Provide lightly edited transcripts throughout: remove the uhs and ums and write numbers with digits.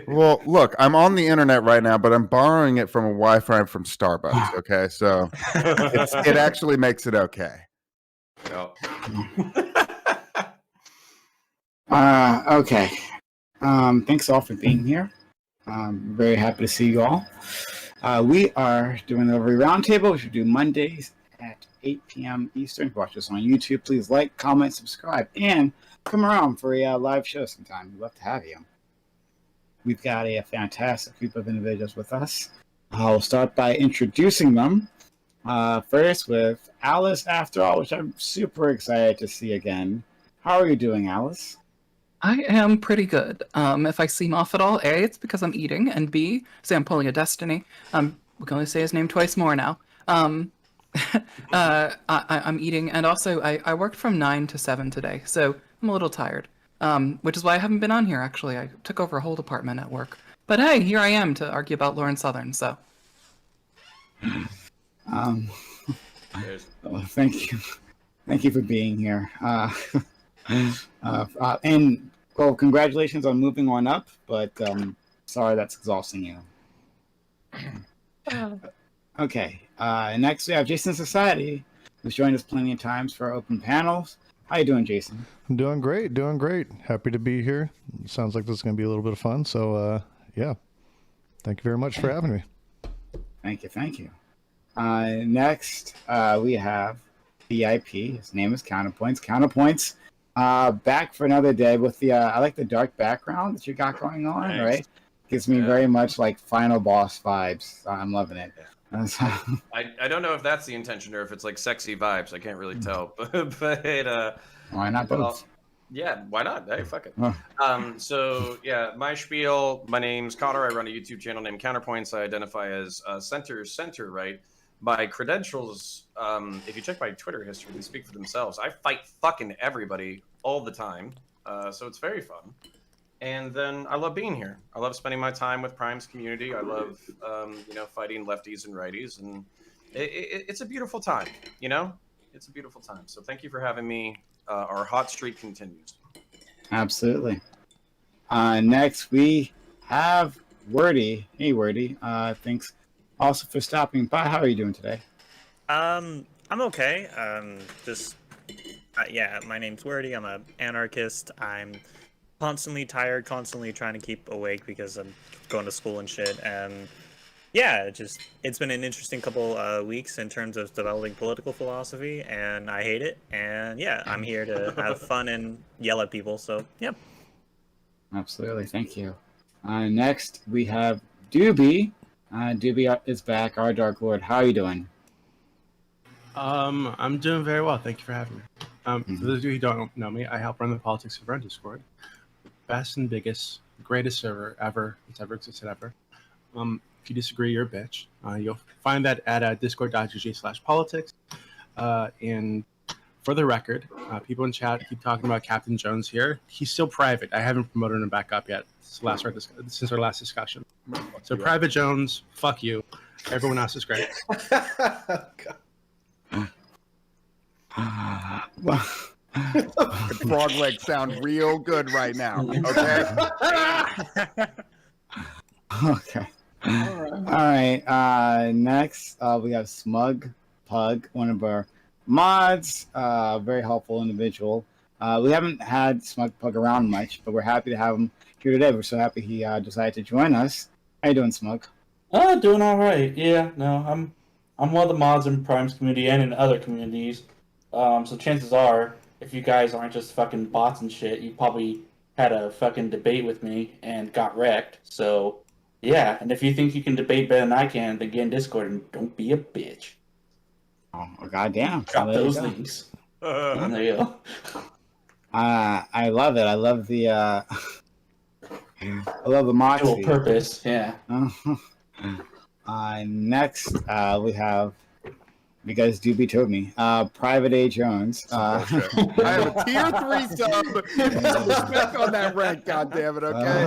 Well, look, I'm on the internet right now, but I'm borrowing it from a Wi-Fi from Starbucks. Okay, so it actually makes it okay. No. Okay. Thanks all for being here. I'm very happy to see you all. We are doing the Reverie Roundtable, which we do Mondays at 8 p.m. Eastern. If you watch us on YouTube, please like, comment, subscribe, and come around for a live show sometime. We'd love to have you. We've got a fantastic group of individuals with us. I'll start by introducing them. First with Alice, after all, which I'm super excited to see again. How are you doing, Alice? I am pretty good. If I seem off at all, A, it's because I'm eating, and B, say I'm pulling a Destiny. We can only say his name twice more now. I'm eating, and also I worked from 9 to 7 today, so I'm a little tired. Which is why I haven't been on here, actually. I took over a whole department at work. But hey, here I am to argue about Lauren Southern, so. Thank you. Thank you for being here. And well, congratulations on moving on up, but sorry that's exhausting you. Okay. Next we have Jason Society, who's joined us plenty of times for our open panels. How you doing, Jason? I'm doing great. Happy to be here. Sounds like this is going to be a little bit of fun. So, yeah. Thank you very much for having me. Thank you. Next, we have VIP. His name is Counterpoints. Counterpoints, back for another day with the, I like the dark background that you got going on, nice. Right? Gives me very much like final boss vibes. I'm loving it. I don't know if that's the intention or if it's like sexy vibes. I can't really tell, but why not both? Yeah, why not? Hey, fuck it. So yeah, my spiel. My name's Connor. I run a YouTube channel named Counterpoints. I identify as center right. My credentials, if you check my Twitter history, they speak for themselves. I fight fucking everybody all the time, so it's very fun. And then I love being here. I love spending my time with Prime's community. I love, fighting lefties and righties, and it's a beautiful time. It's a beautiful time. So thank you for having me. Our hot streak continues. Absolutely. Next we have Wordy. Hey, Wordy. Thanks also for stopping by. How are you doing today? I'm okay. My name's Wordy. I'm an anarchist. I'm constantly tired, constantly trying to keep awake because I'm going to school and shit. And yeah, it's been an interesting couple weeks in terms of developing political philosophy, and I hate it. And yeah, I'm here to have fun and yell at people. So yeah. Absolutely, thank you. Next we have Doobie. Doobie is back, our Dark Lord. How are you doing? I'm doing very well. Thank you for having me. For those of you who don't know me, I help run the Politics of Run Discord. Best and biggest, greatest server ever that's ever existed ever. If you disagree, you're a bitch. You'll find that at discord.gg/politics. And for the record, people in chat keep talking about Captain Jones here. He's still private. I haven't promoted him back up yet since our last discussion. So Private Jones, fuck you. Everyone else is great. Frog legs sound real good right now. Okay. Okay. All right. Next, we have Smug Pug, one of our mods. Very helpful individual. We haven't had Smug Pug around much, but we're happy to have him here today. We're so happy he decided to join us. How you doing, Smug? Doing all right. Yeah, no, I'm one of the mods in Prime's community and in other communities. So chances are, if you guys aren't just fucking bots and shit, you probably had a fucking debate with me and got wrecked. So yeah, and if you think you can debate better than I can, then get in Discord and don't be a bitch. Oh, goddamn! Drop those links. There you go. I love it. I love the moxie. Dual purpose, yeah. Next, we have, because Doobie told me, Private A. Jones. I have a tier 3 sub. Some respect on that rank, goddammit, okay?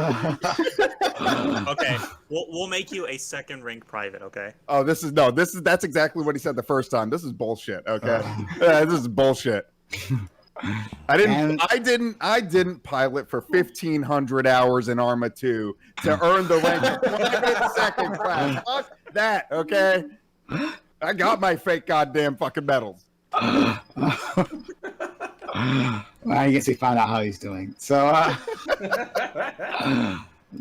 Okay, we'll make you a second rank private, okay? Oh, that's exactly what he said the first time. This is bullshit, okay? This is bullshit. I didn't pilot for 1,500 hours in Arma 2 to earn the rank of private second class. Fuck that, okay? I got my fake goddamn fucking medals. I guess we found out how he's doing. So,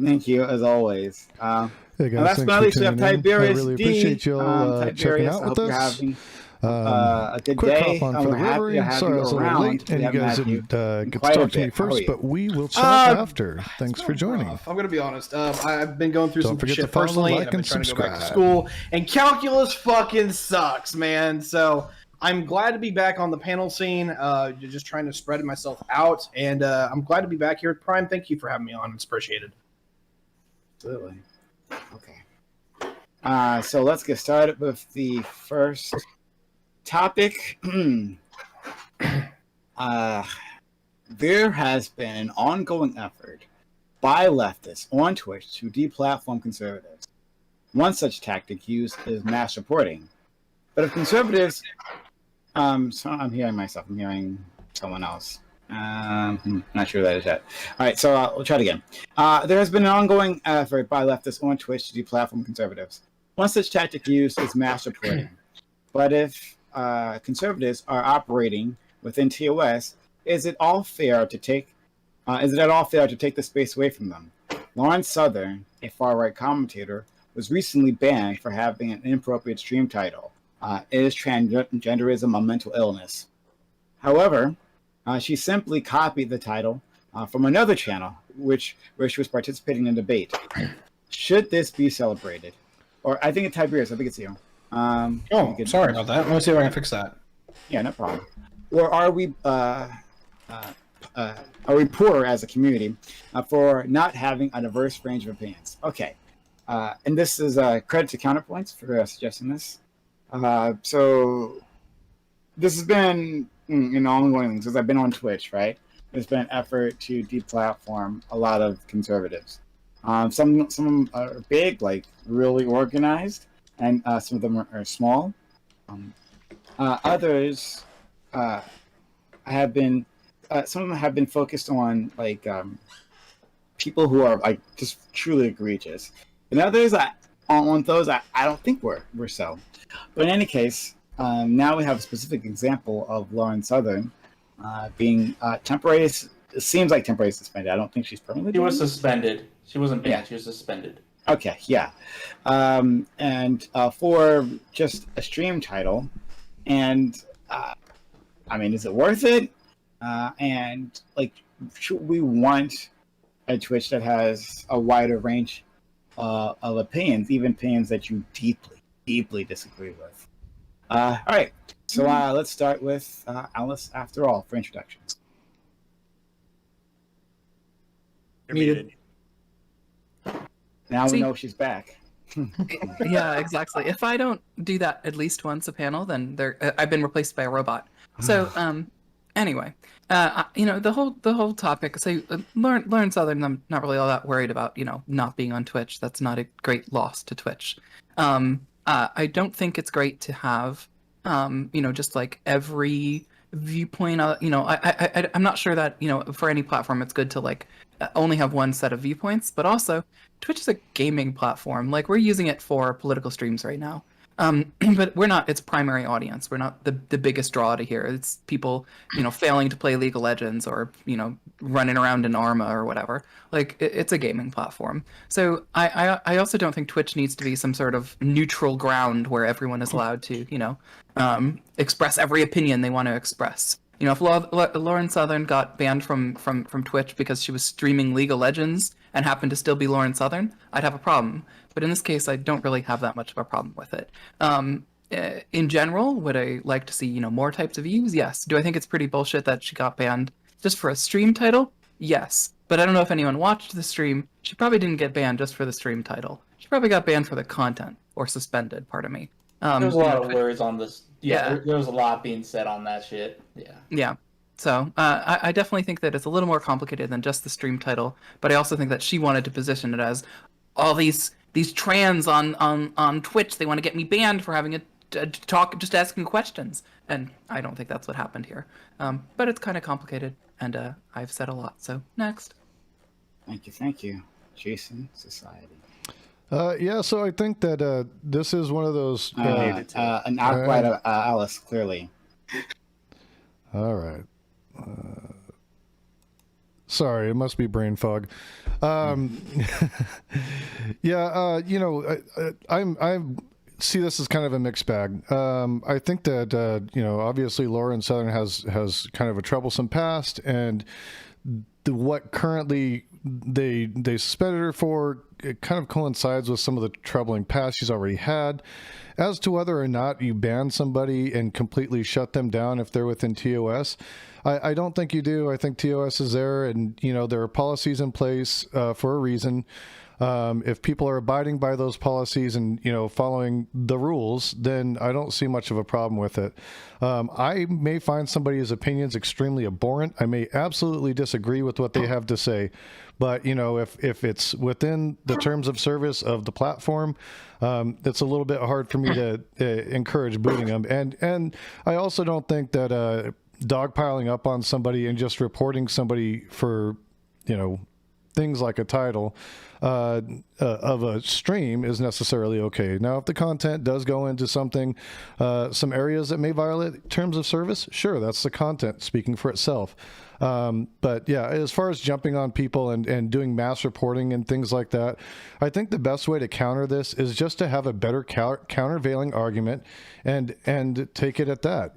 thank you as always. Hey guys, last but not least, we have Tiberius I really D. appreciate you all checking Tiberius, out I with hope you're us. having a good Quick day. hop on for the We're happy Reverie. to have Sorry I you was a little around. late, and We you haven't guys had you didn't get to quite a talk to me bit. How are first, you? but we will chat after. Thanks for joining. I'm going to be honest. I've been going through Don't some forget shit to follow, personally, like, and I've been and trying to go back to subscribe. school. And calculus fucking sucks, man. So I'm glad to be back on the panel scene. Just trying to spread myself out, and I'm glad to be back here at Prime. Thank you for having me on. It's appreciated. Absolutely. Okay. So let's get started with the first topic. There has been an ongoing effort by leftists on Twitch to deplatform conservatives. One such tactic used is mass reporting. But if conservatives, so I'm hearing myself. I'm hearing someone else. Not sure who that is yet. All right, so we'll try it again. There has been an ongoing effort by leftists on Twitch to deplatform conservatives. One such tactic used is mass reporting. But if conservatives are operating within TOS, is it at all fair to take the space away from them? Lawrence Southern, a far-right commentator, was recently banned for having an inappropriate stream title. Is transgenderism a mental illness? However, she simply copied the title from another channel, where she was participating in a debate. Should this be celebrated? Or I think it's Tiberius. I think it's you. Sorry about that. Let me see if I can fix that. Yeah, no problem. Or are we poor as a community for not having a diverse range of opinions? Okay, and this is credit to Counterpoints for suggesting this. So this has been an ongoing thing since I've been on Twitch, right? There's been an effort to deplatform a lot of conservatives. Some of them are big, like really organized, and some of them are small. Others have been, some of them have been focused on like people who are like just truly egregious, and others on those I don't think we're so. But in any case, now we have a specific example of Lauren Southern being temporarily. It seems like temporarily suspended. I don't think she's permanently. She was suspended. She wasn't banned. Yeah. She was suspended. Okay, yeah, and for just a stream title, and I mean, is it worth it? And like, should we want a Twitch that has a wider range of opinions, even opinions that you deeply disagree with? All right, so let's start with Alice. After all, for introductions. You're muted. Now we know she's back. Yeah, exactly. If I don't do that at least once a panel, then I've been replaced by a robot. So anyway, the whole topic. So Lauren Southern, I'm not really all that worried about. Not being on Twitch. That's not a great loss to Twitch. I don't think it's great to have just like every viewpoint. I'm not sure that for any platform it's good to like only have one set of viewpoints, but also Twitch is a gaming platform. Like, we're using it for political streams right now. But we're not its primary audience. We're not the biggest draw to here. It's people, failing to play League of Legends or, running around in Arma or whatever. Like, it's a gaming platform. So I also don't think Twitch needs to be some sort of neutral ground where everyone is allowed to, express every opinion they want to express. If Lauren Southern got banned from Twitch because she was streaming League of Legends and happened to still be Lauren Southern, I'd have a problem. But in this case, I don't really have that much of a problem with it. In general, would I like to see, more types of views? Yes. Do I think it's pretty bullshit that she got banned just for a stream title? Yes. But I don't know if anyone watched the stream. She probably didn't get banned just for the stream title. She probably got banned for the content, or suspended, pardon me. There was a lot of words on this. Yeah. There was a lot being said on that shit. Yeah. Yeah. So I definitely think that it's a little more complicated than just the stream title. But I also think that she wanted to position it as all these trans on Twitch. They want to get me banned for having a just asking questions. And I don't think that's what happened here. But it's kind of complicated, and I've said a lot. So next. Thank you, Jason. Society. Yeah, so I think that this is one of those. An outright Alice, clearly. All right. Sorry, it must be brain fog. Yeah, I see this as kind of a mixed bag. I think that obviously Lauren Southern has kind of a troublesome past, and what currently they suspended her for, it kind of coincides with some of the troubling past she's already had. As to whether or not you ban somebody and completely shut them down if they're within TOS, I don't think you do. I think TOS is there, and there are policies in place for a reason. If people are abiding by those policies and following the rules, then I don't see much of a problem with it. I may find somebody's opinions extremely abhorrent. I may absolutely disagree with what they have to say, but if it's within the terms of service of the platform, it's a little bit hard for me to encourage booting them. And I also don't think that dogpiling up on somebody and just reporting somebody for things like a title of a stream is necessarily okay. Now, if the content does go into something, some areas that may violate terms of service, sure, that's the content speaking for itself. But yeah, as far as jumping on people and doing mass reporting and things like that, I think the best way to counter this is just to have a better countervailing argument and take it at that.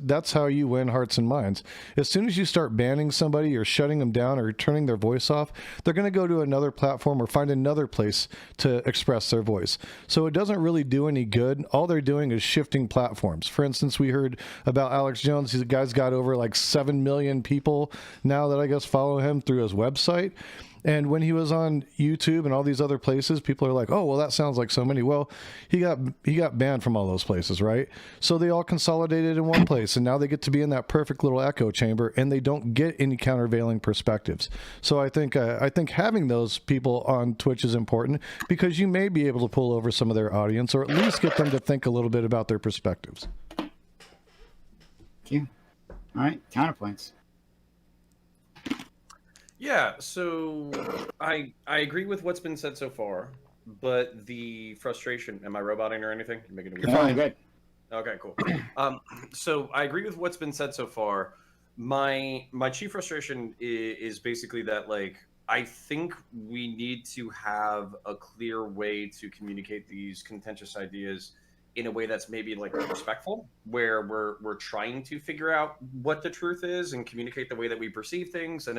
That's how you win hearts and minds. As soon as you start banning somebody or shutting them down or turning their voice off, they're going to go to another platform or find another place to express their voice. So it doesn't really do any good. All they're doing is shifting platforms. For instance, we heard about Alex Jones. These guys got over like 7 million people now that I guess follow him through his website. And when he was on YouTube and all these other places, people are like, oh, well, that sounds like so many. Well, he got banned from all those places, right? So they all consolidated in one place, and now they get to be in that perfect little echo chamber, and they don't get any countervailing perspectives. So I think having those people on Twitch is important because you may be able to pull over some of their audience or at least get them to think a little bit about their perspectives. Thank you. All right, counterpoints. Yeah, so I agree with what's been said so far, but the frustration. Am I roboting or anything? You're making You're fine. Good. Okay, cool. So I agree with what's been said so far. My chief frustration is basically that, like, I think we need to have a clear way to communicate these contentious ideas in a way that's maybe like respectful, where we're trying to figure out what the truth is and communicate the way that we perceive things. And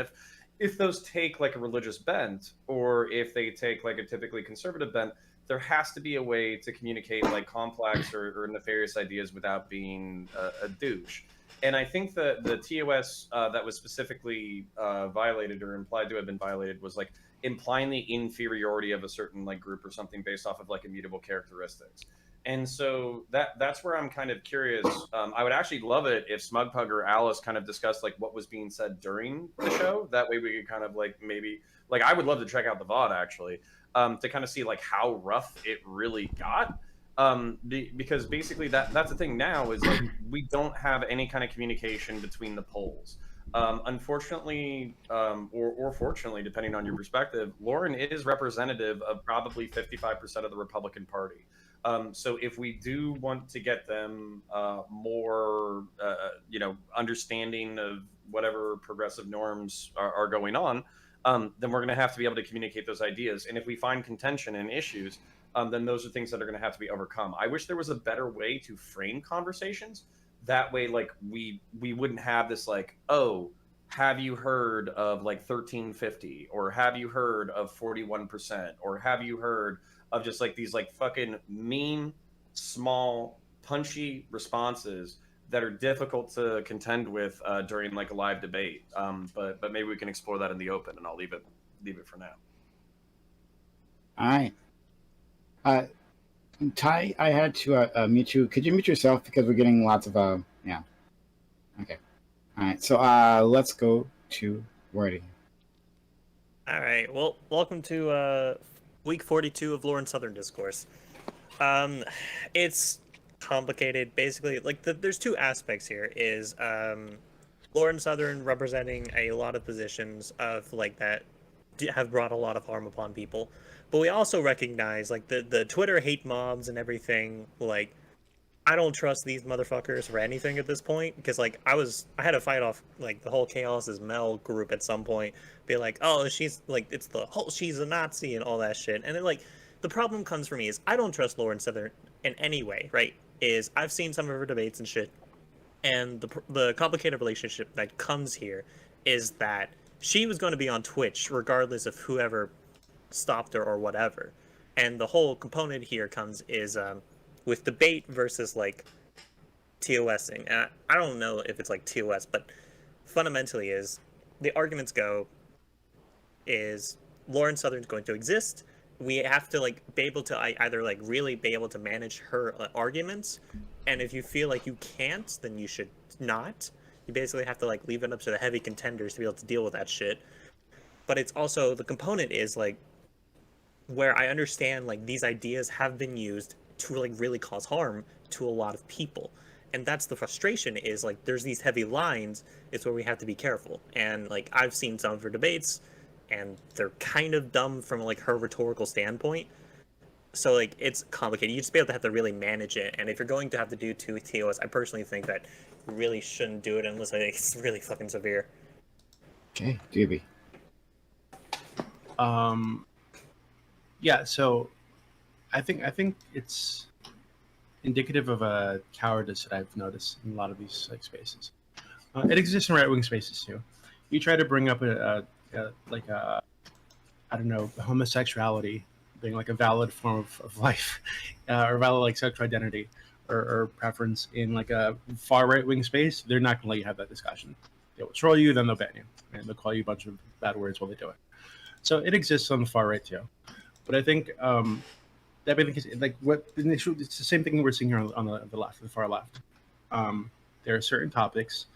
if those take like a religious bent, or if they take like a typically conservative bent, there has to be a way to communicate like complex or nefarious ideas without being a douche. And I think that the TOS that was specifically violated or implied to have been violated was like implying the inferiority of a certain like group or something based off of like immutable characteristics. And so that's where I'm kind of curious. I would actually love it if Smugpug or Alice kind of discussed like what was being said during the show. That way we could kind of like maybe like I would love to check out the VOD actually to kind of see like how rough it really got. Because basically that's the thing now is like we don't have any kind of communication between the polls. Unfortunately, or fortunately, depending on your perspective, Lauren is representative of probably 55% of the Republican Party. So if we do want to get them more, understanding of whatever progressive norms are going on, then we're going to have to be able to communicate those ideas. And if we find contention and issues, then those are things that are going to have to be overcome. I wish there was a better way to frame conversations. That way, like we wouldn't have this like, oh, have you heard of like 1350, or have you heard of 41%, or have you heard of just like these like fucking mean, small, punchy responses that are difficult to contend with during like a live debate. But maybe we can explore that in the open, and I'll leave it for now. All right. Ty, I had to mute you. Could you mute yourself because we're getting lots of yeah. Okay. All right. So let's go to Wordy. All right. Well, welcome to week 42 of Lauren Southern Discourse. It's complicated. Basically, like there's two aspects here. Is Lauren Southern representing a lot of positions of like that have brought a lot of harm upon people, but we also recognize like the Twitter hate mobs and everything. Like, I don't trust these motherfuckers for anything at this point, because like I had to fight off like the whole Chaos is Mel group at some point, be like, oh, she's like, it's the whole she's a Nazi and all that shit, and then like the problem comes for me is I don't trust Lauren Southern in any way, right? Is I've seen some of her debates and shit, and the complicated relationship that comes here is that she was going to be on Twitch regardless of whoever stopped her or whatever, and the whole component here comes is with debate versus like TOSing. And I don't know if it's like TOS, but fundamentally is the arguments go is Lauren Southern's going to exist. We have to like be able to either like really be able to manage her arguments, and if you feel like you can't, then you should not. You basically have to like leave it up to the heavy contenders to be able to deal with that shit. But it's also the component is like where I understand like these ideas have been used to like really cause harm to a lot of people, and that's the frustration is like there's these heavy lines. It's where we have to be careful, and like I've seen some of her debates and they're kind of dumb from like her rhetorical standpoint, so like it's complicated. You just have to really manage it, and if you're going to have to do two TOS, I personally think that you really shouldn't do it unless I think it's really fucking severe. Okay, Doobie. Yeah, so I think it's indicative of a cowardice that I've noticed in a lot of these like spaces. It exists in right-wing spaces too. You try to bring up I don't know, homosexuality being like a valid form of life, or valid like sexual identity or preference in like a far right-wing space. They're not gonna let you have that discussion. They will troll you, then they'll ban you, and they'll call you a bunch of bad words while they do it. So it exists on the far right too. But I think that is like it's the same thing we're seeing here on the left, the far left. There are certain topics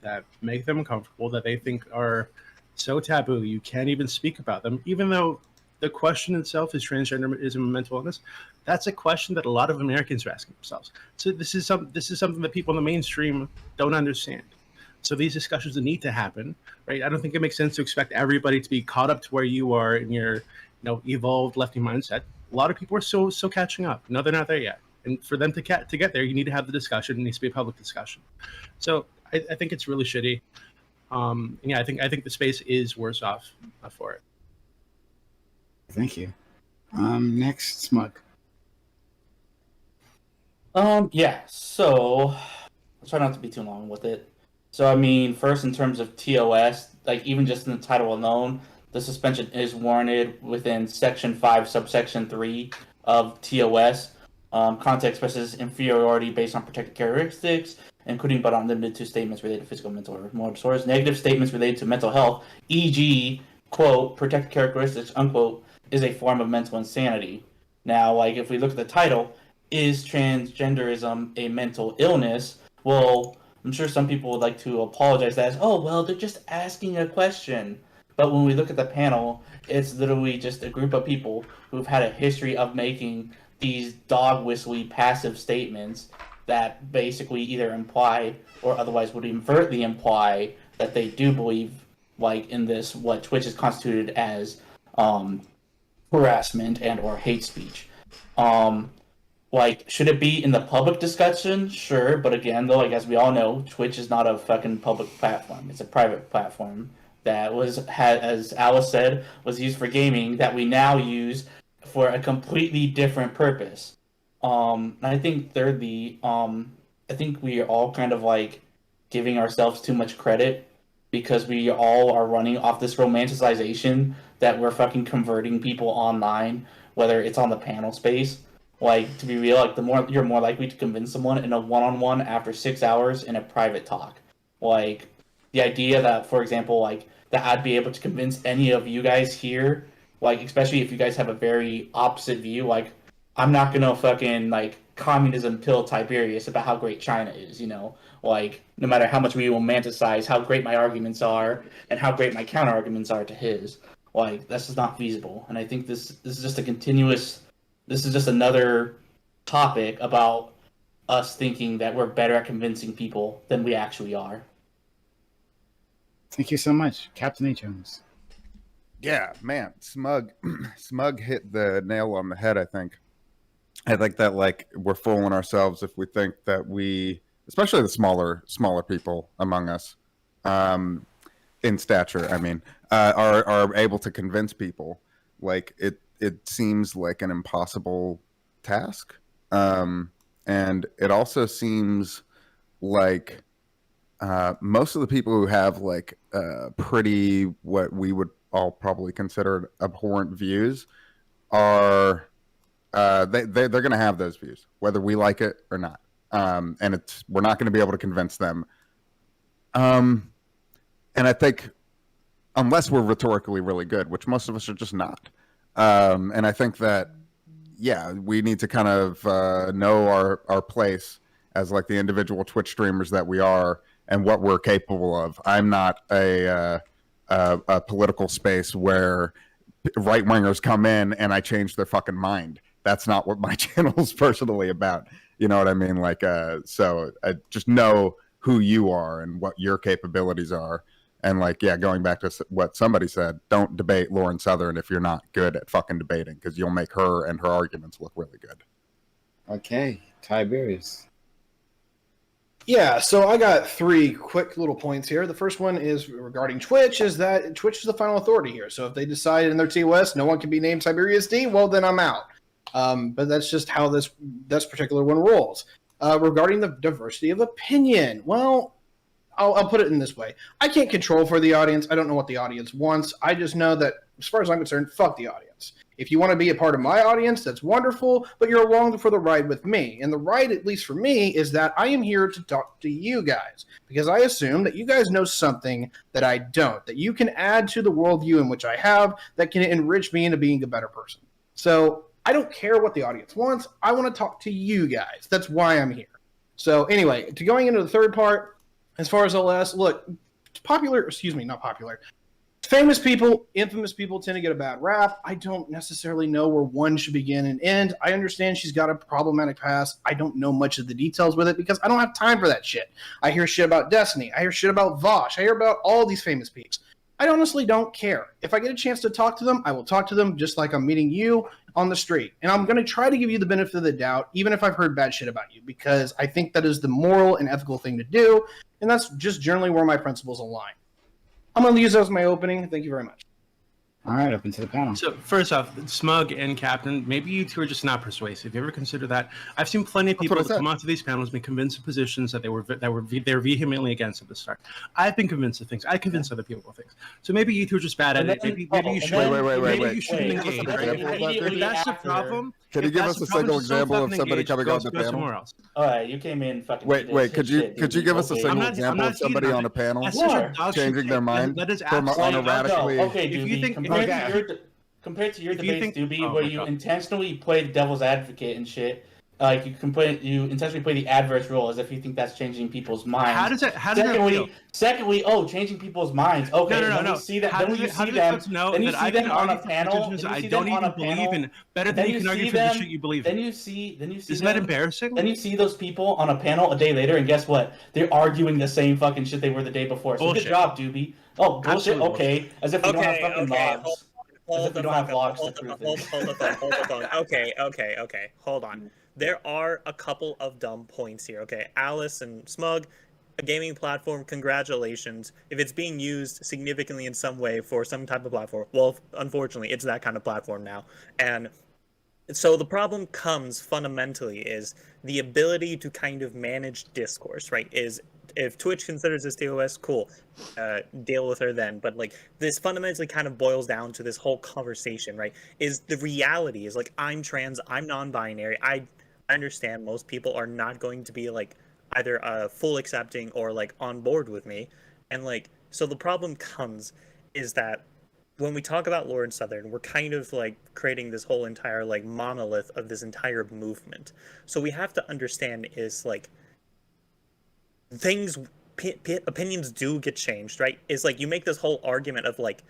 that make them uncomfortable that they think are so taboo you can't even speak about them, even though the question itself is transgenderism and mental illness. That's a question that a lot of Americans are asking themselves. So this is something that people in the mainstream don't understand. So these discussions need to happen, right? I don't think it makes sense to expect everybody to be caught up to where you are in your evolved lefty mindset. A lot of people are still catching up. No, they're not there yet. And for them to get there, you need to have the discussion. It needs to be a public discussion. So I think it's really shitty. Yeah, I think the space is worse off for it. Thank you. Next, Smug. Yeah, so I'll try not to be too long with it. So, I mean, first, in terms of TOS, like, even just in the title alone, the suspension is warranted within Section 5, Subsection 3 of TOS. Context expresses inferiority based on protected characteristics, including but not limited to statements related to physical, mental, or moral disorders. Negative statements related to mental health, e.g., quote, protected characteristics, unquote, is a form of mental insanity. Now, like, if we look at the title, is transgenderism a mental illness? Well, I'm sure some people would like to apologize as, oh, well, they're just asking a question. But when we look at the panel, it's literally just a group of people who've had a history of making these dog whistly passive statements that basically either imply or otherwise would overtly imply that they do believe, like in this, what Twitch is constituted as harassment and or hate speech. Like, should it be in the public discussion? Sure, but again, though, like, as we all know, Twitch is not a fucking public platform. It's a private platform that as Alice said, was used for gaming that we now use for a completely different purpose. And I think thirdly, I think we are all kind of like giving ourselves too much credit because we all are running off this romanticization that we're fucking converting people online, whether it's on the panel space. Like, to be real, like, the more you're more likely to convince someone in a one-on-one after 6 hours in a private talk. Like, the idea that, for example, like, that I'd be able to convince any of you guys here, like, especially if you guys have a very opposite view, like, I'm not gonna fucking, like, communism pill Tiberius about how great China is, you know? Like, no matter how much we romanticize how great my arguments are and how great my counter-arguments are to his, like, that's just not feasible. And I think this is just a continuous... This is just another topic about us thinking that we're better at convincing people than we actually are. Thank you so much, Captain A. Jones. Yeah, man, Smug hit the nail on the head, I think. I think that like we're fooling ourselves if we think that we, especially the smaller people among us, in stature, I mean, are able to convince people. Like it seems like an impossible task, and it also seems like most of the people who have like pretty what we would all probably consider abhorrent views are they're going to have those views whether we like it or not, and we're not going to be able to convince them, and I think unless we're rhetorically really good, which most of us are just not, and I think that yeah, we need to kind of know our place as like the individual Twitch streamers that we are and what we're capable of. I'm not a political space where right wingers come in and I change their fucking mind. That's not what my channel is personally about. You know what I mean? Like, so I just know who you are and what your capabilities are. And like, yeah, going back to what somebody said, don't debate Lauren Southern if you're not good at fucking debating, because you'll make her and her arguments look really good. Okay, Tiberius. Yeah, so I got 3 quick little points here. The first one is regarding Twitch, is that Twitch is the final authority here. So if they decide in their TOS no one can be named Tiberius D, well, then I'm out. But that's just how this particular one rolls. Regarding the diversity of opinion, well, I'll put it in this way. I can't control for the audience. I don't know what the audience wants. I just know that, as far as I'm concerned, fuck the audience. If you want to be a part of my audience, that's wonderful, but you're along for the ride with me. And the ride, at least for me, is that I am here to talk to you guys, because I assume that you guys know something that I don't, that you can add to the worldview in which I have that can enrich me into being a better person. So I don't care what the audience wants. I want to talk to you guys. That's why I'm here. So anyway, going into the third part, as far as LS, look, not popular. Famous people, infamous people tend to get a bad rap. I don't necessarily know where one should begin and end. I understand she's got a problematic past. I don't know much of the details with it because I don't have time for that shit. I hear shit about Destiny. I hear shit about Vosh. I hear about all these famous peeps. I honestly don't care. If I get a chance to talk to them, I will talk to them just like I'm meeting you on the street. And I'm going to try to give you the benefit of the doubt, even if I've heard bad shit about you, because I think that is the moral and ethical thing to do. And that's just generally where my principles align. I'm going to use that as my opening. Thank you very much. All right, open to the panel. So first off, Smug and Captain, maybe you two are just not persuasive. You ever consider that? I've seen plenty of people that come onto these panels been convinced of positions that they're vehemently against at the start. I've been convinced of things. I convinced other people of things. So maybe you two are just bad at it. Maybe you should. Maybe you shouldn't engage. Right? If that's the problem. Can you give us a single example of somebody coming on the panel? Somewhere else. All right, you came in fucking. Wait. Could you give us a single example of somebody on a panel changing their mind from on a radically? Okay, if you think compared to your debates, Doobie, where you intentionally play the devil's advocate and shit, like you intentionally play the adverse role as if you think that's changing people's minds. How does that feel? Secondly, changing people's minds. Okay, no. You see that, then you see them. Then you see them on a panel. I don't even believe in. Better than you can argue for the shit you believe in. Then you see. Isn't that embarrassing? Then you see those people on a panel a day later, and guess what? They're arguing the same fucking shit they were the day before. So good job, Doobie. Oh, bullshit. Okay, as if we don't have fucking logs. Hold on. Okay. Hold on. There are a couple of dumb points here. Okay, Alice and Smug, a gaming platform, congratulations. If it's being used significantly in some way for some type of platform, well, unfortunately, it's that kind of platform now. And so the problem comes fundamentally is the ability to kind of manage discourse, right? Is if Twitch considers this TOS, cool, deal with her then. But like this fundamentally kind of boils down to this whole conversation, right? Is the reality is like I'm trans, I'm non-binary. I understand most people are not going to be like either full accepting or like on board with me, and like so the problem comes is that when we talk about Lauren Southern, we're kind of like creating this whole entire like monolith of this entire movement. So we have to understand is like opinions do get changed, right? Is like you make this whole argument of like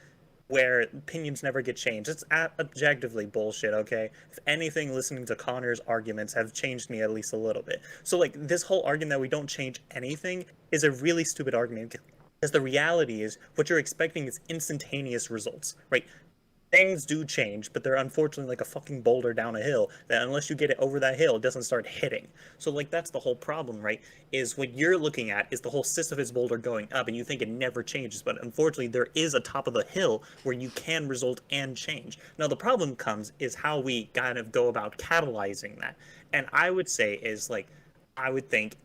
where opinions never get changed. It's objectively bullshit, okay? If anything, listening to Connor's arguments have changed me at least a little bit. So, like, this whole argument that we don't change anything is a really stupid argument, because the reality is what you're expecting is instantaneous results, right? Things do change, but they're unfortunately like a fucking boulder down a hill that unless you get it over that hill, it doesn't start hitting. So like that's the whole problem, right? Is what you're looking at is the whole Sisyphus boulder going up and you think it never changes, but unfortunately there is a top of the hill where you can result and change. Now the problem comes is how we kind of go about catalyzing that. And I would say is like, I would think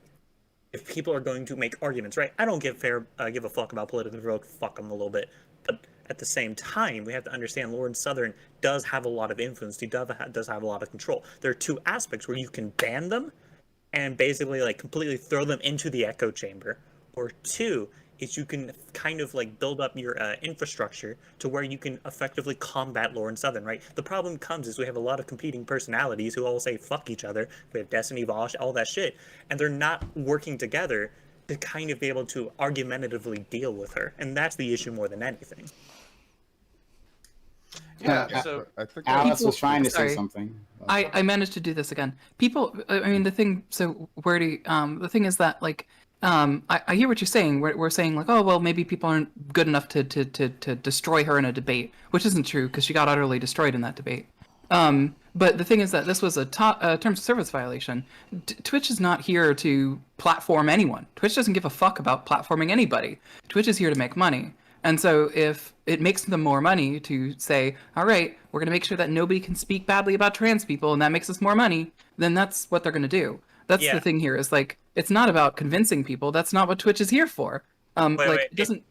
if people are going to make arguments, right? I don't give a fuck about political vote, fuck them a little bit, but at the same time, we have to understand Lawrence Southern does have a lot of influence. He does have a lot of control. There are two aspects where you can ban them and basically like completely throw them into the echo chamber, or two is you can kind of like build up your infrastructure to where you can effectively combat Lawrence Southern, right? The problem comes is we have a lot of competing personalities who all say fuck each other. We have Destiny Vosh, all that shit, and they're not working together to kind of be able to argumentatively deal with her, and that's the issue more than anything. Yeah, so I think Alice was trying to say Sorry. something. I managed to do this again. People, I mean, the thing. So where do the thing is that like, I hear what you're saying. We're saying like, oh well, maybe people aren't good enough to destroy her in a debate, which isn't true because she got utterly destroyed in that debate. But the thing is that this was a terms of service violation. Twitch is not here to platform anyone. Twitch doesn't give a fuck about platforming anybody. Twitch is here to make money. And so if it makes them more money to say, all right, we're going to make sure that nobody can speak badly about trans people and that makes us more money, then that's what they're going to do. That's the thing here is like, it's not about convincing people. That's not what Twitch is here for. It doesn't.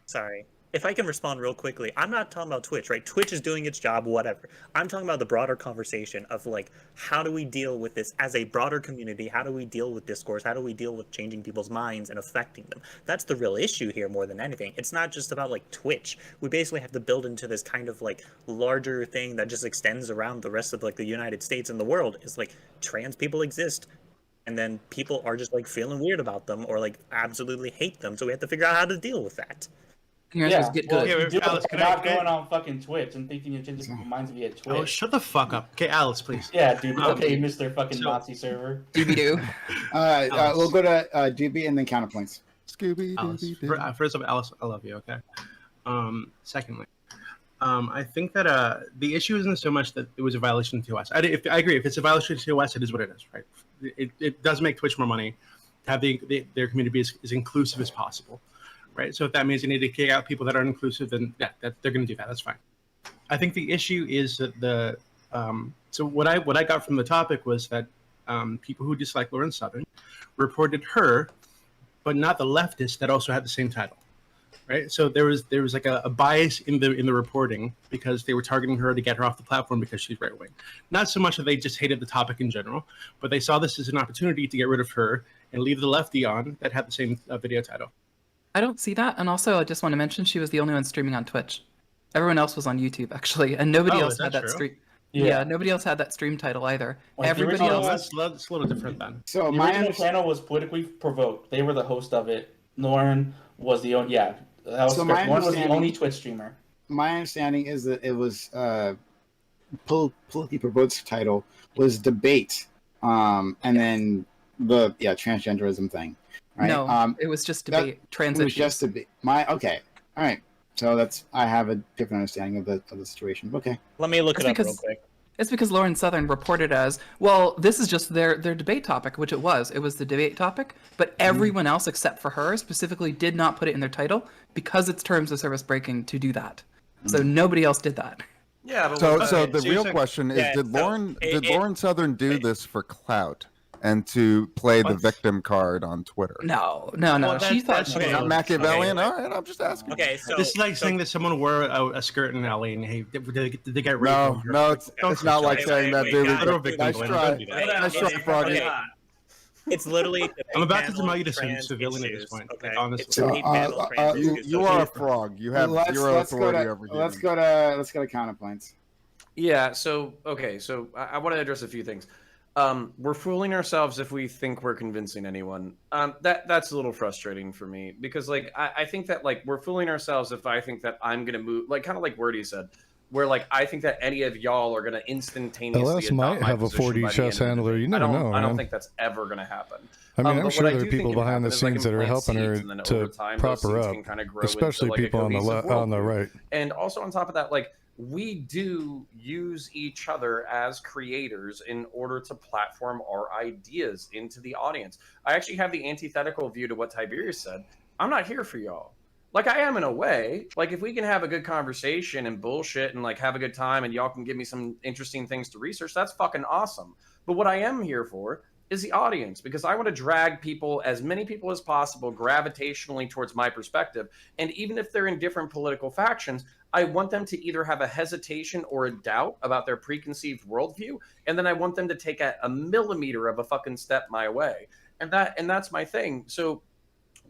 Sorry. If I can respond real quickly, I'm not talking about Twitch, right? Twitch is doing its job, whatever. I'm talking about the broader conversation of like, how do we deal with this as a broader community? How do we deal with discourse? How do we deal with changing people's minds and affecting them? That's the real issue here more than anything. It's not just about like Twitch. We basically have to build into this kind of like larger thing that just extends around the rest of like the United States and the world. It's like trans people exist. And then people are just like feeling weird about them or like absolutely hate them. So we have to figure out how to deal with that. Your answer is get good. Well, Okay, Alice, can I- not can I- going on fucking Twitch and thinking you're changing people's minds via Twitch. Oh, shut the fuck up. Okay, Alice, please. Yeah, dude. Okay, Mr. fucking so- Nazi server. Scooby-Doo. We'll go to Doobie and then counterpoints. Scooby Alice, Dooby. first of all, Alice, I love you, okay? Secondly, I think that the issue isn't so much that it was a violation to us. I agree. If it's a violation to us, it is what it is, right? It does make Twitch more money to have their community be as inclusive as possible, right? So if that means they need to kick out people that aren't inclusive, then yeah, they're going to do that. That's fine. I think the issue is that so what I got from the topic was that people who dislike Lawrence Southern reported her, but not the leftists that also had the same title. Right, so there was like a bias in the reporting because they were targeting her to get her off the platform because she's right wing. Not so much that they just hated the topic in general, but they saw this as an opportunity to get rid of her and leave the lefty on that had the same video title. I don't see that. And also, I just want to mention she was the only one streaming on Twitch. Everyone else was on YouTube, actually, and nobody Oh, else is that had that true? stream. Yeah. Yeah, nobody else had that stream title either. Like, the Everybody original else. That's a little different then. So The my original channel was politically provoked. They were the host of it. Lauren was the only. Yeah, that was So correct. my Lauren was the understanding- only Twitch streamer. my understanding is that it was politically provoked title was debate, and then the transgenderism thing. Right? No, it was just that- debate. Trans it was issues. just debate. All right. So I have a different understanding of the situation. Okay. Let me look It's it up real because- quick. It's because Lauren Southern reported as, well, this is just their debate topic, which it was. It was the debate topic, but everyone else except for her specifically did not put it in their title because it's terms of service breaking to do that. So nobody else did that. Yeah, but So okay, the you're real saying- question is, yeah, did so Lauren Southern do this for clout and to play the What? victim card on Twitter? No. Well, She thought that's she okay. was Not on. Machiavellian. Okay. All right, I'm just asking. Okay, so This is like saying that someone wore a skirt in LA and hey, did they get raped? No, it's not like wait, saying that, wait, dude. guys. Literal victim Nice blame. try. Don't do that. Nice try, Froggy. It's literally. I'm about to debate demote you to panel civilian at trans this point, issues, like, honestly. It's debate panel trans You, issues. you So are a here- frog. You have zero let's go authority to over let's humans. go to counterpoints. Yeah. So okay. So I want to address a few things. we're fooling ourselves if we think we're convincing anyone. That's a little frustrating for me because, like, I think that, like, we're fooling ourselves if I think that I'm gonna move, like, kind of like Wordy said, where, like, I think that any of y'all are gonna instantaneously LS adopt might my have a position 4D by the chess end of the handler. debate. You never know, I don't man. think that's ever gonna happen. I mean, I'm But sure what I there are do think people can behind the happen is I scenes can that are plant helping her seeds, and then to over time, prop those her seeds up, can kind of grow into, especially like, a people on the cohesive on the worldview. right. And also on top of that, like, we do use each other as creators in order to platform our ideas into the audience. I actually have the antithetical view to what Tiberius said. I'm not here for y'all. Like, I am in a way. Like, if we can have a good conversation and bullshit and, like, have a good time and y'all can give me some interesting things to research, that's fucking awesome. But what I am here for is the audience, because I want to drag people, as many people as possible, gravitationally towards my perspective. And even if they're in different political factions, I want them to either have a hesitation or a doubt about their preconceived worldview, and then I want them to take a millimeter of a fucking step my way. And that's my thing. So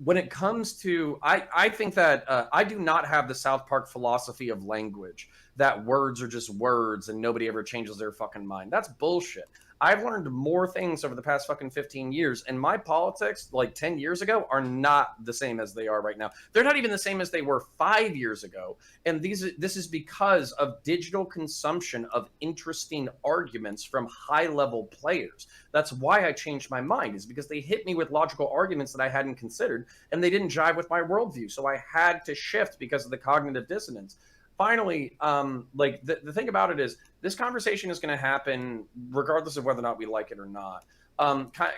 when it comes to, I think that I do not have the South Park philosophy of language, that words are just words and nobody ever changes their fucking mind. That's bullshit. I've learned more things over the past fucking 15 years, and my politics, like 10 years ago, are not the same as they are right now. They're not even the same as they were 5 years ago. And this is because of digital consumption of interesting arguments from high-level players. That's why I changed my mind, is because they hit me with logical arguments that I hadn't considered, and they didn't jive with my worldview. So I had to shift because of the cognitive dissonance. Finally, like, the thing about it is, this conversation is going to happen regardless of whether or not we like it or not.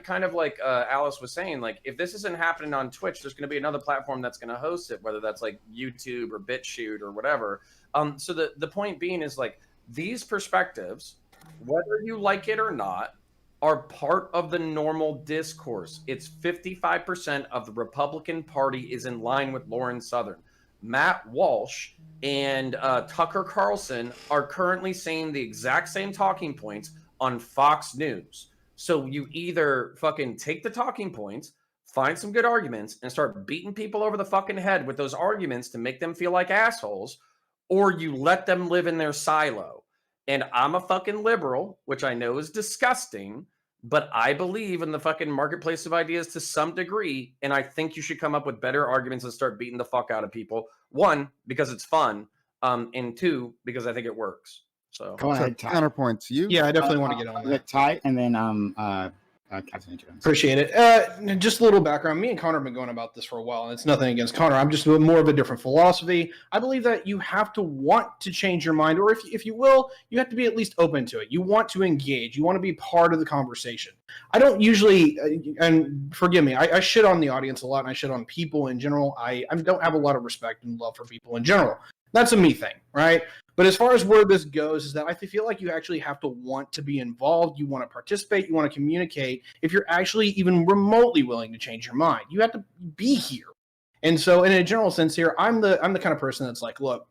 Kind of like Alice was saying, like, if this isn't happening on Twitch, there's going to be another platform that's going to host it, whether that's like YouTube or BitChute or whatever. So the point being is, like, these perspectives, whether you like it or not, are part of the normal discourse. It's 55% of the Republican Party is in line with Lauren Southern. Matt Walsh and Tucker Carlson are currently saying the exact same talking points on Fox News. So you either fucking take the talking points, find some good arguments, and start beating people over the fucking head with those arguments to make them feel like assholes, or you let them live in their silo. And I'm a fucking liberal, which I know is disgusting, but I believe in the fucking marketplace of ideas to some degree, and I think you should come up with better arguments and start beating the fuck out of people. One, because it's fun, and two, because I think it works. So Go ahead, Ty. Counterpoints. You? Yeah, I definitely want to get on that. Ty, and then Captain Jones. Appreciate it. Just a little background. Me and Connor have been going about this for a while, and it's nothing against Connor. I'm just more of a different philosophy. I believe that you have to want to change your mind, or if you will, you have to be at least open to it. You want to engage. You want to be part of the conversation. I don't usually, and forgive me, I shit on the audience a lot, and I shit on people in general. I don't have a lot of respect and love for people in general. That's a me thing, right? But as far as where this goes, is that I feel like you actually have to want to be involved. You want to participate. You want to communicate. If you're actually even remotely willing to change your mind, you have to be here. And so, in a general sense, here, I'm the kind of person that's like, look,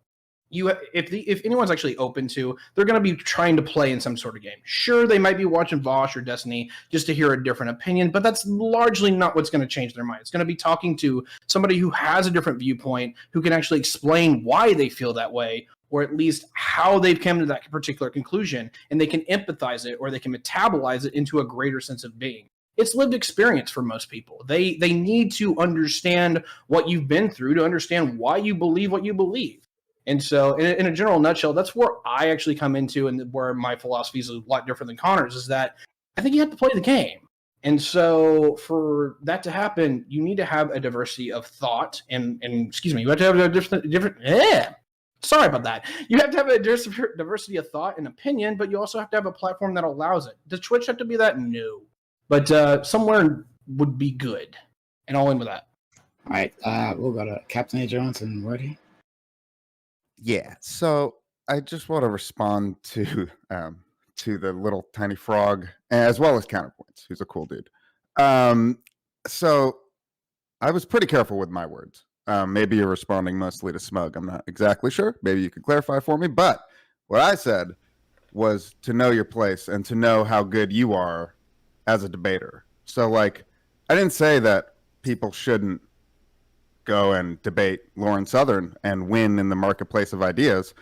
if anyone's actually open to, they're going to be trying to play in some sort of game. Sure, they might be watching Vosh or Destiny just to hear a different opinion, but that's largely not what's going to change their mind. It's going to be talking to somebody who has a different viewpoint, who can actually explain why they feel that way, or at least how they've come to that particular conclusion, and they can empathize it or they can metabolize it into a greater sense of being. It's lived experience for most people. They need to understand what you've been through to understand why you believe what you believe. And so in a general nutshell, that's where I actually come into, and where my philosophy is a lot different than Connor's, is that I think you have to play the game. And so for that to happen, you need to have a diversity of thought and excuse me, you have to have a different sorry about that. You have to have a diversity of thought and opinion, but you also have to have a platform that allows it. Does Twitch have to be that? No. But somewhere would be good. And I'll end with that. All right, we'll go to Captain A. Jones and Wordy. Yeah. So I just want to respond to the little tiny frog, as well as Counterpoints, who's a cool dude. So I was pretty careful with my words. Maybe you're responding mostly to Smug. I'm not exactly sure. Maybe you could clarify for me. But what I said was to know your place and to know how good you are as a debater. So, like, I didn't say that people shouldn't go and debate Lauren Southern and win in the marketplace of ideas.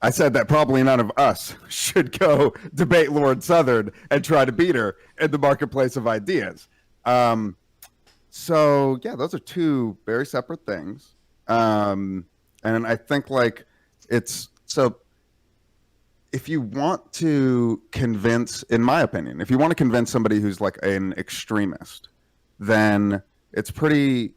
I said that probably none of us should go debate Lauren Southern and try to beat her in the marketplace of ideas. So yeah, those are two very separate things. And I think like it's so if you want to convince, in my opinion, if you want to convince somebody who's like an extremist, then it's pretty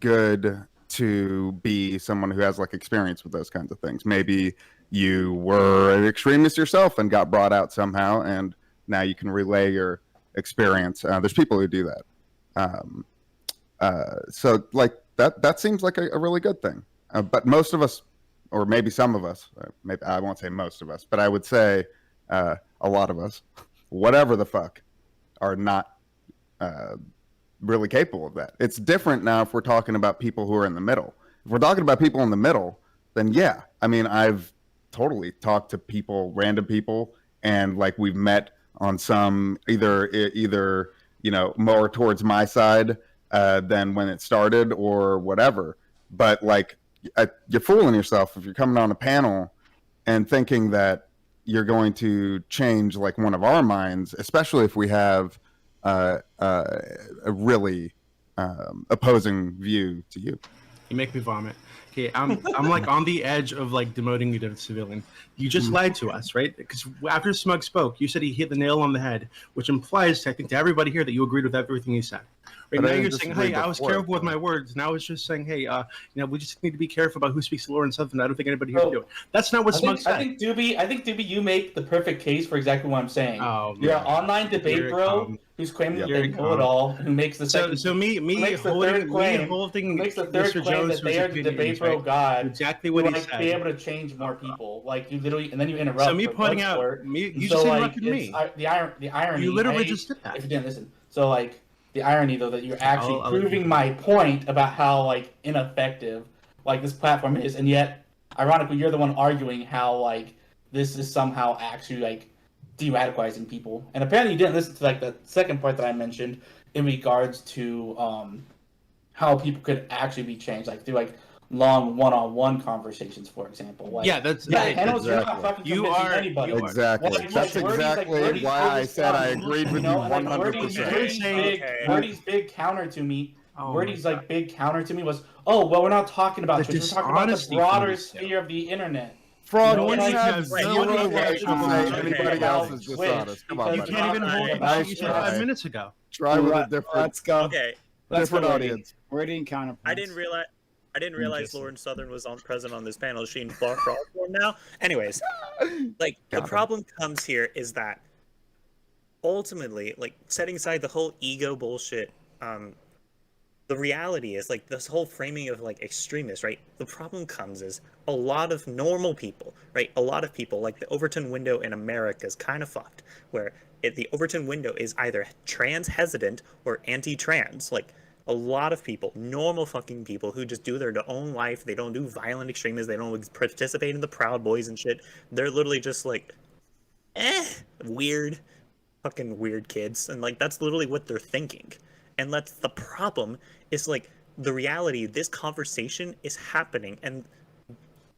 good to be someone who has like experience with those kinds of things. Maybe you were an extremist yourself and got brought out somehow, and now you can relay your experience. There's people who do that. So like that seems like a really good thing. But most of us, or maybe some of us, maybe I won't say most of us, but I would say a lot of us, whatever the fuck, are not really capable of that. It's different now if we're talking about people who are in the middle. If we're talking about people in the middle, then yeah, I mean, I've totally talked to people, random people, and like we've met on some either you know, more towards my side than when it started or whatever. But like you're fooling yourself if you're coming on a panel and thinking that you're going to change like one of our minds, especially if we have a really opposing view to you. You make me vomit. Okay, I'm like on the edge of like demoting you to civilian. You just lied to us, right? Because after Smug spoke, you said he hit the nail on the head, which implies, I think, to everybody here that you agreed with everything he said. Right now you're saying, hey, I was careful with my words. Now it's just saying, hey, you know, we just need to be careful about who speaks to Lauren Southern. I don't think anybody here can do it. That's not what Smug said. I think Doobie, you make the perfect case for exactly what I'm saying. Oh, you're an online debate bro who's claiming that they know it all, who makes the second. So me holding makes the third Mr. claim Jones that they are the debate bro god. Exactly what he like said. Be able to change more people, like you literally, and then you interrupt. So me pointing out, you just interrupted me. The irony. You literally just did that. If you didn't listen, so like the irony though that you're actually proving my point about how like ineffective like this platform is, and yet ironically you're the one arguing how like this is somehow actually like de-radicalizing people. And apparently you didn't listen to like the second part that I mentioned in regards to how people could actually be changed, like through like long one-on-one conversations, for example. Like, yeah, that's panels, you're not fucking convincing anybody. Exactly. That's exactly why I said I agreed with you 100%. Wordy's big counter to me. Wordy's like big counter to me was, oh well, we're not talking about Twitch. We're talking about the broader sphere of the internet. Fraud, no has zero right to say anybody else is dishonest. Come on, you can't even hold it. You said 5 minutes ago. Try with a different. Let's go. Okay. Different audience. Wordy and counterpoints. I didn't realize Lauren Southern was present on this panel. Is she in fraud form now? Anyways, like the problem comes here is that ultimately, like setting aside the whole ego bullshit, the reality is like this whole framing of like extremists, right? The problem comes is a lot of normal people, right? A lot of people, like the Overton window in America is kind of fucked, where the Overton window is either trans hesitant or anti-trans. Like a lot of people, normal fucking people who just do their own life. They don't do violent extremism. They don't participate in the Proud Boys and shit. They're literally just like, weird, fucking weird kids. And like, that's literally what they're thinking. And that's the problem is like the reality, this conversation is happening. And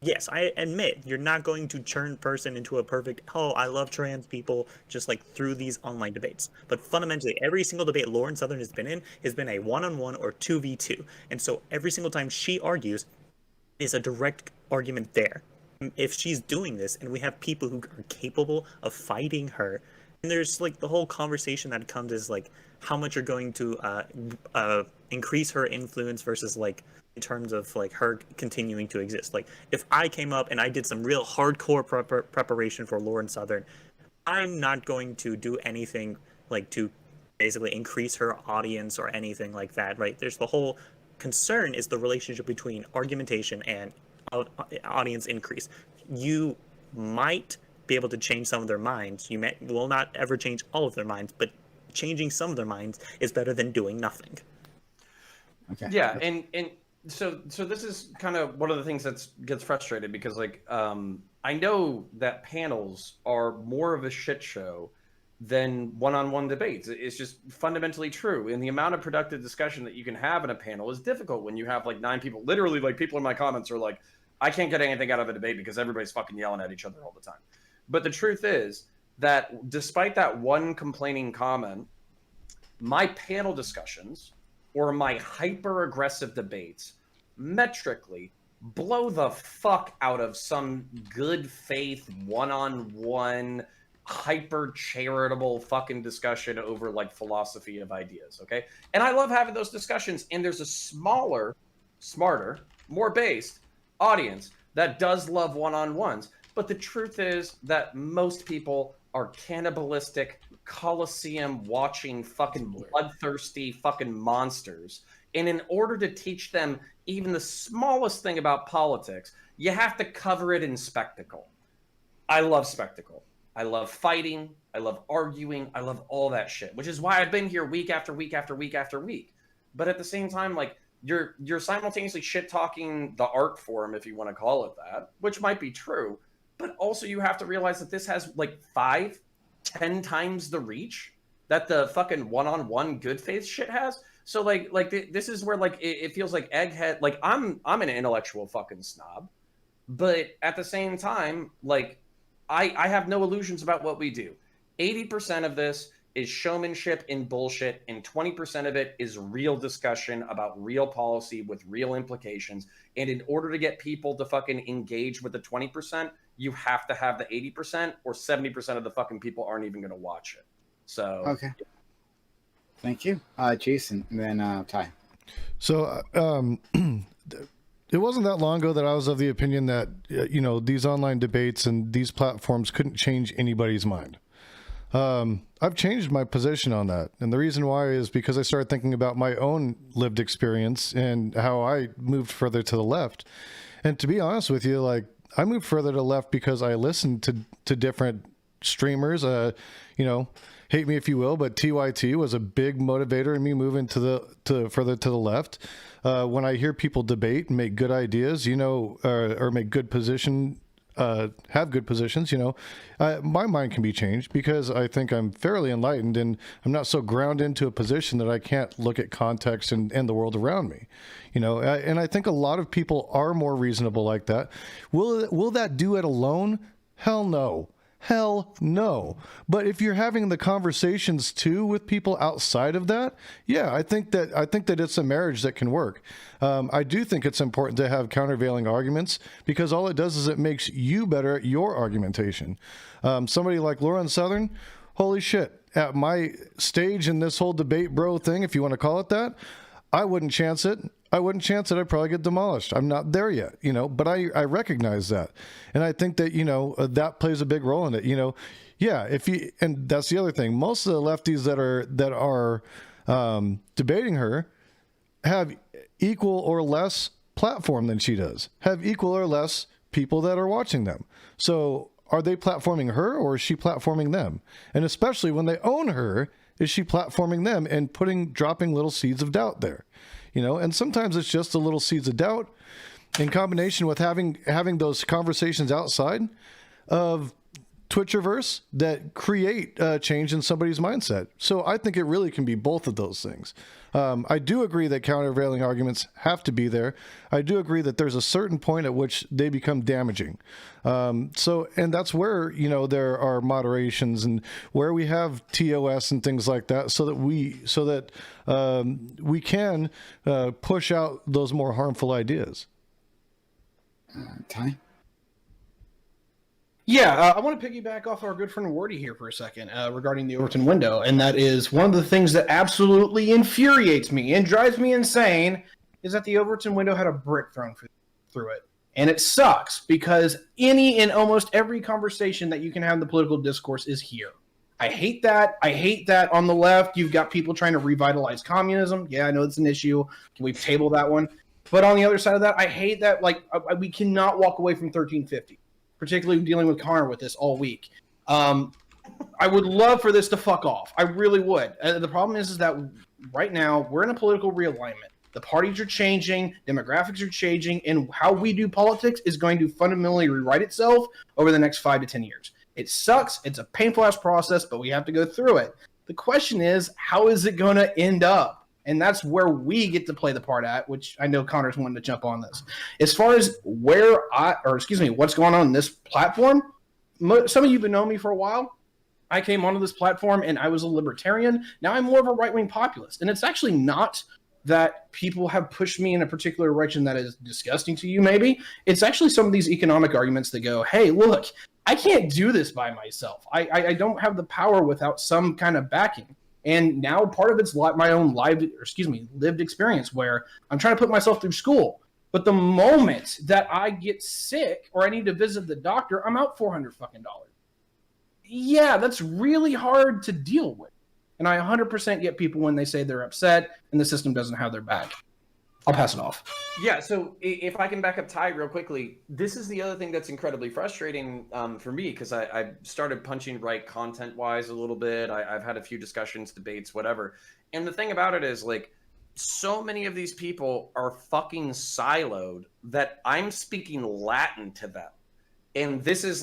yes, I admit you're not going to turn person into a perfect, oh, I love trans people, just like through these online debates. But fundamentally, every single debate Lauren Southern has been in has been a 1-on-1 or 2v2. And so every single time she argues is a direct argument there. If she's doing this and we have people who are capable of fighting her, and there's like the whole conversation that comes is like how much you're going to increase her influence versus like in terms of like her continuing to exist. Like if I came up and I did some real hardcore preparation for Lauren Southern, I'm not going to do anything like to basically increase her audience or anything like that, right? There's the whole concern is the relationship between argumentation and audience increase. You might be able to change some of their minds. You will not ever change all of their minds, but changing some of their minds is better than doing nothing. Okay. Yeah, and so this is kind of one of the things that gets frustrated because like I know that panels are more of a shit show than one-on-one debates. It's just fundamentally true. And the amount of productive discussion that you can have in a panel is difficult when you have like 9 people. Literally, like people in my comments are like, I can't get anything out of a debate because everybody's fucking yelling at each other all the time. But the truth is that despite that one complaining comment, my panel discussions or my hyper-aggressive debates metrically blow the fuck out of some good faith one-on-one hyper charitable fucking discussion over like philosophy of ideas. Okay. And I love having those discussions. And there's a smaller, smarter, more based audience that does love one-on-ones. But the truth is that most people are cannibalistic, Colosseum watching fucking bloodthirsty fucking monsters. And in order to teach them even the smallest thing about politics, you have to cover it in spectacle. I love spectacle. I love fighting. I love arguing. I love all that shit, which is why I've been here week after week after week after week. But at the same time, like you're simultaneously shit talking the art form, if you want to call it that, which might be true. But also you have to realize that this has like 5-10 times the reach that the fucking one-on-one good faith shit has. So like this is where like it feels like egghead. Like I'm an intellectual fucking snob, but at the same time, like I have no illusions about what we do. 80% of this is showmanship and bullshit, and 20% of it is real discussion about real policy with real implications. And in order to get people to fucking engage with the 20%, you have to have the 80%, or 70% of the fucking people aren't even going to watch it. So okay, thank you, Jason, and then Ty. So it wasn't that long ago that I was of the opinion that these online debates and these platforms couldn't change anybody's mind. I've changed my position on that, and the reason why is because I started thinking about my own lived experience and how I moved further to the left. And to be honest with you, like I moved further to the left because I listened to different streamers. Hate me if you will, but TYT was a big motivator in me moving further to the left. When I hear people debate and make good ideas, or make good position, have good positions, my mind can be changed because I think I'm fairly enlightened and I'm not so ground into a position that I can't look at context and the world around me, and I think a lot of people are more reasonable like that. Will that do it alone? Hell no. Hell no. But if you're having the conversations too with people outside of that, yeah, I think that it's a marriage that can work. I do think it's important to have countervailing arguments because all it does is it makes you better at your argumentation. Somebody like Lauren Southern, holy shit, at my stage in this whole debate bro thing, if you want to call it that, I wouldn't chance it. I'd probably get demolished. I'm not there yet, but I recognize that. And I think that, that plays a big role in it, yeah. And that's the other thing. Most of the lefties that are debating her have equal or less platform than she does, have equal or less people that are watching them. So are they platforming her or is she platforming them? And especially when they own her, is she platforming them and dropping little seeds of doubt there? And sometimes it's just the little seeds of doubt in combination with having those conversations outside of Twitcherverse that create change in somebody's mindset. So I think it really can be both of those things. I do agree that countervailing arguments have to be there. I do agree that there's a certain point at which they become damaging. And that's where, there are moderations and where we have TOS and things like that so that we can push out those more harmful ideas. Ty? Yeah, I want to piggyback off our good friend Wardy here for a second regarding the Overton window, and that is one of the things that absolutely infuriates me and drives me insane is that the Overton window had a brick thrown through it. And it sucks because any and almost every conversation that you can have in the political discourse is here. I hate that. I hate that on the left, you've got people trying to revitalize communism. Yeah, I know it's an issue. Can we table that one? But on the other side of that, I hate that, we cannot walk away from 1350. Particularly dealing with Connor with this all week. I would love for this to fuck off. I really would. The problem is that right now we're in a political realignment. The parties are changing, demographics are changing, and how we do politics is going to fundamentally rewrite itself over the next 5 to 10 years. It sucks. It's a painful ass process, but we have to go through it. The question is, how is it going to end up? And that's where we get to play the part at, which I know Connor's wanting to jump on this. As far as what's going on in this platform, some of you have known me for a while. I came onto this platform and I was a libertarian. Now I'm more of a right-wing populist. And it's actually not that people have pushed me in a particular direction that is disgusting to you, maybe. It's actually some of these economic arguments that go, hey, look, I can't do this by myself. I don't have the power without some kind of backing. And now part of it's my own lived experience where I'm trying to put myself through school. But the moment that I get sick or I need to visit the doctor, I'm out $400 fucking dollars. Yeah, that's really hard to deal with. And I 100% get people when they say they're upset and the system doesn't have their back. I'll pass it off. Yeah, so if I can back up Ty real quickly, this is the other thing that's incredibly frustrating for me, because I started punching right content-wise a little bit. I've had a few discussions, debates, whatever. And the thing about it is, like, so many of these people are fucking siloed that I'm speaking Latin to them. And this is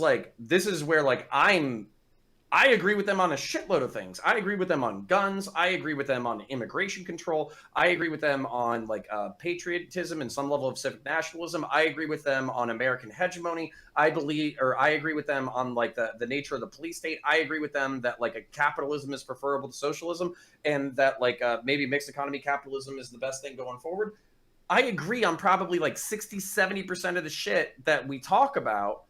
where, like, I agree with them on a shitload of things. I agree with them on guns. I agree with them on immigration control. I agree with them on, like, patriotism and some level of civic nationalism. I agree with them on American hegemony. I agree with them on, like, the nature of the police state. I agree with them that, like, a capitalism is preferable to socialism, and that, like, maybe mixed economy capitalism is the best thing going forward. I agree on probably like 60-70% of the shit that we talk about.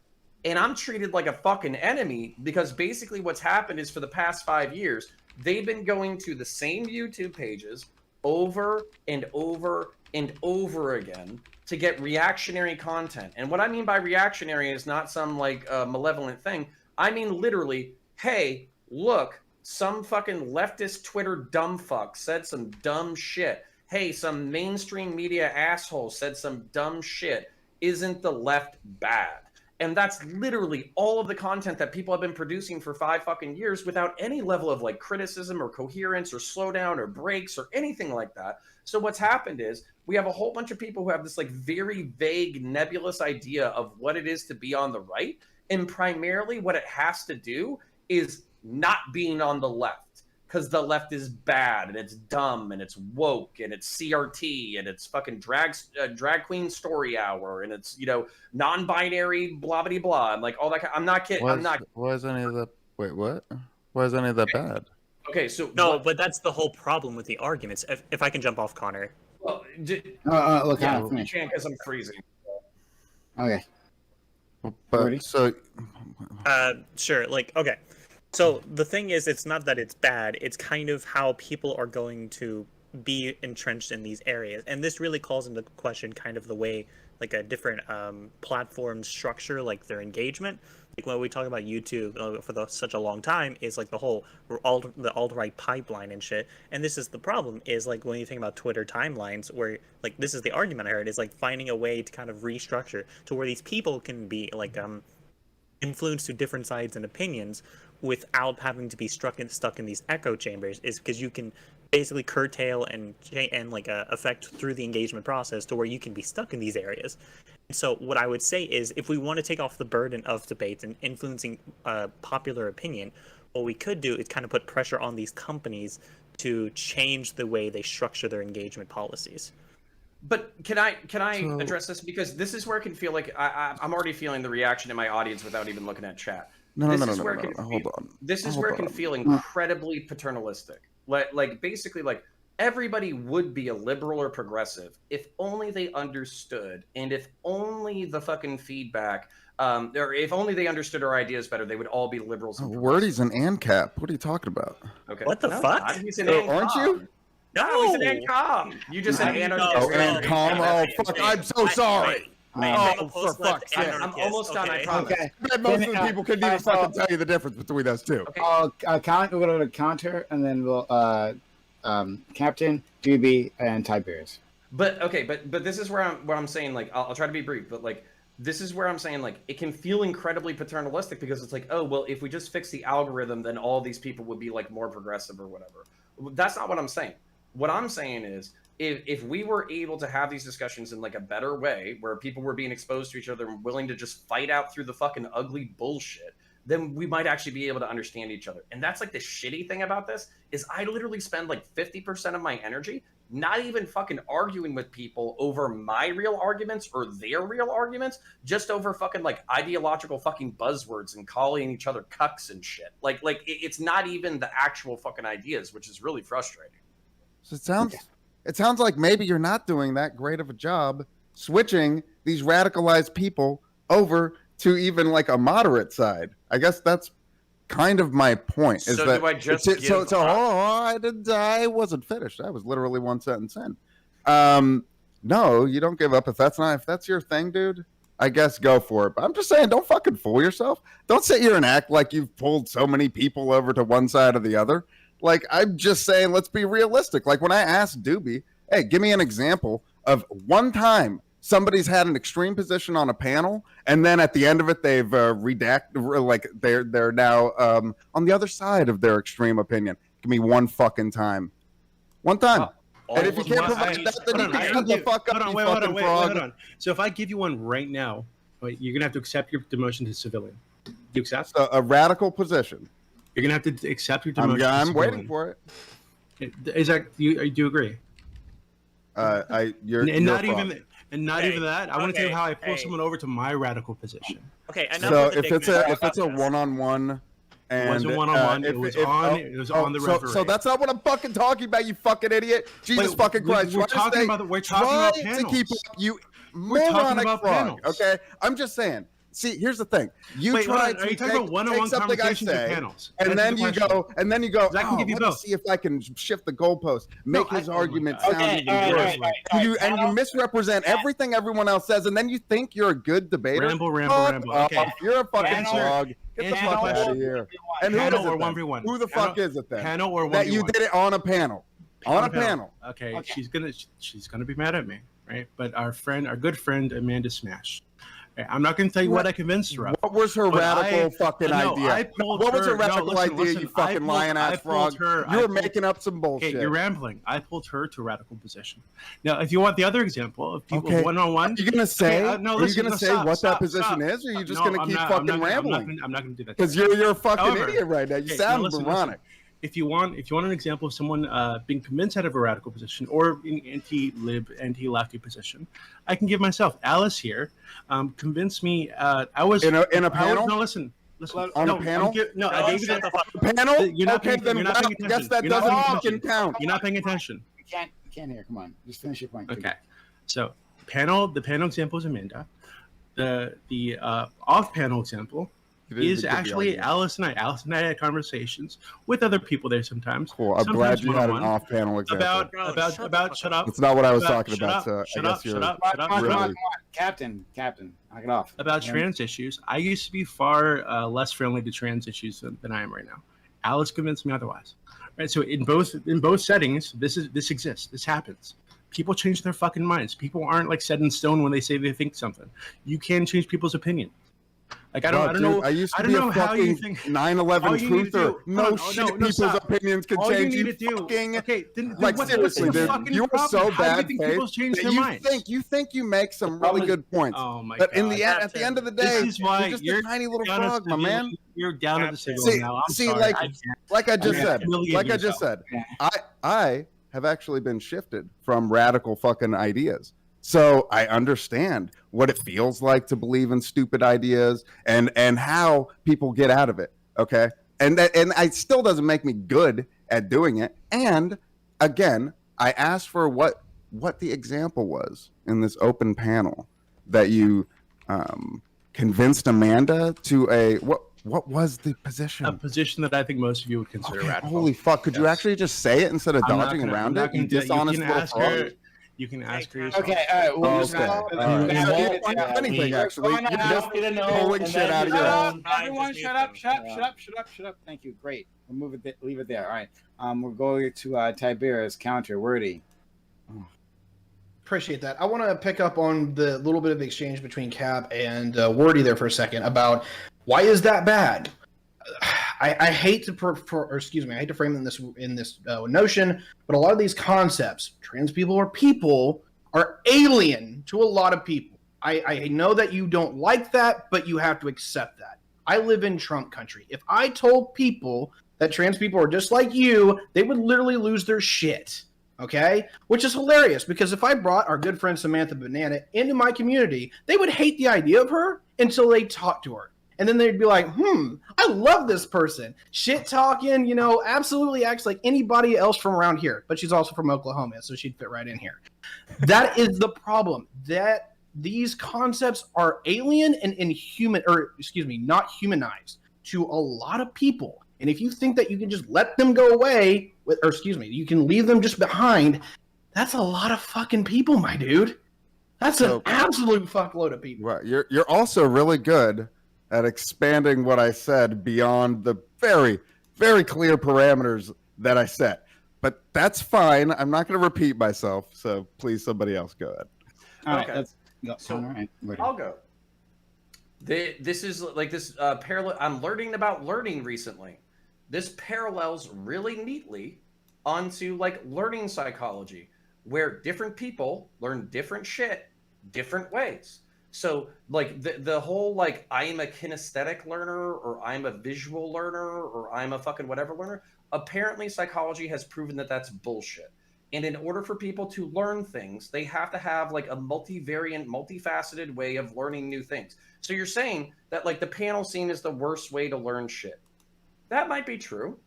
And I'm treated like a fucking enemy because basically what's happened is for the past 5 years, they've been going to the same YouTube pages over and over and over again to get reactionary content. And what I mean by reactionary is not some, like, malevolent thing. I mean literally, hey, look, some fucking leftist Twitter dumb fuck said some dumb shit. Hey, some mainstream media asshole said some dumb shit. Isn't the left bad? And that's literally all of the content that people have been producing for 5 fucking years without any level of, like, criticism or coherence or slowdown or breaks or anything like that. So what's happened is we have a whole bunch of people who have this, like, very vague, nebulous idea of what it is to be on the right. And primarily what it has to do is not being on the left. Because the left is bad, and it's dumb, and it's woke, and it's CRT, and it's fucking drag queen story hour, and it's, you know, non-binary, blah, blah, blah, and, like, all that. I'm not kidding. Why is any of that? Wait, what? Why is any of that bad? Okay, so but that's the whole problem with the arguments. If I can jump off, Connor. Well, look, yeah, I you can't because I'm freezing. Okay. But so, Sure. Like, okay. So the thing is, it's not that it's bad, it's kind of how people are going to be entrenched in these areas. And this really calls into question kind of the way, like, a different platforms structure, like, their engagement. Like, when we talk about YouTube for such a long time, is like the whole the alt-right pipeline and shit. And this is the problem, is, like, when you think about Twitter timelines, where, like, this is the argument I heard, is, like, finding a way to kind of restructure to where these people can be, like, influenced to different sides and opinions without having to be stuck in these echo chambers, is because you can basically curtail and like affect through the engagement process to where you can be stuck in these areas. And so what I would say is, if we want to take off the burden of debates and influencing popular opinion, what we could do is kind of put pressure on these companies to change the way they structure their engagement policies. But can I address this? Because this is where it can feel like I'm already feeling the reaction in my audience without even looking at chat. No. Hold on. This is where it can feel incredibly paternalistic. Like basically, like, everybody would be a liberal or progressive if only they understood, and if only the fucking feedback, or if only they understood our ideas better, they would all be liberals. Wordy's an ANCAP. What are you talking about? Okay. What the fuck? He's an aren't you? No, he's an ANCOM. You just said anarchist. Oh, ANCOM. Oh, fuck! I'm so sorry. Oh, for fuck's sake. I'm almost done, I promise. Okay. Most of the people couldn't even fucking tell you the difference between those two. Okay. We'll go to counter, and then we'll Captain, DB, and Tiberius. But okay, but this is where I'm saying, like, I'll try to be brief, but, like, this is where I'm saying, like, it can feel incredibly paternalistic because it's like, oh, well, if we just fix the algorithm, then all these people would be, like, more progressive or whatever. That's not what I'm saying. What I'm saying is, if we were able to have these discussions in, like, a better way, where people were being exposed to each other and willing to just fight out through the fucking ugly bullshit, then we might actually be able to understand each other. And that's, like, the shitty thing about this, is I literally spend, like, 50% of my energy not even fucking arguing with people over my real arguments or their real arguments, just over fucking like ideological fucking buzzwords and calling each other cucks and shit. Like it's not even the actual fucking ideas, which is really frustrating. So it sounds like maybe you're not doing that great of a job switching these radicalized people over to even like a moderate side. I guess that's kind of my point. Is So that do I just give up? I wasn't finished. I was literally one sentence in. No, you don't give up if that's your thing, dude. I guess go for it. But I'm just saying, don't fucking fool yourself. Don't sit here and act like you've pulled so many people over to one side or the other. Like, I'm just saying, let's be realistic. Like when I asked Doobie, hey, give me an example of one time somebody's had an extreme position on a panel, and then at the end of it, they've redacted, like they're now on the other side of their extreme opinion. Give me one fucking time. One time. And if you can't provide that, then you can shut the fuck up, you fucking frog. Hold on. So if I give you one right now, you're going to have to accept your demotion to civilian. Do you accept? So a radical position. You're going to have to accept your demotion to I'm civilian. waiting for it. Is that, do you agree? You're not frog. Even that. I want to tell you how I pull someone over to my radical position. Okay, so if it's a one-on-one, and it wasn't one-on-one. It was on the Reverie. So that's not what I'm fucking talking about, you fucking idiot. Jesus fucking Christ. We're talking about panels. To keep up, you we're talking moronic about frog. panels. Okay, I'm just saying. See, here's the thing. You try to take something I say, and then you go, I can give you let me both. see if I can shift the goalpost, make his argument sound even worse. And you misrepresent everything everyone else says, and then you think you're a good debater. Ramble. Okay. You're a fucking frog. Get the fuck out of here. And who is it then? 1v1. Who the fuck is it then? Panel or 1v1? That you did it on a panel. On a panel. Okay, she's gonna be mad at me, right? But our good friend Amanda Smash. I'm not going to tell you what I convinced her of. What was her radical fucking idea? What was her radical idea, you fucking lion-ass frog? You're making up some bullshit. Okay, you're rambling. I pulled her to a radical position. Now, if you want the other example of people one-on-one... Are you going to say, what that position is, or are you just going to keep fucking rambling? I'm not going to do that. Because you're a fucking idiot right now. You sound moronic. If you want an example of someone being convinced out of a radical position or an anti-lib, anti-lefty position, I can give myself. Alice here convinced me. I was in a panel. No, listen. On a panel. I gave you the panel. You're not okay, then I guess that doesn't fucking count. You're not paying attention. You can't hear. Come on, just finish your point. Okay, so the panel example is Amanda. The off-panel example is actually Alice and I. Alice and I had conversations with other people there sometimes. Cool. I'm glad you had an off-panel example. About shut up. That's not what I was talking about. So shut up. Really... Come on. Captain, knock it off. About trans issues, I used to be far less friendly to trans issues than I am right now. Alice convinced me otherwise. Right. So in both settings, this exists. This happens. People change their fucking minds. People aren't like set in stone when they say they think something. You can change people's opinions. Like I don't know. I used to be a fucking 9/11 truther. No shit, people's opinions can change. Like seriously, dude, you are so bad faith that you think you make some really good points. Oh my but God. At the end of the day, this is why you're just a tiny little frog, my man. You're down at the signal now. I'm sorry. Like I just said, I have actually been shifted from radical fucking ideas. So I understand what it feels like to believe in stupid ideas and how people get out of it. Okay. And it still doesn't make me good at doing it. And again, I asked for what the example was in this open panel that you convinced Amanda to what was the position? A position that I think most of you would consider radical. Holy fuck. Could you actually just say it instead of dodging around it? You dishonest little frog. You can ask her yourself. Okay, all right. Anything actually. You're just pulling shit out of your ass. Everyone, shut up. Thank you. Great. We'll leave it there. All right. We're going to Tiberius counter. Wordy. Appreciate that. I want to pick up on the little bit of exchange between Cap and Wordy there for a second about why is that bad. I hate to I hate to frame it in this notion, but a lot of these concepts, trans people or people, are alien to a lot of people. I know that you don't like that, but you have to accept that. I live in Trump country. If I told people that trans people are just like you, they would literally lose their shit. Okay, which is hilarious because if I brought our good friend Samantha Banana into my community, they would hate the idea of her until they talked to her. And then they'd be like, I love this person. Shit talking, absolutely acts like anybody else from around here. But she's also from Oklahoma, so she'd fit right in here. That is the problem. That these concepts are alien and inhuman, not humanized to a lot of people. And if you think that you can just let them go away, you can leave them just behind, that's a lot of fucking people, my dude. That's an absolute fuckload of people. Right. You're also really good at expanding what I said beyond the very, very clear parameters that I set. But that's fine. I'm not going to repeat myself. So please, somebody else go ahead. All right, Okay. all right. I'll go. This is like this parallel. I'm learning about learning recently. This parallels really neatly onto like learning psychology, where different people learn different shit different ways. So like the whole like I am a kinesthetic learner or I'm a visual learner or I'm a fucking whatever learner, apparently psychology has proven that that's bullshit. And in order for people to learn things, they have to have like a multivariant, multifaceted way of learning new things. So you're saying that like the panel scene is the worst way to learn shit. That might be true,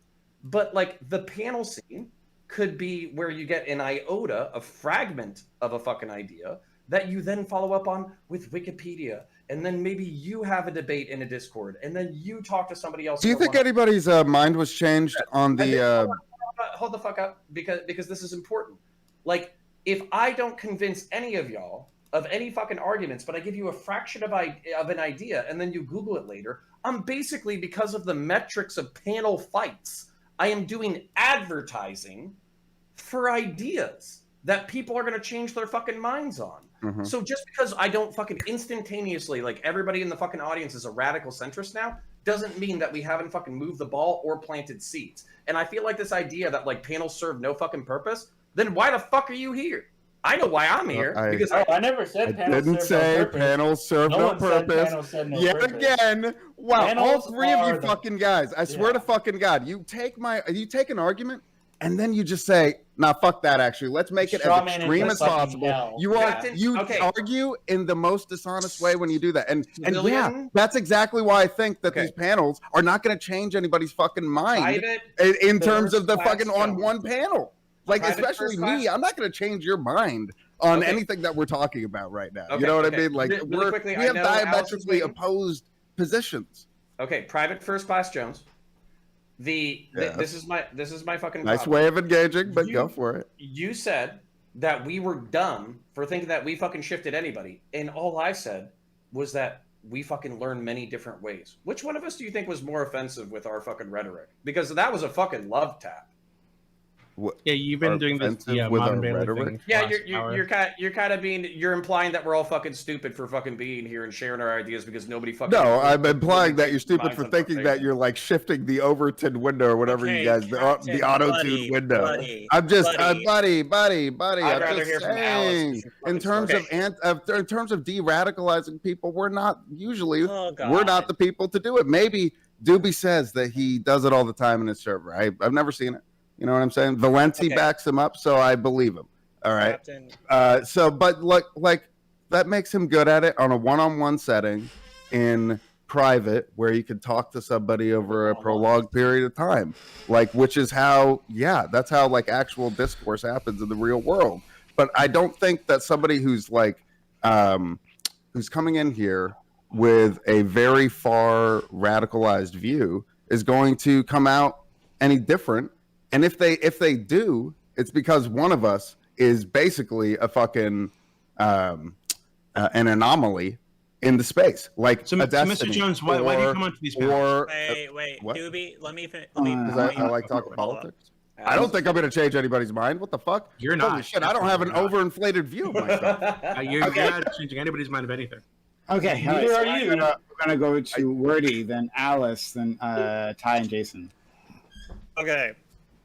but like the panel scene could be where you get an iota, a fragment of a fucking idea that you then follow up on with Wikipedia. And then maybe you have a debate in a Discord and then you talk to somebody else. Do you think anybody's mind was changed on the... Hold the fuck up because this is important. Like if I don't convince any of y'all of any fucking arguments, but I give you a fraction of an idea and then you Google it later, I'm basically, because of the metrics of panel fights, I am doing advertising for ideas that people are going to change their fucking minds on. Mm-hmm. So just because I don't fucking instantaneously, like everybody in the fucking audience is a radical centrist now, doesn't mean that we haven't fucking moved the ball or planted seeds. And I feel like this idea that like panels serve no fucking purpose, then why the fuck are you here? I know why I'm here. Because I never said panels didn't say panels serve no purpose. Yet again, wow, all three of you fucking guys, I swear to fucking God, you take an argument and then you just say, nah, fuck that actually. Let's make it as extreme as possible. You argue in the most dishonest way when you do that. And yeah, that's exactly why I think that these panels are not going to change anybody's fucking mind in terms of the fucking on one panel. Like, especially me, I'm not going to change your mind on anything that we're talking about right now. You know what I mean? Like, we have diametrically opposed positions. Okay, private first class Jones. This is my fucking nice way of engaging, but go for it. You said that we were dumb for thinking that we fucking shifted anybody, and all I said was that we fucking learn many different ways. Which one of us do you think was more offensive with our fucking rhetoric? Because that was a fucking love tap. Yeah, you've been doing this modern rhetoric thing. Yeah, you're kind of you're implying that we're all fucking stupid for fucking being here and sharing our ideas because nobody fucking. No, I'm implying that you're stupid for thinking that you're like shifting the Overton window or whatever you guys the auto-tune window. Buddy. I'm just buddy. I'm just saying in terms of de-radicalizing people, we're not the people to do it. Maybe Doobie says that he does it all the time in his server. I've never seen it. You know what I'm saying? Valenti backs him up, so I believe him. All right. But like that makes him good at it on a one-on-one setting in private where you can talk to somebody over a prolonged period of time. Like, which is how, that's how like actual discourse happens in the real world. But I don't think that somebody who's like, who's coming in here with a very far radicalized view is going to come out any different. And if they do, it's because one of us is basically a fucking an anomaly in the space, like so Mr. Jones, why do you come onto these panels? Wait, Doobie, let me finish. I like talking politics. I don't think I'm going to change anybody's mind. What the fuck? You're not. Holy shit, I don't have an overinflated view of myself. You're not changing anybody's mind of anything. Okay, neither are you. We're gonna go to Wordy, then Alice, then Ty and Jason. Okay.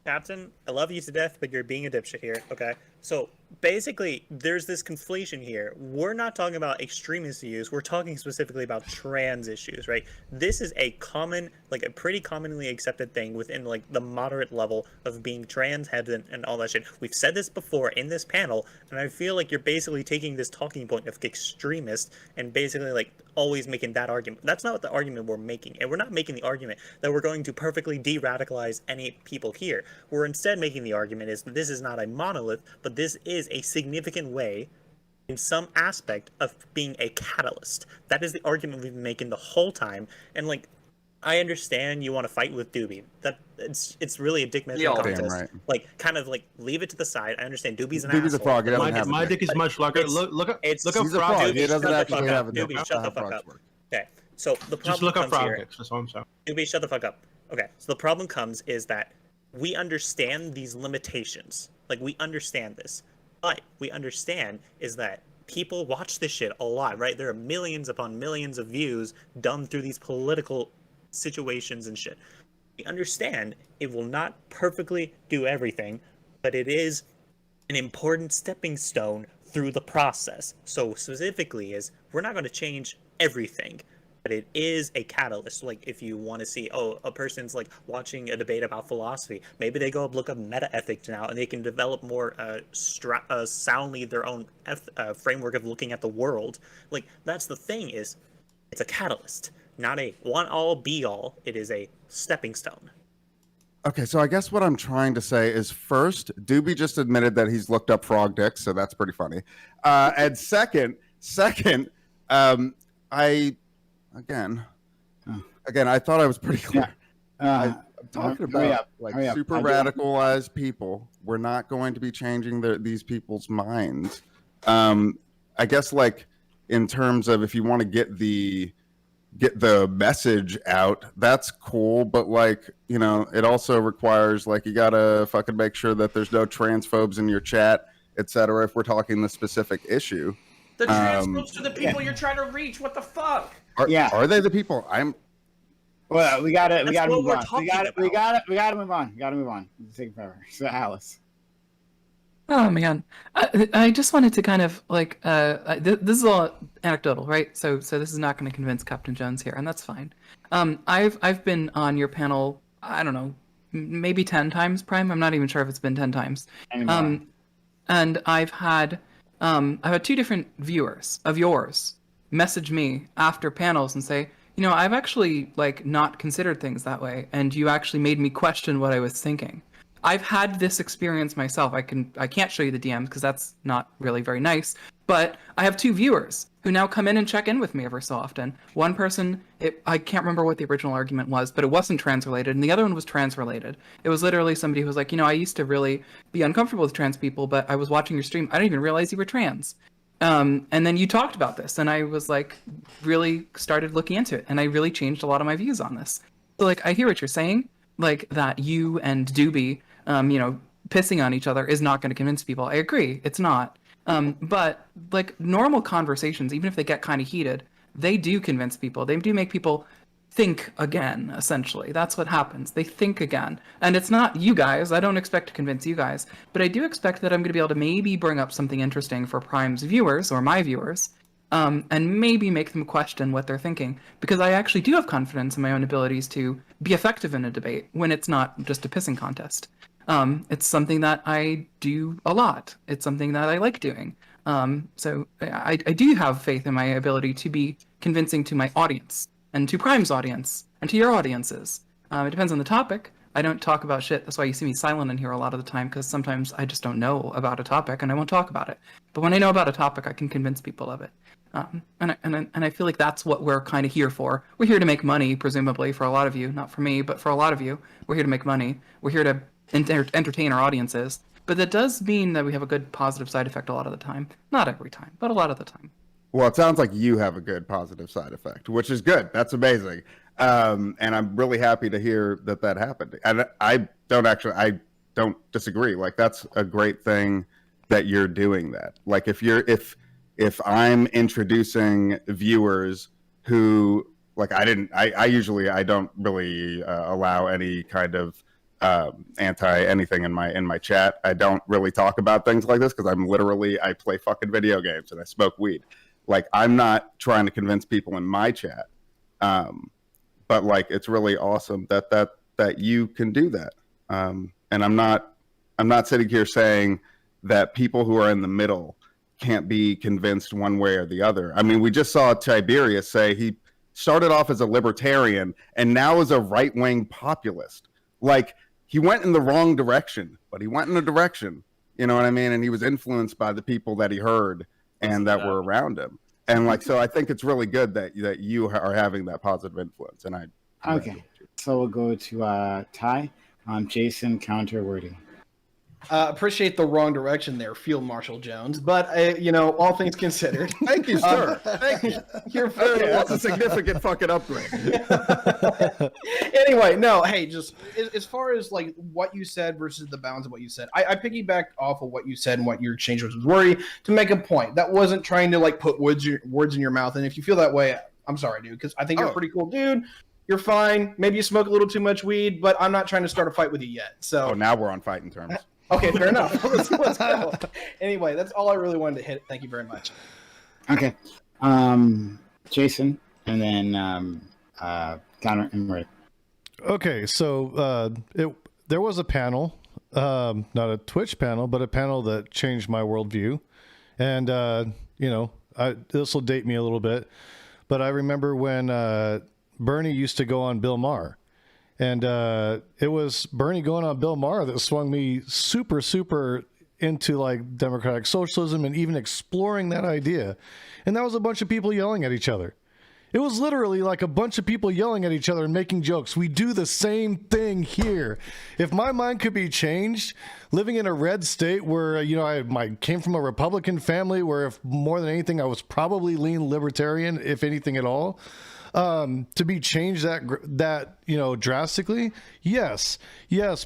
Captain, I love you to death, but you're being a dipshit here. Okay, so basically, there's this conflation here. We're not talking about extremist views. We're talking specifically about trans issues, right? This is a common, like a pretty commonly accepted thing within like the moderate level of being trans, heads, and all that shit. We've said this before in this panel, and I feel like you're basically taking this talking point of extremist and basically like always making that argument. That's not the argument we're making, and we're not making the argument that we're going to perfectly de-radicalize any people here. We're instead making the argument is that this is not a monolith, but this is a significant way in some aspect of being a catalyst. That is the argument we've been making the whole time. And like, I understand you want to fight with Doobie. That it's really a dick measuring contest. Right. Like, kind of like leave it to the side. I understand Doobie's an Doobie's asshole. a frog. He doesn't have My a dick is much longer. Look up He's a frog. frog. He doesn't Shut the actually fuck have up. a Doobie, shut the fuck up. Okay, so the problem Just look up comes frog here. dicks. That's all I'm saying. Doobie, shut the fuck up. Okay, so the problem comes is that we understand these limitations. Like, we understand this. But we understand is that people watch this shit a lot, right? There are millions upon millions of views done through these political situations and shit. We understand it will not perfectly do everything, but it is an important stepping stone through the process. So specifically is we're not going to change everything, but it is a catalyst. Like if you want to see, oh, a person's like watching a debate about philosophy, maybe they go look up meta ethics now and they can develop more soundly their own framework of looking at the world. Like that's the thing is it's a catalyst, not a one all be all. It is a stepping stone. Okay, so I guess what I'm trying to say is first, Doobie just admitted that he's looked up frog dicks, so that's pretty funny. And second, I thought I was pretty clear. I'm talking about super radicalized people. We're not going to be changing these people's minds. I guess like in terms of if you want to get the message out, that's cool, but like, you know, it also requires like you gotta fucking make sure that there's no transphobes in your chat, etc. if we're talking the specific issue. The transphobes to the people you're trying to reach. What the fuck? Are they the people? Well, we gotta move on. We gotta move on. We gotta move on. It's taking forever. So Alice. Oh man, I just wanted to kind of like this is all anecdotal, right? So this is not going to convince Captain Jones here, and that's fine. I've been on your panel, I don't know, maybe 10 times, Prime. I'm not even sure if it's been 10 times. And I've had 2 different viewers of yours message me after panels and say, you know, I've actually like not considered things that way, and you actually made me question what I was thinking. I've had this experience myself. I can't show you the DMs because that's not really very nice. But I have 2 viewers who now come in and check in with me every so often. One person, I can't remember what the original argument was, but it wasn't trans-related, and the other one was trans-related. It was literally somebody who was like, you know, I used to really be uncomfortable with trans people, but I was watching your stream. I didn't even realize you were trans. And then you talked about this, and I was like, really started looking into it, and I really changed a lot of my views on this. So like, I hear what you're saying, like that you and Doobie, you know, pissing on each other is not going to convince people. I agree, it's not. But like normal conversations, even if they get kind of heated, they do convince people. They do make people think again, essentially. That's what happens. They think again. And it's not you guys. I don't expect to convince you guys. But I do expect that I'm going to be able to maybe bring up something interesting for Prime's viewers or my viewers, and maybe make them question what they're thinking. Because I actually do have confidence in my own abilities to be effective in a debate when it's not just a pissing contest. It's something that I do a lot. It's something that I like doing. So I do have faith in my ability to be convincing to my audience and to Prime's audience and to your audiences. It depends on the topic. I don't talk about shit. That's why you see me silent in here a lot of the time, because sometimes I just don't know about a topic and I won't talk about it. But when I know about a topic, I can convince people of it. And I feel like that's what we're kind of here for. We're here to make money, presumably, for a lot of you. Not for me, but for a lot of you. We're here to make money. We're here to entertain our audiences. But that does mean that we have a good positive side effect a lot of the time. Not every time, but a lot of the time. Well, it sounds like you have a good positive side effect, which is good. That's amazing. And I'm really happy to hear that happened. And I don't disagree. Like, that's a great thing that you're doing that. Like, if I'm introducing viewers who, like, I don't really allow any kind of anti anything in my chat. I don't really talk about things like this because I play fucking video games and I smoke weed. Like, I'm not trying to convince people in my chat, but like, it's really awesome that you can do that. And I'm not sitting here saying that people who are in the middle can't be convinced one way or the other. I mean, we just saw Tiberius say he started off as a libertarian and now is a right-wing populist. Like, he went in the wrong direction, but he went in a direction, you know what I mean? And he was influenced by the people that he heard and that were around him. And like, so I think it's really good that you are having that positive influence. And okay. So we'll go to Ty. Jason, counter wording. Appreciate the wrong direction there, Field Marshal Jones. But you know, all things considered, thank you, sir. Thank you. You're very that's a significant fucking upgrade. Anyway, no, hey, just as far as like what you said versus the balance of what you said, I piggybacked off of what you said and what your exchange was worry to make a point. That wasn't trying to like put words in your mouth. And if you feel that way, I'm sorry, dude, because I think you're a pretty cool dude. You're fine. Maybe you smoke a little too much weed, but I'm not trying to start a fight with you yet. So now we're on fighting terms. Okay, fair enough. Let's go. Anyway, that's all I really wanted to hit. Thank you very much. Okay. Jason, and then Connor and Ray. Okay, so there was a panel, not a Twitch panel, but a panel that changed my worldview. And, you know, this will date me a little bit, but I remember when Bernie used to go on Bill Maher. And it was Bernie going on Bill Maher that swung me super, super into like democratic socialism and even exploring that idea. And that was a bunch of people yelling at each other. It was literally like a bunch of people yelling at each other and making jokes. We do the same thing here. If my mind could be changed, living in a red state where, you know, I came from a Republican family where if more than anything, I was probably lean libertarian, if anything at all. To be changed that you know, drastically, yes,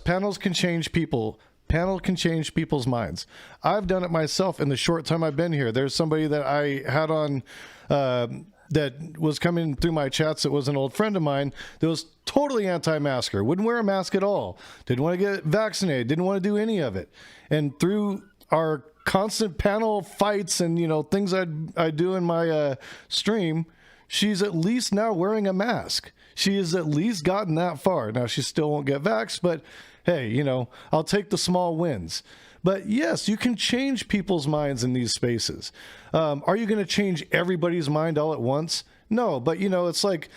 panels can change people. Panel can change people's minds. I've done it myself in the short time I've been here. There's somebody that I had on that was coming through my chats that was an old friend of mine that was totally anti-masker, wouldn't wear a mask at all, didn't want to get vaccinated, didn't want to do any of it. And through our constant panel fights and, you know, things I do in my stream, she's at least now wearing a mask. She has at least gotten that far. Now, she still won't get vaxxed, but hey, you know, I'll take the small wins. But yes, you can change people's minds in these spaces. Are you going to change everybody's mind all at once? No, but you know, it's like,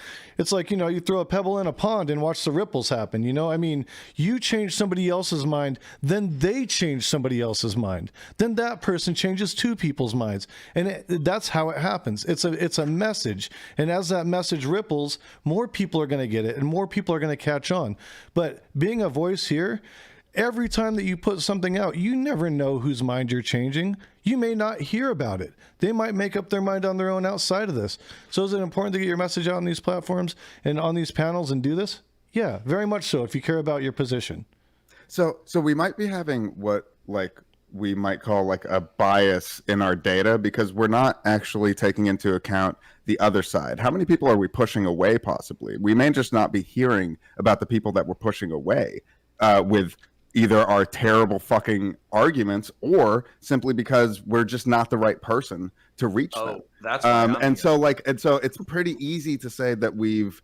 you know, you throw a pebble in a pond and watch the ripples happen. You know, I mean, you change somebody else's mind, then they change somebody else's mind. Then that person changes two people's minds. And that's how it happens. It's a message. And as that message ripples, more people are going to get it and more people are going to catch on. But being a voice here, every time that you put something out, you never know whose mind you're changing. You may not hear about it. They might make up their mind on their own outside of this. So is it important to get your message out on these platforms and on these panels and do this? Yeah, very much so, if you care about your position. So we might be having what like we might call like a bias in our data because we're not actually taking into account the other side. How many people are we pushing away possibly? We may just not be hearing about the people that we're pushing away with either our terrible fucking arguments or simply because we're just not the right person to reach them. That's and so it's pretty easy to say that we've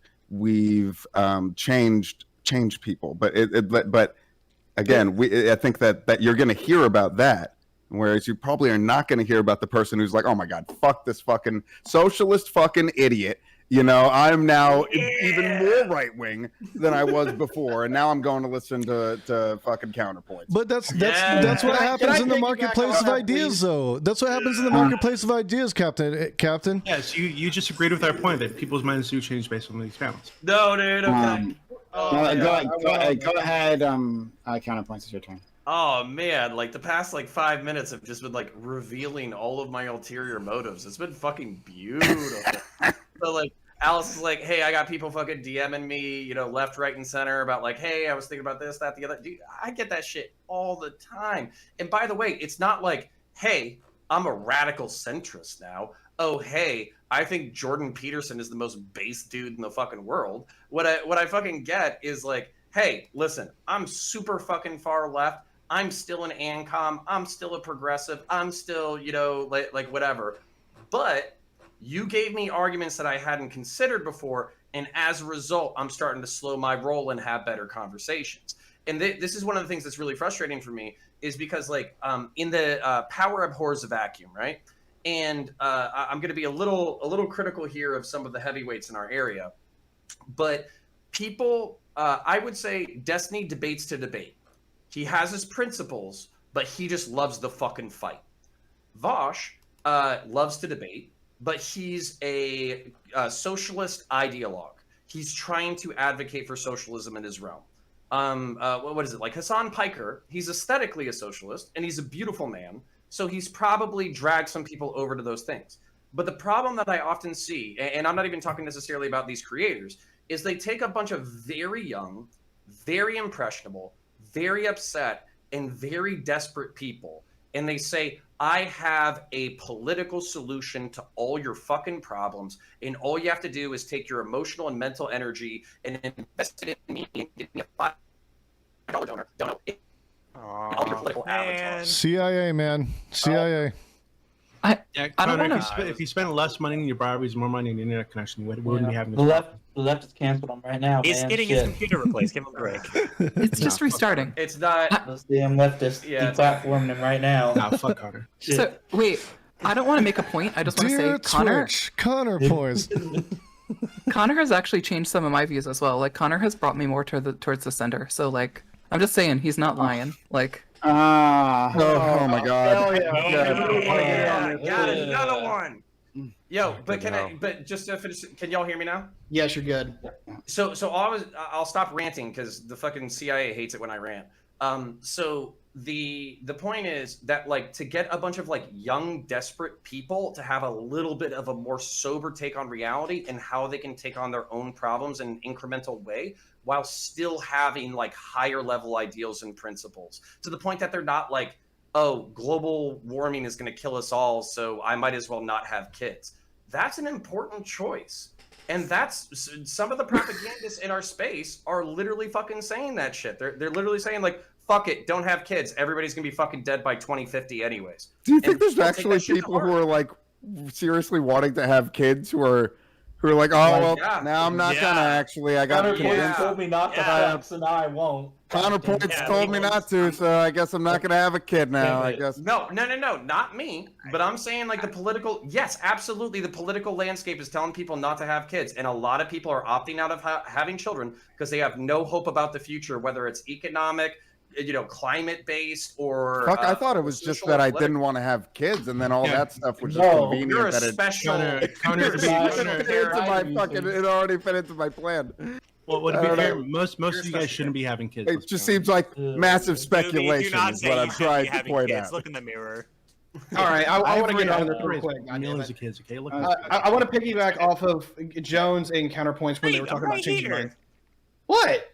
changed people, but again, I think that you're going to hear about that, whereas you probably are not going to hear about the person who's like, oh my god, fuck this fucking socialist fucking idiot. You know, I'm now even more right wing than I was before, and now I'm going to listen to fucking counterpoints. But that's what happens in the marketplace of ideas, though. That's what happens in the marketplace of ideas, Captain. Yes, you just agreed with our point that people's minds do change based on these panels. No, dude. Okay. Go ahead. Counterpoints, it's your turn. Oh man, like the past like 5 minutes have just been like revealing all of my ulterior motives. It's been fucking beautiful. So like Alice is like, hey, I got people fucking DMing me, you know, left, right, and center about like, hey, I was thinking about this, that, the other. Dude, I get that shit all the time. And by the way, it's not like, hey, I'm a radical centrist now. Oh, hey, I think Jordan Peterson is the most base dude in the fucking world. What I fucking get is like, hey, listen, I'm super fucking far left. I'm still an ANCOM. I'm still a progressive. I'm still, like whatever. But you gave me arguments that I hadn't considered before. And as a result, I'm starting to slow my roll and have better conversations. And this is one of the things that's really frustrating for me is because in the power abhors a vacuum, right? And I'm going to be a little critical here of some of the heavyweights in our area. But people, I would say Destiny debates to debate. He has his principles, but he just loves the fucking fight. Vosh loves to debate, but he's a socialist ideologue. He's trying to advocate for socialism in his realm. What is it? Like Hassan Piker, he's aesthetically a socialist, and he's a beautiful man, so he's probably dragged some people over to those things. But the problem that I often see, and I'm not even talking necessarily about these creators, is they take a bunch of very young, very impressionable, very upset, and very desperate people, and they say, I have a political solution to all your fucking problems, and all you have to do is take your emotional and mental energy and invest it in me and give me a $5 donor. All your political avatars. CIA, man. CIA. I don't Connor, want if you spend less money in your briberies, more money in the internet connection, we wouldn't be having The this left is canceled him right now. He's man. getting his computer replaced. Give him a break. It's just restarting. It's not. Those damn leftists deplatforming him right now. Nah, fuck Connor. Shit. So wait, I don't want to make a point. I just want to say Dear Twitch, Connor points. Connor has actually changed some of my views as well. Like Connor has brought me more towards the center. So like, I'm just saying he's not lying. Like. Oh my God! Got another one. Yo, but but just to finish, can y'all hear me now? Yes, you're good. So I'll stop ranting because the fucking CIA hates it when I rant. So the point is that to get a bunch of young desperate people to have a little bit of a more sober take on reality and how they can take on their own problems in an incremental way while still having higher level ideals and principles, to the point that they're not oh, global warming is going to kill us all, so I might as well not have kids. That's an important choice. And that's some of the propagandists in our space are literally fucking saying that shit. They're literally saying fuck it, don't have kids. Everybody's going to be fucking dead by 2050 anyways. Do you think there's actually people who are seriously wanting to have kids who are now I'm not gonna actually. I got Counterpoints told me not to have, so now I won't. Counterpoints told me not to, so I guess I'm not gonna have a kid now. I guess. No, not me. But I'm saying the political. Yes, absolutely. The political landscape is telling people not to have kids, and a lot of people are opting out of having children because they have no hope about the future, whether it's economic, climate based or. Fuck, I thought it was just that I didn't want to have kids, and then all that stuff was just convenient. You're a that special. It already fit into my plan. Well, to be fair, most of you guys shouldn't be having kids. It just seems like massive speculation is what I'm trying to point out. Look in the mirror. All right, I want to get on this real quick. Millions of kids, okay? Look. I want to piggyback off of Jones and counterpoints when they were talking about changing minds. What?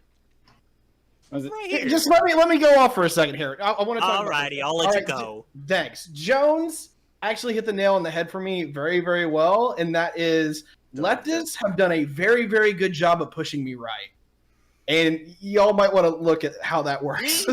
Just let me go off for a second here. I want to talk. Alrighty, I'll let you go. Thanks. Jones actually hit the nail on the head for me very, very well, and that is leftists have done a very, very good job of pushing me right. And y'all might want to look at how that works.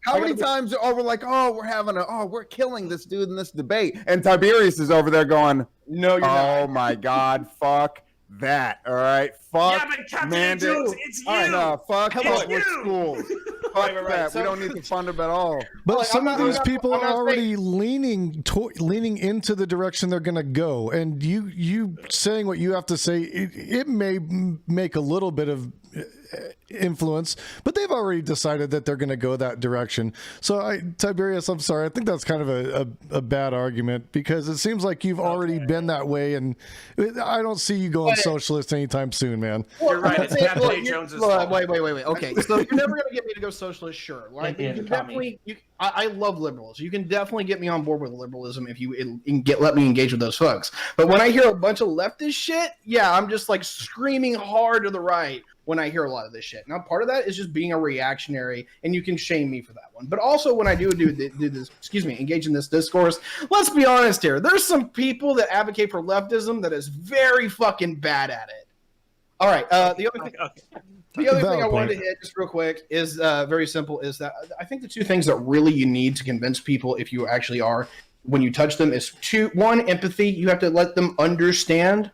How many times are we we're killing this dude in this debate, and Tiberius is over there going, no, you're not. Oh my God, fuck that. All right, fuck. Yeah, but Captain Jones, it's you. All right, no, fuck public schools. Fuck Right. that. So, we don't need to fund them at all. But some of these people are already leaning into the direction they're going to go, and you saying what you have to say, it may make a little bit of influence, but they've already decided that they're going to go that direction. So Tiberius, I'm sorry, I think that's kind of a bad argument, because it seems like you've already been that way, and I don't see you going socialist anytime soon, man. You're right. It's Captain Jones's fault. Wait. Okay, so you're never going to get me to go socialist, sure. You can definitely. I love liberals. You can definitely get me on board with liberalism if you let me engage with those folks. But when I hear a bunch of leftist shit, yeah, I'm just screaming hard to the right when I hear a lot of this shit. Now, part of that is just being a reactionary, and you can shame me for that one. But also, when I do this, engage in this discourse, let's be honest here. There's some people that advocate for leftism that is very fucking bad at it. All right, the other thing. The other thing Valid I wanted point. to hit just real quick is very simple. Is that I think the two things that really you need to convince people, if you actually are, when you touch them, is one, empathy. You have to let them understand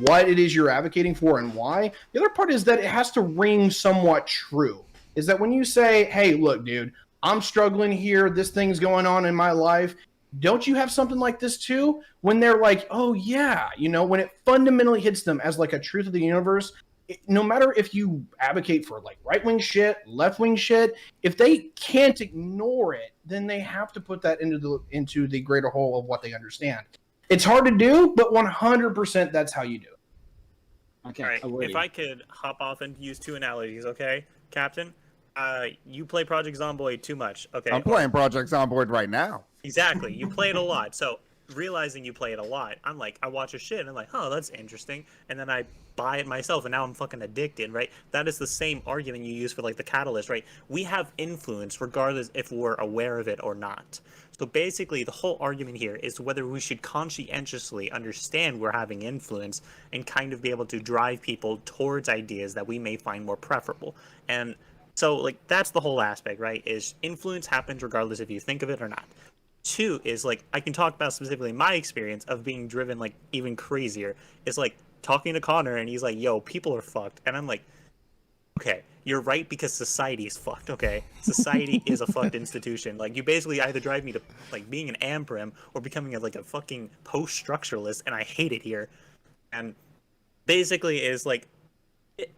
what it is you're advocating for and why. The other part is that it has to ring somewhat true. Is that when you say, "Hey, look, dude, I'm struggling here. This thing's going on in my life. Don't you have something like this too?" When they're like, "Oh yeah," when it fundamentally hits them as like a truth of the universe. No matter if you advocate for like right-wing shit, left-wing shit, if they can't ignore it, then they have to put that into the greater whole of what they understand. It's hard to do, but 100% that's how you do it. Okay. All right, Woody. if I could hop off and use two analogies, okay, Captain? You play Project Zomboid too much, okay? I'm playing Project Zomboid right now. Exactly. You play it a lot. So realizing you play it a lot, I'm like, I watch a shit and I'm like, oh, that's interesting. And then I buy it myself and now I'm fucking addicted, right? That is the same argument you use for like the catalyst, right? We have influence regardless if we're aware of it or not. So basically the whole argument here is whether we should conscientiously understand we're having influence and kind of be able to drive people towards ideas that we may find more preferable. And so like that's the whole aspect, right? Is influence happens regardless if you think of it or not. Two is like I can talk about specifically my experience of being driven like even crazier. It's like talking to Connor and he's like, yo, people are fucked. And I'm like, okay, you're right because society is fucked, okay? Society is a fucked institution. Like you basically either drive me to like being an Amprim or becoming like a fucking post-structuralist, and I hate it here. And basically is like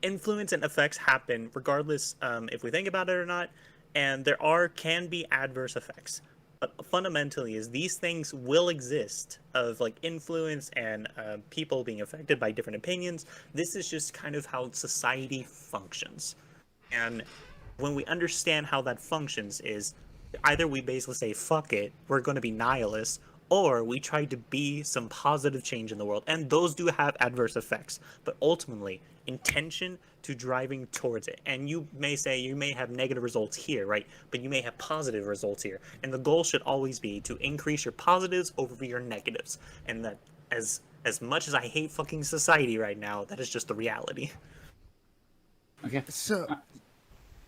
influence and effects happen regardless if we think about it or not, and there can be adverse effects. But fundamentally is these things will exist of like influence and people being affected by different opinions. This is just kind of how society functions. And when we understand how that functions is either we basically say, fuck it, we're going to be nihilists, or we try to be some positive change in the world. And those do have adverse effects, but ultimately intention to driving towards it. And you may say you may have negative results here, right? But you may have positive results here. And the goal should always be to increase your positives over your negatives. And that as much as I hate fucking society right now, that is just the reality. Okay. So,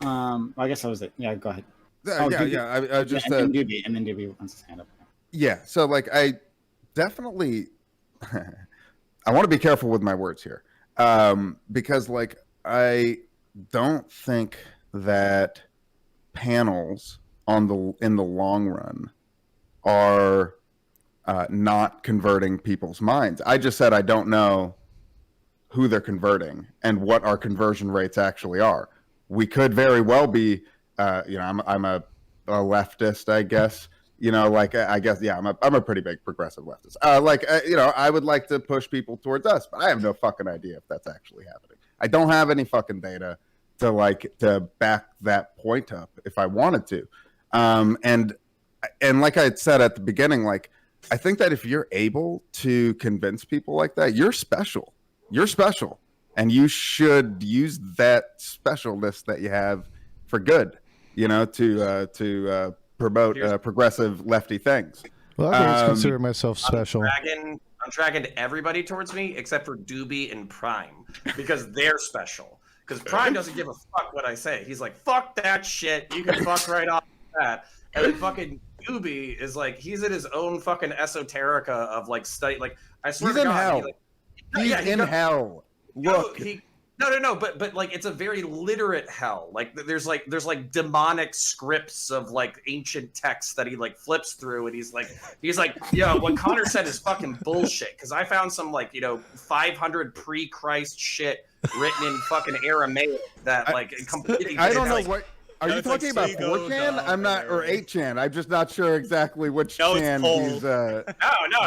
I guess I was it. Yeah, go ahead. I just and then Doobie wants his hand up. Yeah, so like I definitely I want to be careful with my words here. Because like I don't think that panels in the long run are not converting people's minds. I just said I don't know who they're converting and what our conversion rates actually are. We could very well be I'm a leftist, I guess. I guess, yeah, I'm a pretty big progressive leftist. I would like to push people towards us, but I have no fucking idea if that's actually happening. I don't have any fucking data to back that point up if I wanted to. And like I had said at the beginning, like, I think that if you're able to convince people like that, you're special. You're special. And you should use that specialness that you have for good, to promote progressive lefty things. Well, I always consider myself special. I'm dragging everybody towards me except for Doobie and Prime because they're special. Because Prime doesn't give a fuck what I say. He's like, fuck that shit. You can fuck right off that. And then fucking Doobie is like, he's in his own fucking esoterica of like study. Like, I swear he's to in God, hell. He's in hell. Look. No, but like it's a very literate hell. Like there's like demonic scripts of like ancient texts that he like flips through, and he's like, yo, what Connor said is fucking bullshit. Because I found some 500 pre-Christ shit written in fucking Aramaic that like completely. I don't know what. Are you talking about 4chan? I'm not, or 8chan. I'm just not sure exactly which chan he's. No,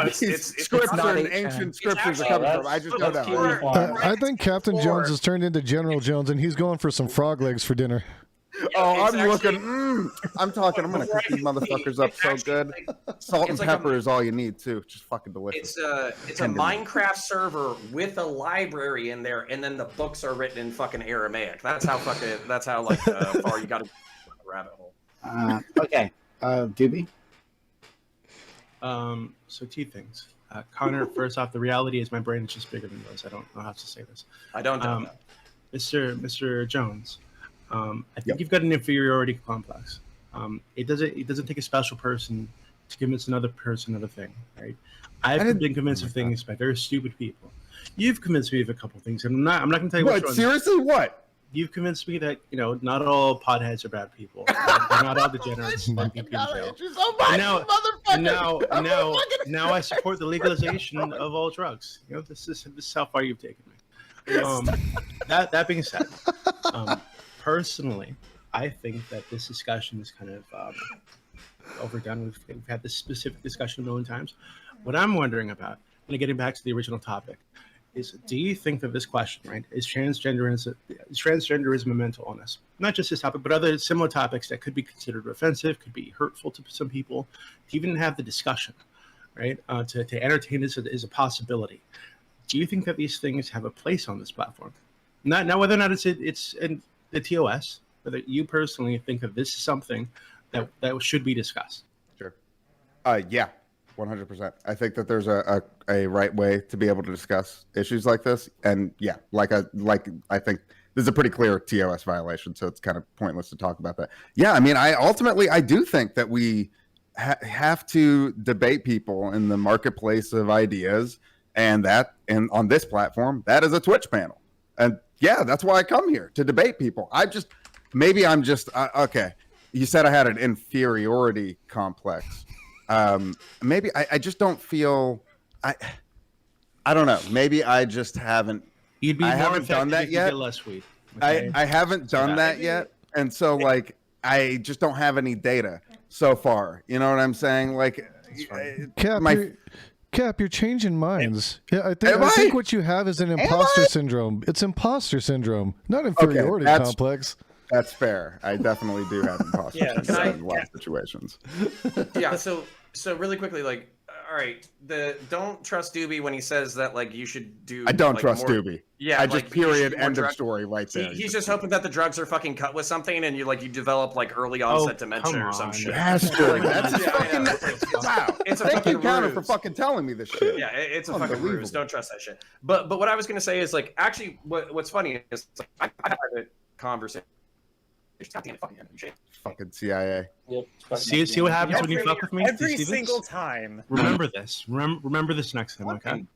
it's scripts and ancient scriptures are coming from. I just don't know. I think Captain Jones has turned into General Jones, and he's going for some frog legs for dinner. I'm looking. I'm talking. I'm gonna cook these motherfuckers up so good. Salt and pepper is all you need too. Just fucking delicious. It's a Minecraft server with a library in there, and then the books are written in fucking Aramaic. That's how far you got to go down the rabbit hole. Okay, Doobie. So two things. Connor, first off, the reality is my brain is just bigger than yours. I don't know how to say this. I don't know. Mr. Jones, I think you've got an inferiority complex. It doesn't take a special person to convince another person of a thing, right? I've been convinced of things by very stupid people. You've convinced me of a couple things, and I'm not going to tell you What? which ones. Seriously? What? You've convinced me that not all potheads are bad people. They're not all degenerates like people say. Now I support the legalization of all drugs. This is how far you've taken me. That being said, personally, I think that this discussion is kind of overdone. We've had this specific discussion a million times. What I'm wondering about, and getting back to the original topic, is do you think that this question, right, is transgenderism a mental illness? Not just this topic, but other similar topics that could be considered offensive, could be hurtful to some people, to even have the discussion, right, to entertain this as a possibility. Do you think that these things have a place on this platform? Not whether or not it's in the TOS, whether you personally think that this is something that should be discussed. Sure. Yeah. 100%. I think that there's a right way to be able to discuss issues like this, and yeah, I think this is a pretty clear TOS violation, so it's kind of pointless to talk about that. Yeah, I mean, I do think that we have to debate people in the marketplace of ideas, and on this platform, that is a Twitch panel, and yeah, that's why I come here to debate people. Okay. You said I had an inferiority complex. Maybe I just don't feel I don't know. Maybe I just haven't. You'd be I more haven't done effective that if you yet. get less weed. Okay? I haven't done that yet, and so like I just don't have any data so far. You know what I'm saying? Like, Cap, you're changing minds. Yeah, I think what you have is an imposter syndrome. It's imposter syndrome, not inferiority complex. That's fair. I definitely do have imposter syndrome in a lot of situations. Yeah. So really quickly, like, all right, don't trust Doobie when he says that, like, you should do. I don't like, trust more, Doobie. Yeah, I just end of story right there. He's just hoping that the drugs are fucking cut with something, and you develop like early onset dementia or some shit. That's fucking wow. It's a Thank fucking you, Counter, ruse. for fucking telling me this shit. Yeah, it's a fucking ruse. Don't trust that shit. But what I was gonna say is, like, actually, what's funny is, like, I had a conversation. Fucking CIA. Yep. See what happens when you fuck with me? Every single time. Remember this. Remember this next time, okay?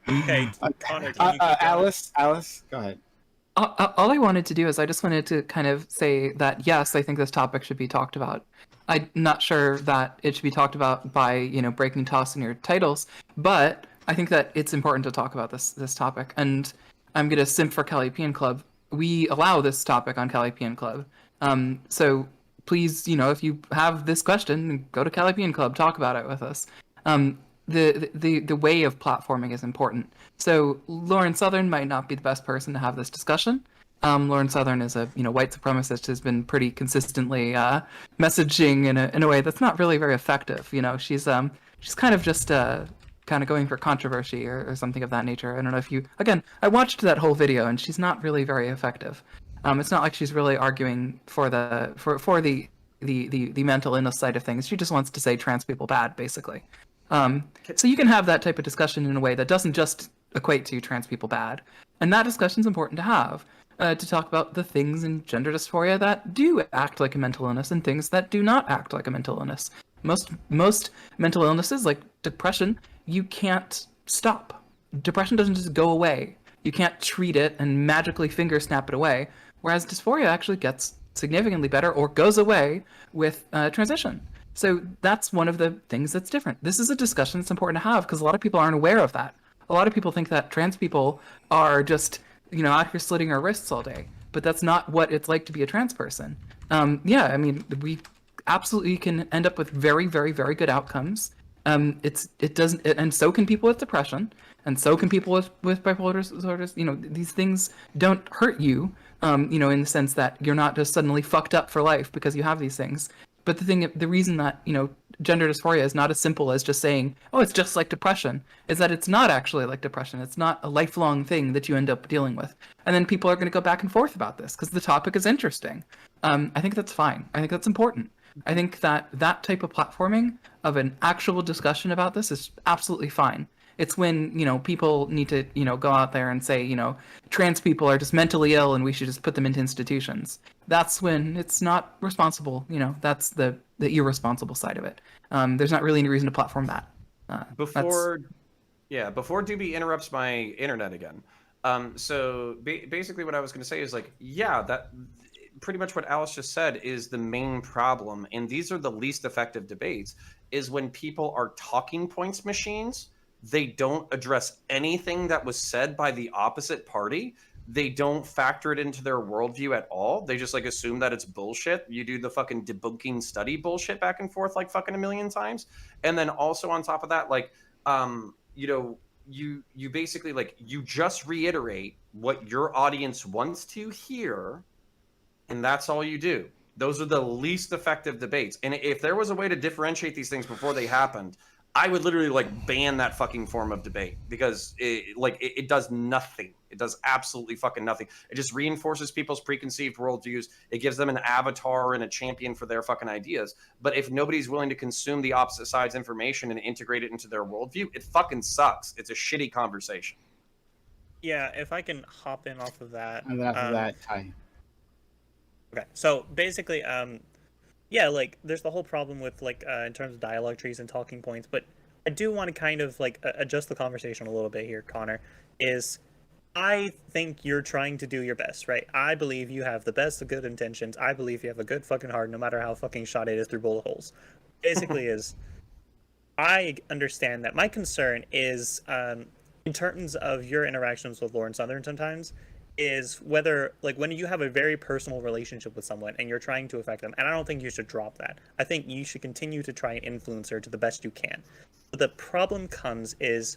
Okay, Connor, Alice, go ahead. All I wanted to do is I just wanted to kind of say that, yes, I think this topic should be talked about. I'm not sure that it should be talked about by, breaking toss in your titles, but I think that it's important to talk about this topic. And I'm going to simp for Calliopean Club. We allow this topic on Calliopean Club. So please, if you have this question, go to Calliopean Club, talk about it with us. The way of platforming is important. So Lauren Southern might not be the best person to have this discussion. Lauren Southern is a white supremacist who's been pretty consistently messaging in a way that's not really very effective. She's kind of just kind of going for controversy or something of that nature. I don't know if I watched that whole video and she's not really very effective. It's not like she's really arguing for the mental illness side of things. She just wants to say trans people bad, basically. So you can have that type of discussion in a way that doesn't just equate to trans people bad. And that discussion is important to have, to talk about the things in gender dysphoria that do act like a mental illness and things that do not act like a mental illness. Most mental illnesses, like depression, you can't stop. Depression doesn't just go away. You can't treat it and magically finger snap it away. Whereas dysphoria actually gets significantly better or goes away with transition. So that's one of the things that's different. This is a discussion that's important to have because a lot of people aren't aware of that. A lot of people think that trans people are just, out here slitting our wrists all day. But that's not what it's like to be a trans person. We absolutely can end up with very, very, very good outcomes. And so can people with depression, and so can people with bipolar disorders. These things don't hurt you, in the sense that you're not just suddenly fucked up for life because you have these things. But the reason that, gender dysphoria is not as simple as just saying, oh, it's just like depression, is that it's not actually like depression. It's not a lifelong thing that you end up dealing with. And then people are going to go back and forth about this because the topic is interesting. I think that's fine. I think that's important. I think that type of platforming of an actual discussion about this is absolutely fine. It's when, people need to, go out there and say, trans people are just mentally ill and we should just put them into institutions. That's when it's not responsible. That's the irresponsible side of it. There's not really any reason to platform that. Before Doobie interrupts my internet again. So basically what I was going to say is like, yeah, that pretty much what Alice just said is the main problem. And these are the least effective debates, is when people are talking points machines. They don't address anything that was said by the opposite party. They don't factor it into their worldview at all. They just like assume that it's bullshit. You do the fucking debunking study bullshit back and forth like fucking a million times. And then also on top of that, like, you basically like, you just reiterate what your audience wants to hear, and that's all you do. Those are the least effective debates. And if there was a way to differentiate these things before they happened, I would literally like ban that fucking form of debate, because it does nothing. It does absolutely fucking nothing. It just reinforces people's preconceived worldviews. It gives them an avatar and a champion for their fucking ideas. But if nobody's willing to consume the opposite side's information and integrate it into their worldview, it fucking sucks. It's a shitty conversation. Yeah, if I can hop in off of that. And after that, Ty. Okay, so basically, yeah, like there's the whole problem with like in terms of dialogue trees and talking points, but I do want to kind of like adjust the conversation a little bit here, Connor. Is I think you're trying to do your best, right? I believe you have the best of good intentions. I believe you have a good fucking heart, no matter how fucking shot it is through bullet holes. Basically, is I understand that. My concern is in terms of your interactions with Lauren Southern sometimes, is whether, like, when you have a very personal relationship with someone and you're trying to affect them, and I don't think you should drop that. I think you should continue to try and influence her to the best you can. But the problem comes is,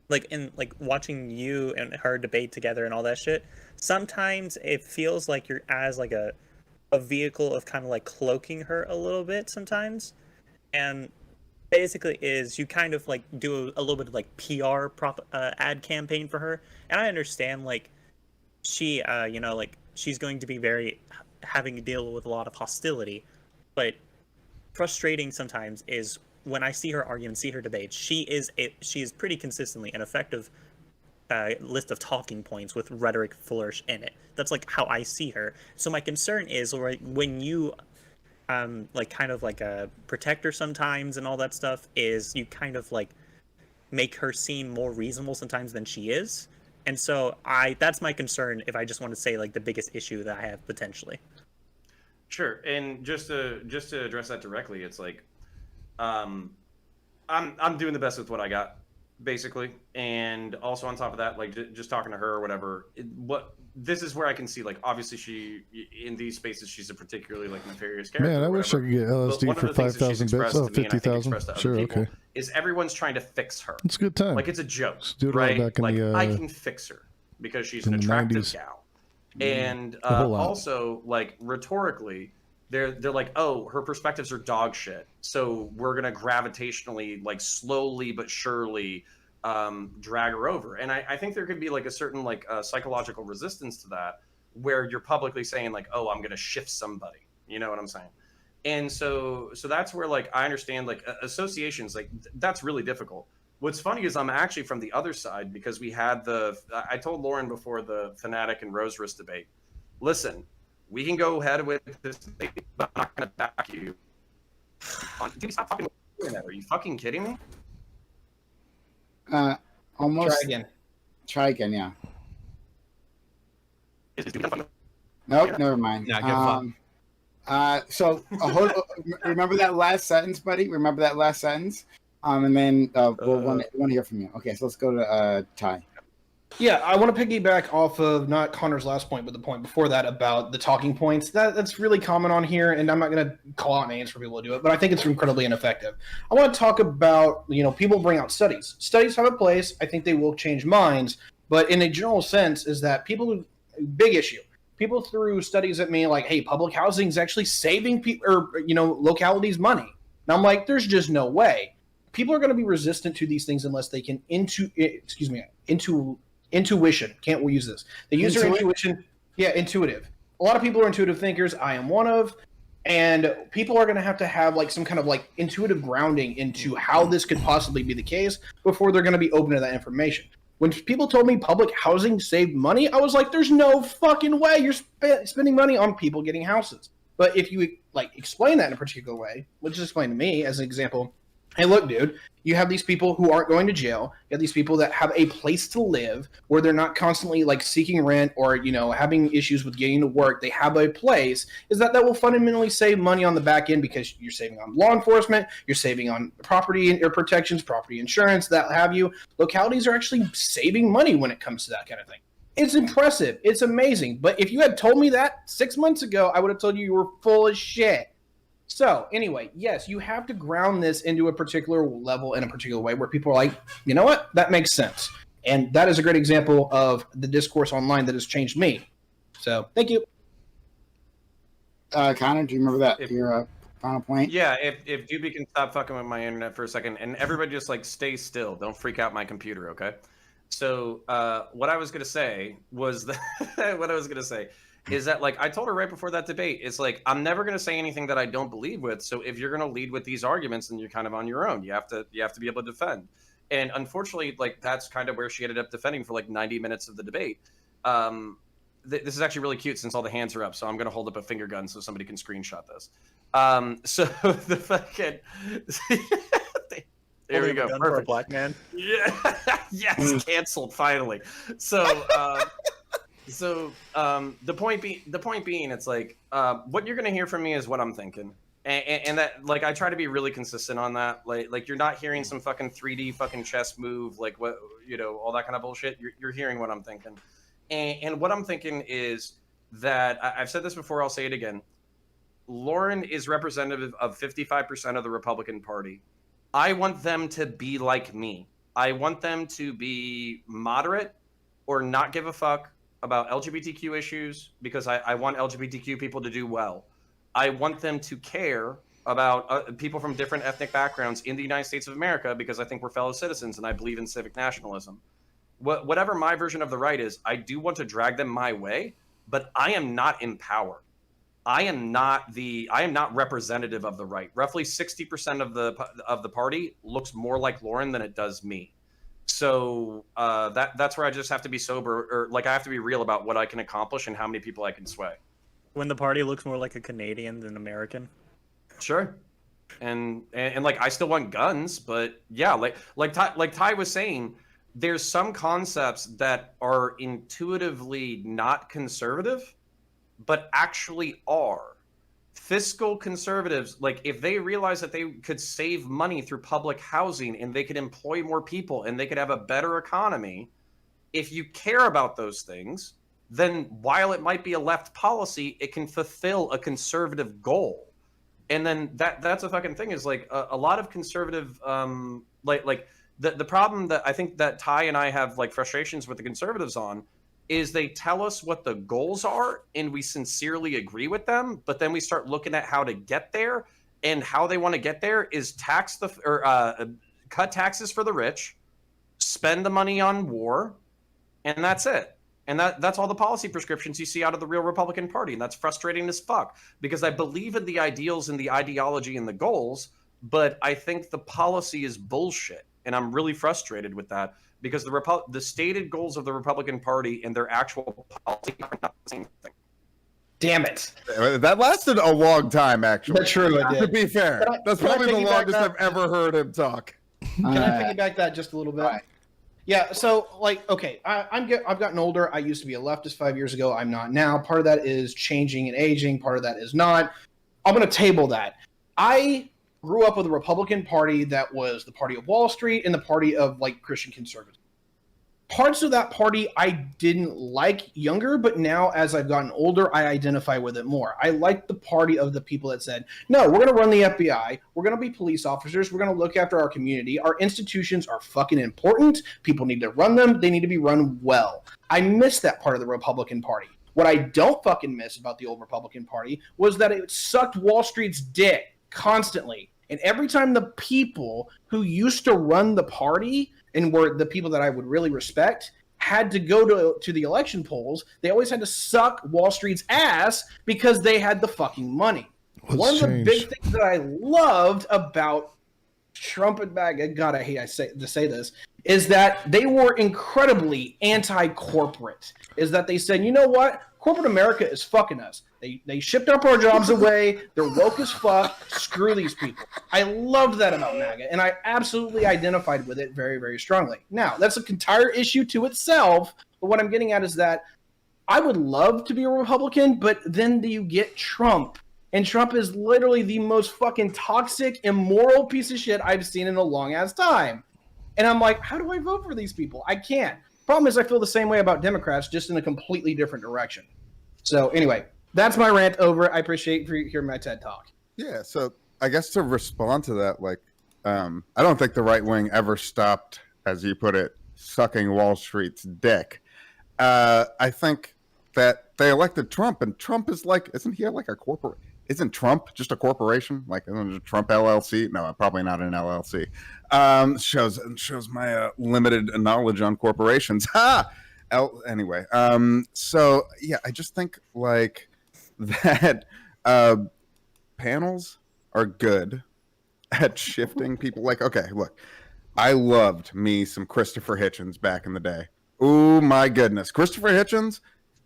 like, in, like, watching you and her debate together and all that shit, sometimes it feels like you're as, like, a vehicle of kind of, like, cloaking her a little bit sometimes. And basically is you kind of, like, do a little bit of, like, PR ad campaign for her. And I understand, like, she, like, she's going to be having to deal with a lot of hostility, but frustrating sometimes is when I see her argue and see her debate, she is pretty consistently an effective list of talking points with rhetoric flourish in it. That's like how I see her. So my concern is, right, when you like kind of like protect her sometimes and all that stuff, is you kind of like make her seem more reasonable sometimes than she is. And so that's my concern, if I just want to say like the biggest issue that I have potentially. Sure. And just to address that directly, it's like I'm doing the best with what I got, basically. And also on top of that, like just talking to her or whatever, this is where I can see, like, obviously she, in these spaces, she's a particularly like nefarious character. Man, I wish I could get LSD for 5,000 bits. Oh, 50,000. Sure, okay. Is everyone's trying to fix her. It's a good time. Like, it's a joke, Let's do it right? back in like, the, I can fix her because she's an attractive 90s. gal. And also, like, rhetorically, they're like, oh, her perspectives are dog shit, so we're gonna gravitationally, like, slowly but surely drag her over. And I think there could be like a certain like psychological resistance to that, where you're publicly saying like, oh, I'm gonna shift somebody, you know what I'm saying? And so that's where, like, I understand, like, associations, like, that's really difficult. What's funny is I'm actually from the other side, because we had I told Lauren before the Fanatic and Rose Wrist debate, listen, we can go ahead with this debate, but I'm not going to back you. Dude, stop fucking doing that. Are you fucking kidding me? Almost. Try again, yeah. Nope, never mind. Yeah, get fucked. Remember that last sentence, buddy? Remember that last sentence? And then we'll want to hear from you. Okay, so let's go to Ty. Yeah, I want to piggyback off of not Connor's last point, but the point before that about the talking points. That's really common on here, and I'm not going to call out names for people to do it, but I think it's incredibly ineffective. I want to talk about, people bring out studies. Studies have a place. I think they will change minds, but in a general sense is that big issue. People threw studies at me like, hey, public housing is actually saving people or, localities money. And I'm like, there's just no way. People are going to be resistant to these things unless they can intuition. Can't we use this? They use their intuition. Yeah, intuitive. A lot of people are intuitive thinkers. I am one of. And people are going to have like some kind of like intuitive grounding into how this could possibly be the case before they're going to be open to that information. When people told me public housing saved money, I was like, there's no fucking way you're spending money on people getting houses. But if you like explain that in a particular way, which is explained to me as an example, hey, look, dude, you have these people who aren't going to jail. You have these people that have a place to live where they're not constantly like seeking rent or, you know, having issues with getting to work. They have a place. Is that will fundamentally save money on the back end because you're saving on law enforcement, you're saving on property or protections, property insurance, that have you. Localities are actually saving money when it comes to that kind of thing. It's impressive. It's amazing. But if you had told me that 6 months ago, I would have told you were full of shit. So anyway, yes, you have to ground this into a particular level in a particular way where people are like, you know what, that makes sense. And that is a great example of the discourse online that has changed me. So thank you. Connor, do you remember that? Your final point? Yeah, if Doobie can stop fucking with my internet for a second, and everybody just like stay still, don't freak out my computer, okay? So what I was gonna say was that is that like I told her right before that debate, it's like I'm never gonna say anything that I don't believe with. So if you're gonna lead with these arguments, then you're kind of on your own. You have to be able to defend. And unfortunately, like that's kind of where she ended up defending for like 90 minutes of the debate. This is actually really cute since all the hands are up. So I'm gonna hold up a finger gun so somebody can screenshot this. So the fucking there we go. Perfect. For a black man. Yeah. Yes. Canceled finally. So. The point being, it's like what you're gonna hear from me is what I'm thinking, and that like I try to be really consistent on that. Like you're not hearing some fucking 3D fucking chess move, like what all that kind of bullshit. You're hearing what I'm thinking, and what I'm thinking is that I've said this before. I'll say it again. Lauren is representative of 55% of the Republican Party. I want them to be like me. I want them to be moderate or not give a fuck about LGBTQ issues because I want LGBTQ people to do well. I want them to care about people from different ethnic backgrounds in the United States of America because I think we're fellow citizens and I believe in civic nationalism. Whatever my version of the right is, I do want to drag them my way, but I am not in power. I am not representative of the right. Roughly 60% of the party looks more like Lauren than it does me. So that's where I just have to be sober, or like I have to be real about what I can accomplish and how many people I can sway. When the party looks more like a Canadian than American. Sure, and like I still want guns, but yeah, like Ty was saying, there's some concepts that are intuitively not conservative, but actually are. Fiscal conservatives, like if they realize that they could save money through public housing and they could employ more people and they could have a better economy, if you care about those things, then while it might be a left policy, it can fulfill a conservative goal. And then that's a fucking thing is like a lot of conservative, like the problem that I think that Ty and I have like frustrations with the conservatives on is they tell us what the goals are and we sincerely agree with them, but then we start looking at how to get there, and how they want to get there is cut taxes for the rich, spend the money on war, and that's it. And that's all the policy prescriptions you see out of the real Republican Party, and that's frustrating as fuck because I believe in the ideals and the ideology and the goals, but I think the policy is bullshit, and I'm really frustrated with that. Because the stated goals of the Republican Party and their actual policy are not the same thing. Damn it. That lasted a long time, actually. That's true, it did. To be fair, that's probably the longest I've ever heard him talk. Can I piggyback that just a little bit? Right. Yeah, so, like, okay, I've gotten older. I used to be a leftist 5 years ago. I'm not now. Part of that is changing and aging. Part of that is not. I'm going to table that. I grew up with a Republican Party that was the party of Wall Street and the party of, like, Christian conservatives. Parts of that party I didn't like younger, but now as I've gotten older, I identify with it more. I like the party of the people that said, no, we're going to run the FBI. We're going to be police officers. We're going to look after our community. Our institutions are fucking important. People need to run them. They need to be run well. I miss that part of the Republican Party. What I don't fucking miss about the old Republican Party was that it sucked Wall Street's dick constantly. And every time the people who used to run the party and were the people that I would really respect had to go to the election polls, they always had to suck Wall Street's ass because they had the fucking money. One of the big things that I loved about Trump and MAGA, God, I hate to say this, is that they were incredibly anti-corporate. Is that they said, you know what? Corporate America is fucking us. They shipped up our jobs away. They're woke as fuck. Screw these people. I loved that about MAGA, and I absolutely identified with it very, very strongly. Now, that's an entire issue to itself, but what I'm getting at is that I would love to be a Republican, but then you get Trump. And Trump is literally the most fucking toxic, immoral piece of shit I've seen in a long-ass time. And I'm like, how do I vote for these people? I can't. Problem is, I feel the same way about Democrats, just in a completely different direction. So anyway, that's my rant over. I appreciate you hearing my TED Talk. Yeah, so I guess to respond to that, like, I don't think the right wing ever stopped, as you put it, sucking Wall Street's dick. I think that they elected Trump, and Trump is like, isn't he like a corporate? Isn't Trump just a corporation? Like, isn't it Trump LLC? No, probably not an LLC. Shows my limited knowledge on corporations. Anyway, so yeah, I just think like that panels are good at shifting people. Like, okay, look, I loved me some Christopher Hitchens back in the day. Oh my goodness, Christopher Hitchens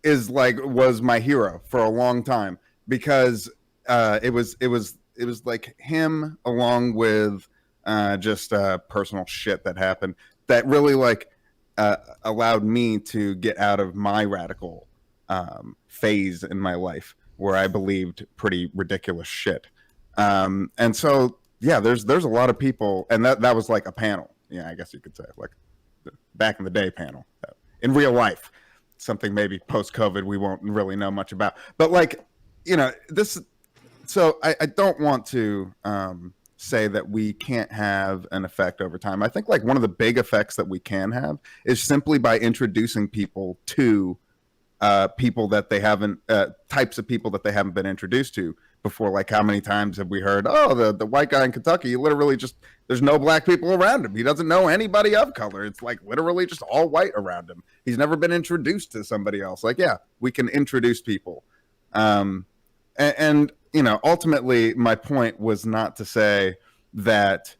was my hero for a long time because it was like him along with just personal shit that happened that really like allowed me to get out of my radical phase in my life where I believed pretty ridiculous shit. And so yeah, there's a lot of people, and that was like a panel. Yeah, I guess you could say like the back in the day panel in real life. Something maybe post-COVID we won't really know much about, but like, you know, this. So I don't want to say that we can't have an effect over time. I think like one of the big effects that we can have is simply by introducing people to people that they haven't, types of people that they haven't been introduced to before. Like, how many times have we heard, oh, the white guy in Kentucky, he literally just, there's no black people around him. He doesn't know anybody of color. It's like literally just all white around him. He's never been introduced to somebody else. Like, yeah, we can introduce people. And you know, ultimately, my point was not to say that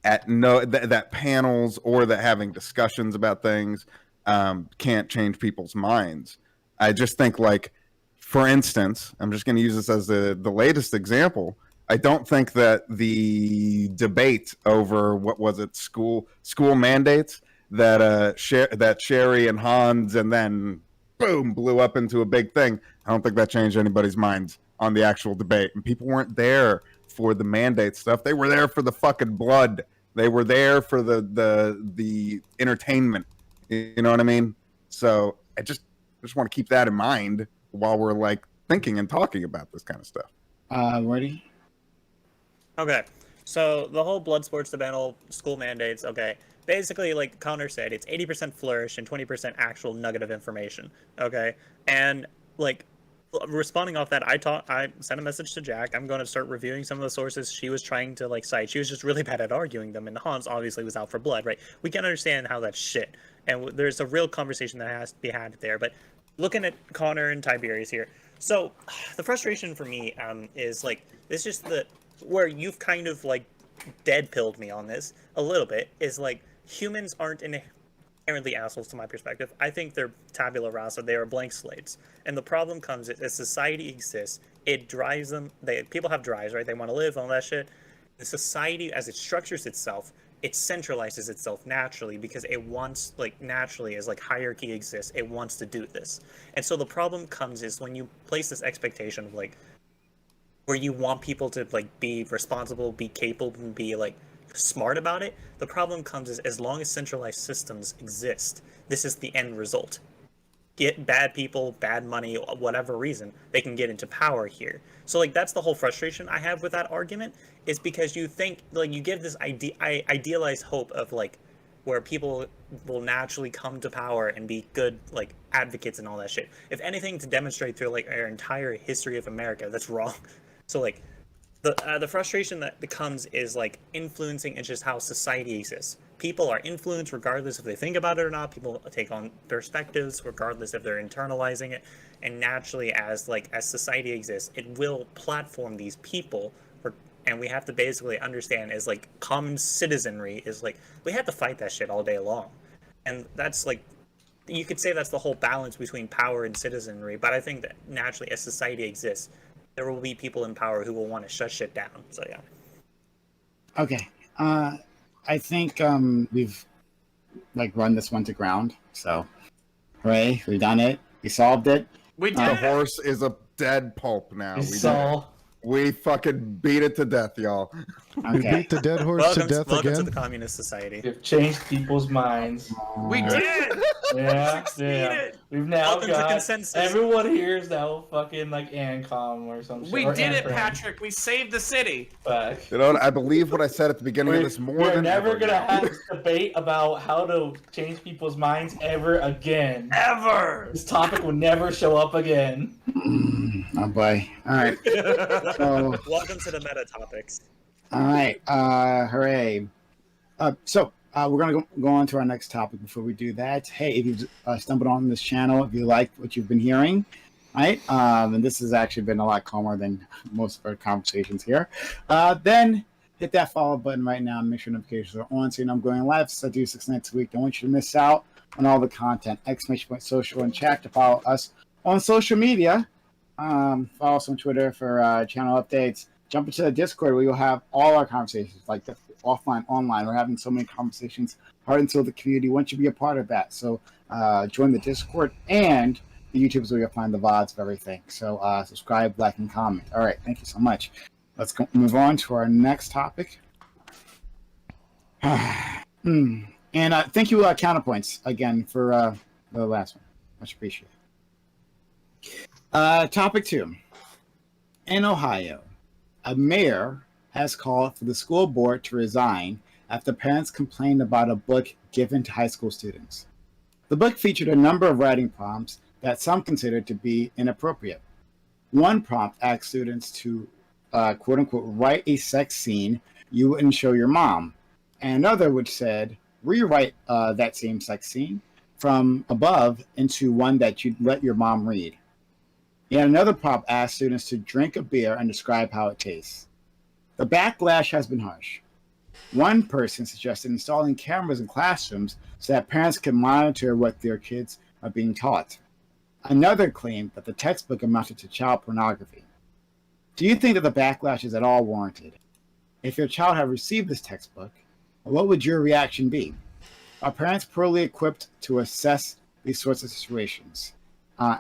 that panels or that having discussions about things can't change people's minds. I just think, like, for instance, I'm just going to use this as the latest example. I don't think that the debate over what was it, school mandates that Sherry and Hans and then boom blew up into a big thing. I don't think that changed anybody's minds on the actual debate, and people weren't there for the mandate stuff. They were there for the fucking blood. They were there for the entertainment. You know what I mean? So I just want to keep that in mind while we're like thinking and talking about this kind of stuff. Ready? Okay, so the whole blood sports debate, school mandates. Okay, basically, like Connor said, it's 80% flourish and 20% actual nugget of information. Okay, and like, responding off that, I sent a message to Jack. I'm going to start reviewing some of the sources she was trying to like cite. She was just really bad at arguing them, and Hans obviously was out for blood, right? We can understand how that's shit, and there's a real conversation that has to be had there. But looking at Connor and Tiberius here, so the frustration for me is like, this is where you've kind of like dead pilled me on this a little bit, is like, humans aren't inherently assholes to my perspective. I think they're tabula rasa. They are blank slates. And the problem comes as society exists, it drives them. People have drives, right? They want to live, all that shit. The society, as it structures itself, it centralizes itself naturally because it wants, like, naturally, as like hierarchy exists, it wants to do this. And so the problem comes is when you place this expectation of like, where you want people to like be responsible, be capable, and be like smart about it. The problem comes is as long as centralized systems exist, this is the end result. Get bad people, bad money, whatever reason, they can get into power here. So like, that's the whole frustration I have with that argument, is because you think, like, you give this idealized hope of like where people will naturally come to power and be good like advocates and all that shit. If anything, to demonstrate through like our entire history of America, that's wrong. So like, the frustration that comes is like influencing and just how society exists. people are influenced regardless if they think about it or not. People take on perspectives regardless if they're internalizing it. And naturally, as society exists, it will platform these people. And we have to basically understand as like common citizenry is like, we have to fight that shit all day long. And that's like, you could say that's the whole balance between power and citizenry. But I think that naturally, as society exists, there will be people in power who will want to shut shit down. So yeah. Okay. I think we've run this one to ground. So, hooray, we've done it. We solved it. We did. The horse is a dead pulp now. We fucking beat it to death, y'all. We beat the dead horse to death welcome again. to the communist society. We've changed people's minds. We did. Yeah, Succeeded. We've now Welcome to got consensus. everyone here is now fucking like ANCOM or something. We did it, Patrick. We saved the city. Back. You know, I believe what I said at the beginning of this more We're than never ever gonna now. have this debate about how to change people's minds ever again. Ever. This topic will never show up again. Oh boy. All right. So, Welcome to the meta topics. all right. Hooray. So we're going to go on to our next topic before we do that. Hey, if you've stumbled on this channel, if you like what you've been hearing, right? And this has actually been a lot calmer than most of our conversations here. Then hit that follow button right now and make sure notifications are on. So you know I'm going live. So I do 6 nights a week. Don't want you to miss out on all the content. !social and chat to follow us on social media. Follow us on Twitter for channel updates. Jump into the Discord where you'll have all our conversations, like the offline, online. We're having so many conversations, heart and soul of the community. Want you to be a part of that. So join the Discord and the YouTube is where you'll find the VODs of everything. So subscribe, like, and comment. All right, thank you so much. Let's move on to our next topic. And thank you, Counterpoints, again for the last one. Much appreciated. Topic 2. In Ohio, a mayor has called for the school board to resign after parents complained about a book given to high school students. The book featured a number of writing prompts that some considered to be inappropriate. One prompt asked students to, quote unquote, write a sex scene you wouldn't show your mom, and another which said, rewrite that same sex scene from above into one that you'd let your mom read. Yet another prompt asked students to drink a beer and describe how it tastes. The backlash has been harsh. One person suggested installing cameras in classrooms so that parents can monitor what their kids are being taught. Another claimed that the textbook amounted to child pornography. Do you think that the backlash is at all warranted? If your child had received this textbook, what would your reaction be? Are parents poorly equipped to assess these sorts of situations?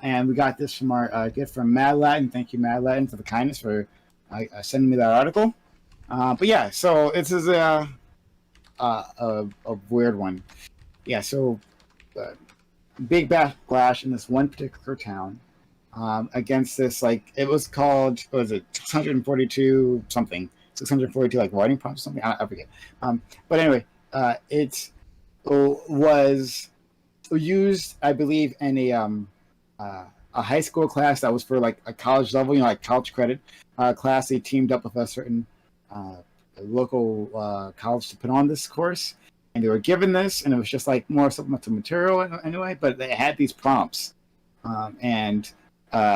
And we got this from our gift from Mad Latin. Thank you, Mad Latin, for the kindness for sending me that article. But yeah, so this is a weird one. Yeah, so big backlash in this one particular town against this, like, it was called, what was it, 642 something, 642 like writing prompts or something, I forget. But anyway, it was used, I believe, in a high school class that was for like a college level, like college credit class. They teamed up with a certain local college to put on this course, and they were given this, and it was just like more supplemental material anyway, but they had these prompts, and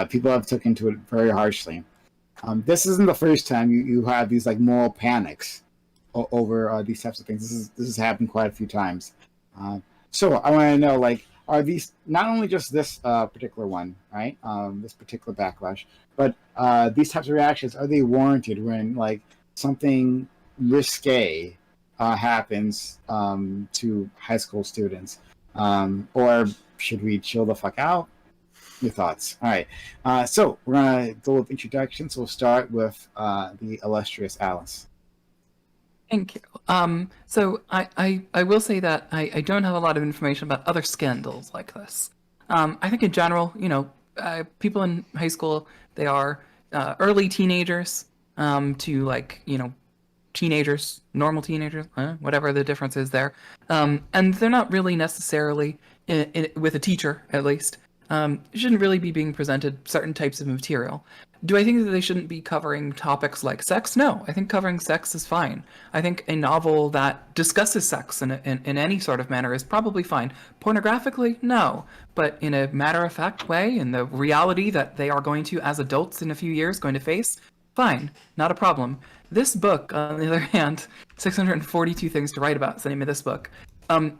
people have taken to it very harshly. This isn't the first time you have these like moral panics over these types of things. This has happened quite a few times. So I want to know, like, are these not only just this particular one, right? This particular backlash, but these types of reactions, are they warranted when like something risque happens to high school students, or should we chill the fuck out? Your thoughts? All right. So we're gonna go with introductions. We'll start with the illustrious Alice. Thank you. So I will say that I don't have a lot of information about other scandals like this. I think in general, people in high school, they are early teenagers to like, teenagers, normal teenagers, whatever the difference is there. And they're not really necessarily, with a teacher at least, shouldn't really be being presented certain types of material. Do I think that they shouldn't be covering topics like sex? No, I think covering sex is fine. I think a novel that discusses sex in any sort of manner is probably fine. Pornographically, no. But in a matter-of-fact way, in the reality that they are going to, as adults in a few years, going to face, fine, not a problem. This book, on the other hand, 642 Things to Write About is the name of this book.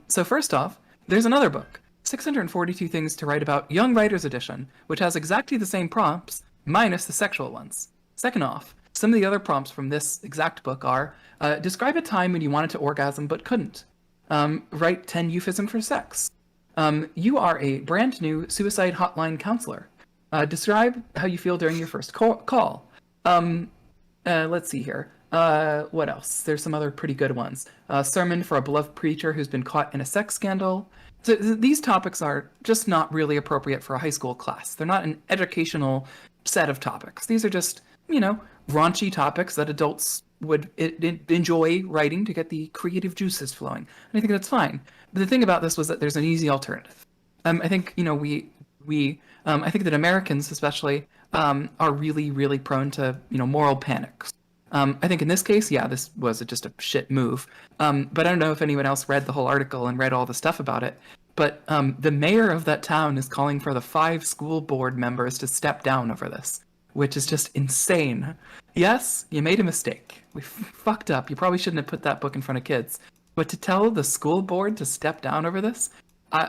So first off, there's another book, 642 Things to Write About, Young Writers Edition, which has exactly the same prompts, minus the sexual ones. Second off, some of the other prompts from this exact book are, describe a time when you wanted to orgasm but couldn't. Write 10 euphemisms for sex. You are a brand new suicide hotline counselor. Describe how you feel during your first call. Let's see here. What else? There's some other pretty good ones. Sermon for a beloved preacher who's been caught in a sex scandal. So these topics are just not really appropriate for a high school class. They're not an educational set of topics. These are just, raunchy topics that adults would enjoy writing to get the creative juices flowing. And I think that's fine. But the thing about this was that there's an easy alternative. I think, I think that Americans especially are really, really prone to, moral panics. I think in this case, yeah, this was just a shit move. But I don't know if anyone else read the whole article and read all the stuff about it. But the mayor of that town is calling for the 5 school board members to step down over this, which is just insane. Yes, you made a mistake. We fucked up. You probably shouldn't have put that book in front of kids. But to tell the school board to step down over this,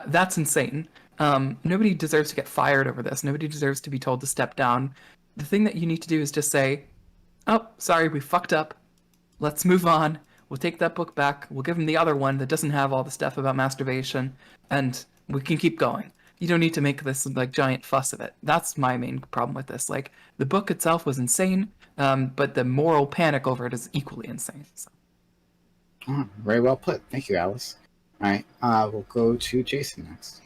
that's insane. Nobody deserves to get fired over this. Nobody deserves to be told to step down. The thing that you need to do is just say, oh, sorry, we fucked up. Let's move on. We'll take that book back. We'll give them the other one that doesn't have all the stuff about masturbation, and we can keep going. You don't need to make this giant fuss of it. That's my main problem with this. The book itself was insane, but the moral panic over it is equally insane. So. Oh, very well put. Thank you, Alice. All right, we'll go to Jason next.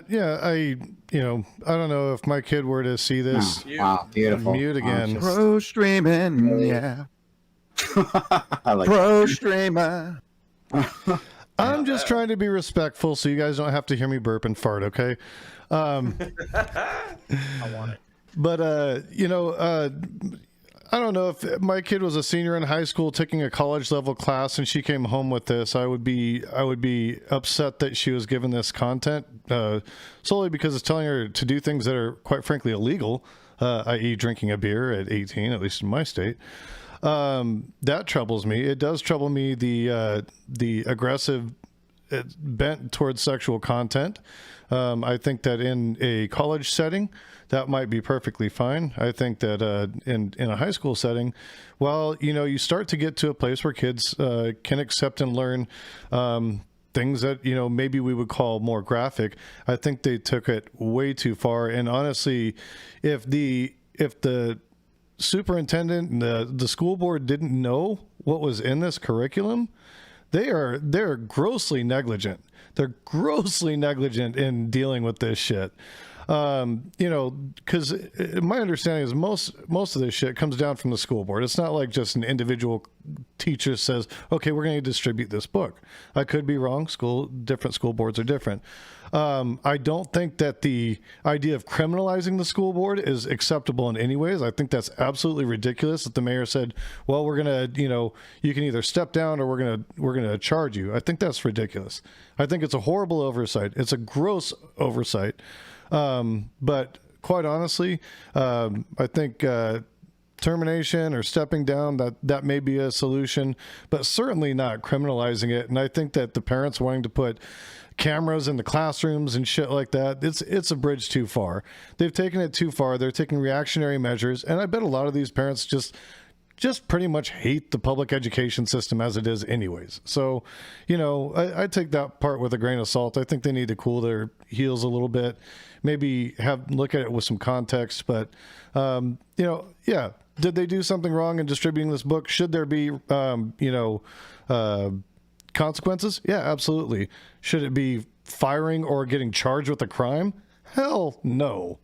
Yeah, I don't know if my kid were to see this. Oh, wow, beautiful. Mute again. Pro streaming, yeah. I like Pro streamer. I'm just trying to be respectful so you guys don't have to hear me burp and fart, okay? I want it. But, I don't know if my kid was a senior in high school taking a college level class and she came home with this, I would be upset that she was given this content, solely because it's telling her to do things that are quite frankly illegal, i.e. drinking a beer at 18, at least in my state. That troubles me. It does trouble me, the aggressive bent towards sexual content. I think that in a college setting, that might be perfectly fine. I think that in a high school setting, well, you start to get to a place where kids can accept and learn things that maybe we would call more graphic. I think they took it way too far. And honestly, if the superintendent and the school board didn't know what was in this curriculum, they're grossly negligent. They're grossly negligent in dealing with this shit. Because my understanding is most of this shit comes down from the school board. It's not like just an individual teacher says, okay, we're going to distribute this book. I could be wrong. Different school boards are different. I don't think that the idea of criminalizing the school board is acceptable in any ways. I think that's absolutely ridiculous that the mayor said, well, we're going to, you can either step down or we're going to charge you. I think that's ridiculous. I think it's a horrible oversight. It's a gross oversight. But quite honestly, I think termination or stepping down, that may be a solution, but certainly not criminalizing it. And I think that the parents wanting to put cameras in the classrooms and shit like that, it's a bridge too far. They've taken it too far. They're taking reactionary measures, and I bet a lot of these parents just pretty much hate the public education system as it is anyways. So, I take that part with a grain of salt. I think they need to cool their heels a little bit, maybe look at it with some context. But, yeah, did they do something wrong in distributing this book? Should there be, consequences? Yeah, absolutely. Should it be firing or getting charged with a crime? Hell no.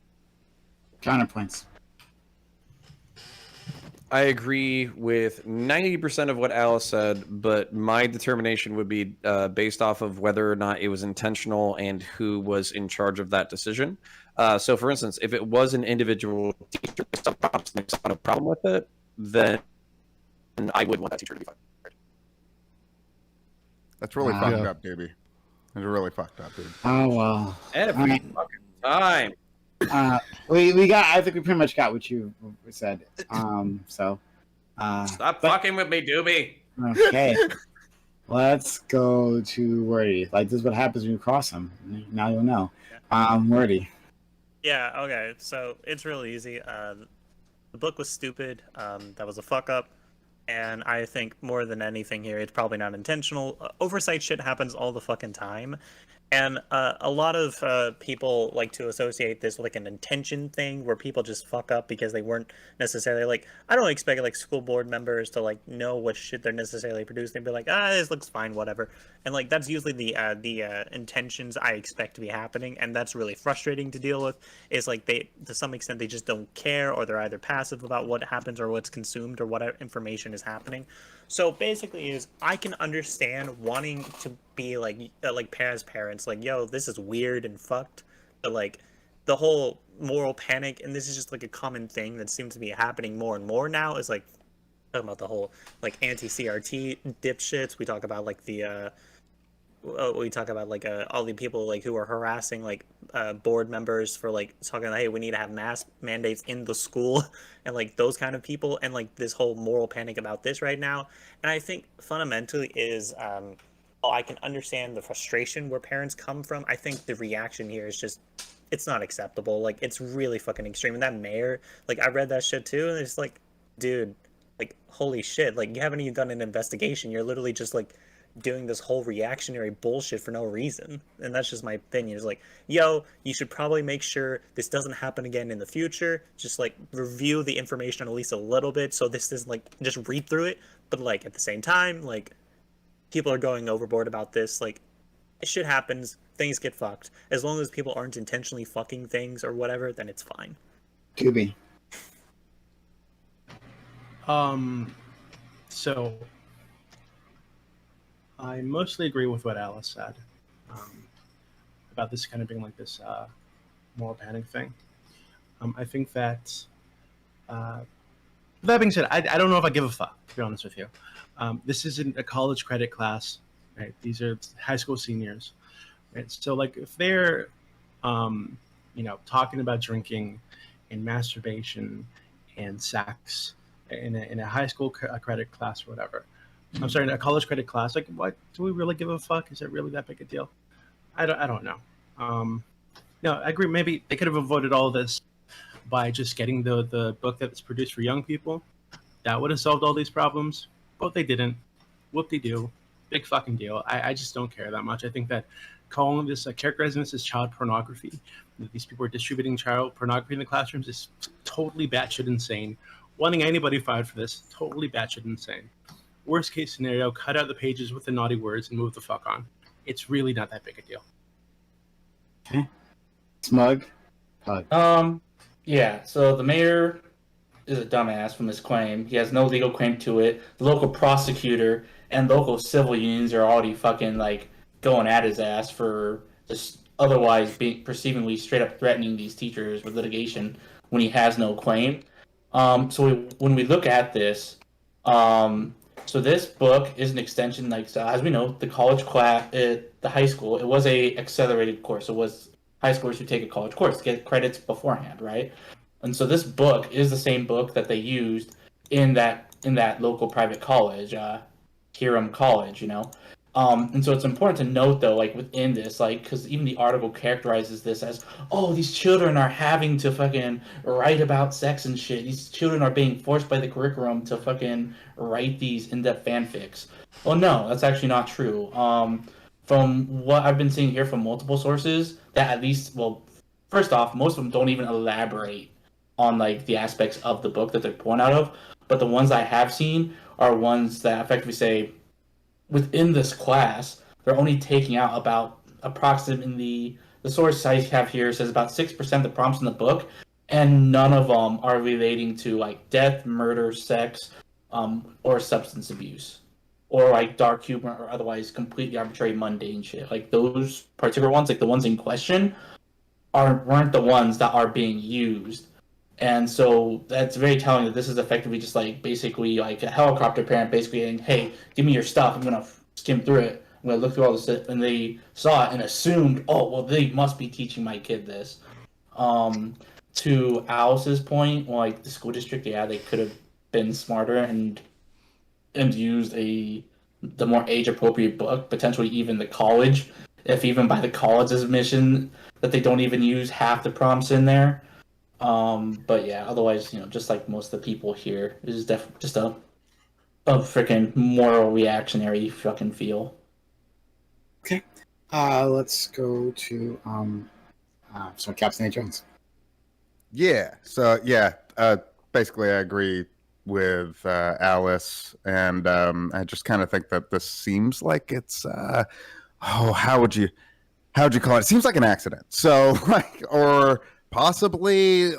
Counterpoints. I agree with 90% of what Alice said, but my determination would be based off of whether or not it was intentional and who was in charge of that decision. So, for instance, if it was an individual teacher based on prompts and there's not a problem with it, then I would want that teacher to be fired. That's really Wow. fucked Yeah. up, dude. It's really fucked up, dude. Oh well. Every Alright. fucking time. We got. I think we pretty much got what you said. So. Stop fucking with me, Doobie. Okay. Let's go to Wordy. Like, this is what happens when you cross him. Now you'll know. Wordy. Yeah, okay, so it's really easy. The book was stupid. That was a fuck up. And I think more than anything here, it's probably not intentional. Oversight shit happens all the fucking time. And a lot of people like to associate this with like an intention thing where people just fuck up because they weren't necessarily like, I don't expect like school board members to like know what shit they're necessarily producing and be like, this looks fine, whatever. And like that's usually the intentions I expect to be happening, and that's really frustrating to deal with. Is like they, to some extent, they just don't care, or they're either passive about what happens or what's consumed or what information is happening. So basically, is I can understand wanting to be like parents, like, yo, this is weird and fucked, but like the whole moral panic, and this is just like a common thing that seems to be happening more and more now, is like talking about the whole like anti-CRT dipshits. We talk about like the all the people like who are harassing like board members for like talking like, hey, we need to have mask mandates in the school, and like those kind of people, and like this whole moral panic about this right now. And I think fundamentally is I can understand the frustration where parents come from. I think the reaction here is just, it's not acceptable. Like, it's really fucking extreme. And that mayor, like, I read that shit too, and it's like, dude, like, holy shit, like, you haven't even done an investigation. You're literally just like doing this whole reactionary bullshit for no reason. And that's just my opinion. It's like, yo, you should probably make sure this doesn't happen again in the future. Just like review the information at least a little bit, so this isn't like just read through it, but like at the same time, like, people are going overboard about this. Like, shit happens, things get fucked. As long as people aren't intentionally fucking things or whatever, then it's fine. Tubi. So I mostly agree with what Alice said about this kind of being like this moral panic thing. I think that that being said, I don't know if I give a fuck, to be honest with you. This isn't a college credit class, right? These are high school seniors, right? So like if they're, talking about drinking and masturbation and sex in a high school credit class or whatever, I'm sorry, in a college credit class, like what, do we really give a fuck? Is it really that big a deal? I don't know. No, I agree. Maybe they could have avoided all this by just getting the book that's produced for young people. That would have solved all these problems. But they didn't. Whoop-de-doo. Big fucking deal. I just don't care that much. I think that calling this, characterizing this as child pornography, that these people are distributing child pornography in the classrooms, is totally batshit insane. Wanting anybody fired for this, totally batshit insane. Worst case scenario, cut out the pages with the naughty words and move the fuck on. It's really not that big a deal. Okay. Smug. Yeah, so the mayor is a dumbass from this claim. He has no legal claim to it. The local prosecutor and local civil unions are already fucking like going at his ass for just otherwise being perceivingly straight up threatening these teachers with litigation when he has no claim. When we look at this, so this book is an extension, like, so as we know, the college class, the high school, it was a accelerated course. It was high schoolers who take a college course to get credits beforehand, right? And so this book is the same book that they used in that local private college, Hiram College, and so it's important to note, though, like within this, like, because even the article characterizes this as, oh, these children are having to fucking write about sex and shit. These children are being forced by the curriculum to fucking write these in-depth fanfics. Well, no, that's actually not true. From what I've been seeing here from multiple sources, that at least, well, first off, most of them don't even elaborate on like the aspects of the book that they're pulling out of, but the ones I have seen are ones that effectively say, within this class, they're only taking out about approximately, the source I have here says about 6% of the prompts in the book and none of them are relating to like death, murder, sex, or substance abuse, or like dark humor or otherwise completely arbitrary mundane shit. Like those particular ones, like the ones in question, weren't the ones that are being used. And so that's very telling that this is effectively just like basically like a helicopter parent basically saying, hey, give me your stuff, I'm gonna skim through it, I'm gonna look through all this, and they saw it and assumed, oh well, they must be teaching my kid this. To Alice's point, like the school district, yeah, they could have been smarter and used the more age appropriate book, potentially even the college, if even by the college's admission that they don't even use half the prompts in there. But yeah, otherwise, just like most of the people here, this is definitely just a freaking moral reactionary fucking feel. Okay. Let's go to Captain A. Jones. Yeah. So basically, I agree with Alice, and I just kind of think that this seems like it's how would you call it? It seems like an accident. So or possibly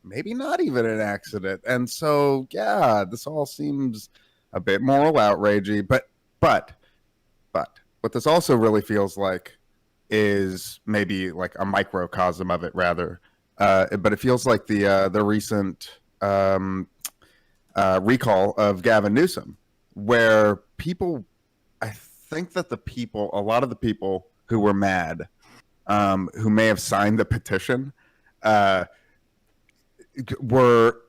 maybe not even an accident. And so this all seems a bit moral outragey. But what this also really feels like is maybe like a microcosm of it, rather. But it feels like the recent recall of Gavin Newsom, where I think that a lot of the people who were mad, who may have signed the petition, were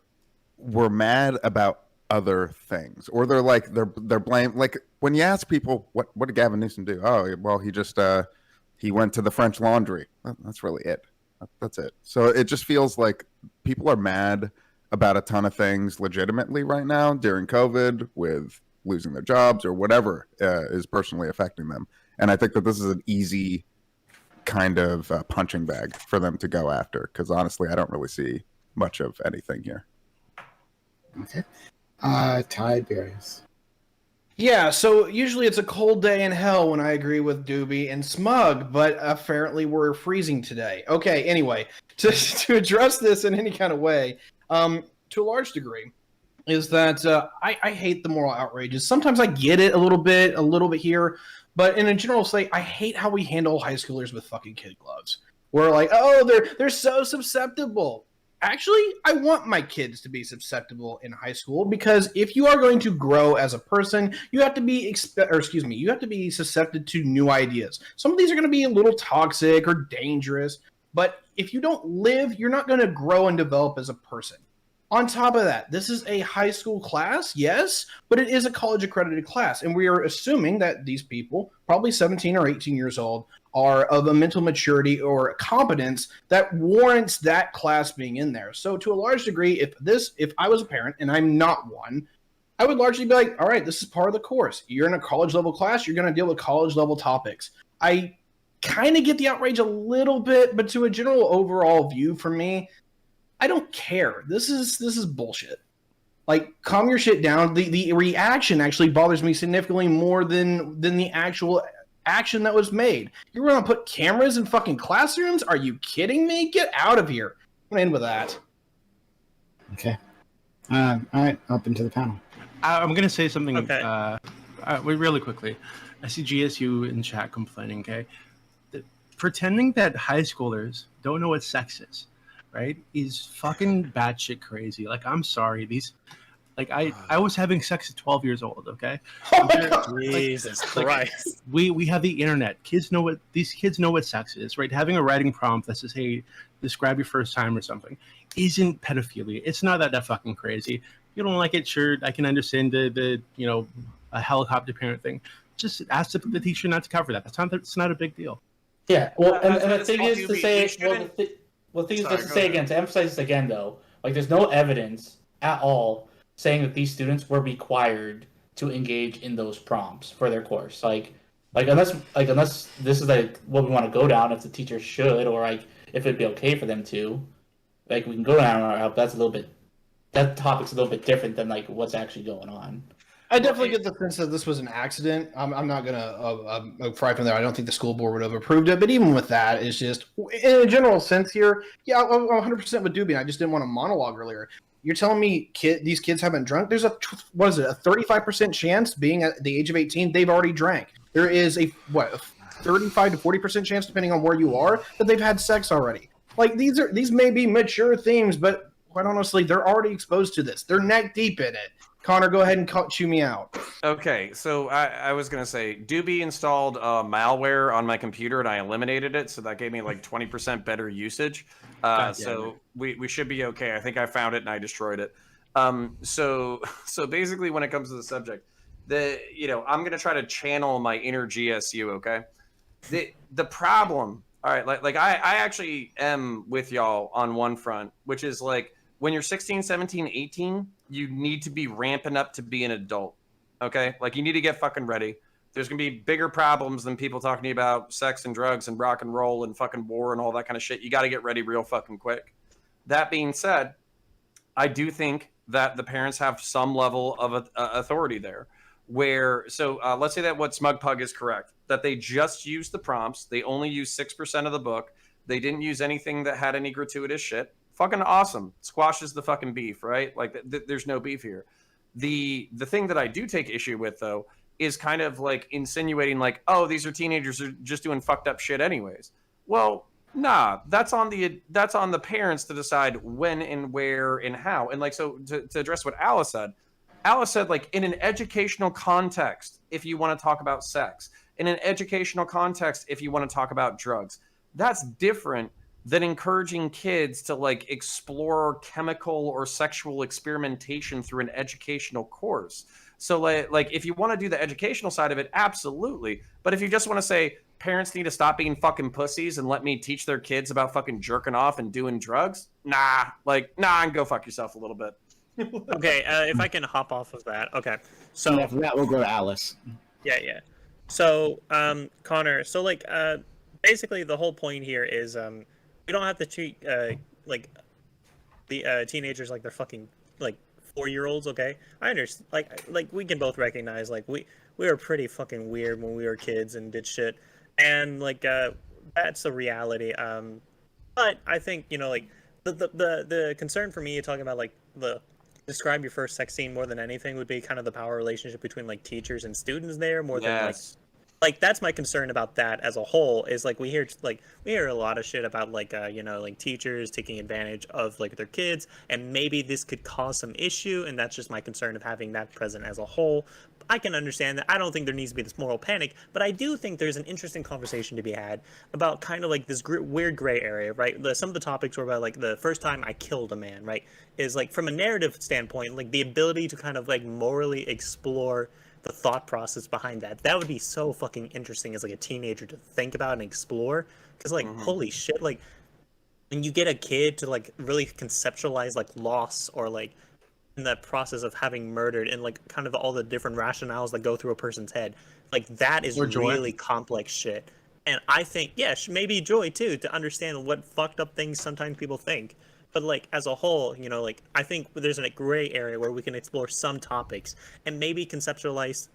mad about other things, or they're blamed. Like when you ask people what did Gavin Newsom do? Oh, well, he just he went to the French Laundry. That's really it. That's it. So it just feels like people are mad about a ton of things legitimately right now during COVID, with losing their jobs or whatever is personally affecting them. And I think that this is an easy kind of punching bag for them to go after, because honestly, I don't really see much of anything here. Okay. Tiberius. Yeah, so usually it's a cold day in hell when I agree with Doobie and Smug, but apparently we're freezing today. Okay, anyway, to address this in any kind of way, to a large degree, is that I hate the moral outrages. Sometimes I get it a little bit here, but in a general state, I hate how we handle high schoolers with fucking kid gloves. We're like, oh, they're so susceptible. Actually, I want my kids to be susceptible in high school, because if you are going to grow as a person, you have to be you have to be susceptible to new ideas. Some of these are going to be a little toxic or dangerous, but if you don't live, you're not going to grow and develop as a person. On top of that, this is a high school class, yes, but it is a college accredited class, and we are assuming that these people, probably 17 or 18 years old, are of a mental maturity or competence that warrants that class being in there. So to a large degree, if I was a parent, and I'm not one, I would largely be like, all right, this is part of the course. You're in a college level class, you're going to deal with college level topics. I kind of get the outrage a little bit, but to a general overall view for me, I don't care. This is bullshit. Like, calm your shit down. The reaction actually bothers me significantly more than the actual action that was made. You're going to put cameras in fucking classrooms? Are you kidding me? Get out of here. I'm going to end with that. Okay. All right, up into the panel. I'm going to say something Okay. Really quickly. I see GSU in chat complaining, okay? Pretending that high schoolers don't know what sex is, right, is fucking batshit crazy. Like, I'm sorry. I was having sex at 12 years old, okay? Jesus Christ. We have the internet. These kids know what sex is, right? Having a writing prompt that says, hey, describe your first time or something isn't pedophilia. It's not that fucking crazy. If you don't like it, sure, I can understand the a helicopter parent thing. Just ask the teacher not to cover that. It's not a big deal. Yeah, well, and the thing is to say, to emphasize this again, though, like, there's no evidence at all saying that these students were required to engage in those prompts for their course. Unless this is like what we want to go down, if the teacher should, or like if it'd be okay for them to, like, we can go down our route. That topic's a little bit different than like what's actually going on. I definitely get the sense that this was an accident. I'm not gonna fry from there. I don't think the school board would have approved it. But even with that, it's just in a general sense here. Yeah, I'm 100% with Doobie. I just didn't want to monologue earlier. You're telling me these kids haven't drunk? There's a 35% chance being at the age of 18 they've already drank. There is a 35 to 40% chance, depending on where you are, that they've had sex already. Like these may be mature themes, but quite honestly, they're already exposed to this. They're neck deep in it. Connor, go ahead and chew me out. Okay, so I was gonna say Doobie installed malware on my computer and I eliminated it, so that gave me like 20% better usage. So we should be okay. I think I found it and I destroyed it. So basically, when it comes to the subject, I'm gonna try to channel my inner GSU. Okay, the problem. All right, like I actually am with y'all on one front, which is like when you're 16, 17, 18, you need to be ramping up to be an adult. Okay? Like you need to get fucking ready. There's going to be bigger problems than people talking to you about sex and drugs and rock and roll and fucking war and all that kind of shit. You got to get ready real fucking quick. That being said, I do think that the parents have some level of authority there. Let's say that what Smug Pug is correct, that they just use the prompts. They only use 6% of the book. They didn't use anything that had any gratuitous shit. Fucking awesome. Squashes the fucking beef, right? Like there's no beef here. The thing that I do take issue with though is kind of like insinuating like, oh, these are teenagers who are just doing fucked up shit anyways. Well, nah, that's on the parents to decide when and where and how. And like, so to address what Alice said, like in an educational context, if you want to talk about sex, in an educational context, if you want to talk about drugs, that's different than encouraging kids to like explore chemical or sexual experimentation through an educational course. So like if you want to do the educational side of it, absolutely. But if you just want to say parents need to stop being fucking pussies and let me teach their kids about fucking jerking off and doing drugs, and go fuck yourself a little bit. Okay, if I can hop off of that. Okay, so And after that, we'll go to Alice. yeah. So Connor, so like basically the whole point here is we don't have to treat like the teenagers like they're fucking like 4-year-olds. Okay, I understand. Like we can both recognize like we were pretty fucking weird when we were kids and did shit, and like that's the reality. But I think like the concern for me talking about like the describe your first sex scene more than anything would be kind of the power relationship between like teachers and students there more than like that's my concern about that as a whole is like we hear a lot of shit about like like teachers taking advantage of like their kids, and maybe this could cause some issue, and that's just my concern of having that present as a whole. I can understand that. I don't think there needs to be this moral panic, but I do think there's an interesting conversation to be had about kind of like this weird gray area, right? Some of the topics were about like the first time I killed a man, right? Is like from a narrative standpoint, like the ability to kind of like morally explore the thought process behind that would be so fucking interesting as like a teenager to think about and explore, because like holy shit, like when you get a kid to like really conceptualize like loss or like in the process of having murdered and like kind of all the different rationales that go through a person's head, like that is really complex shit. And I think maybe joy too, to understand what fucked up things sometimes people think. But like as a whole, like I think there's a gray area where we can explore some topics and maybe conceptualize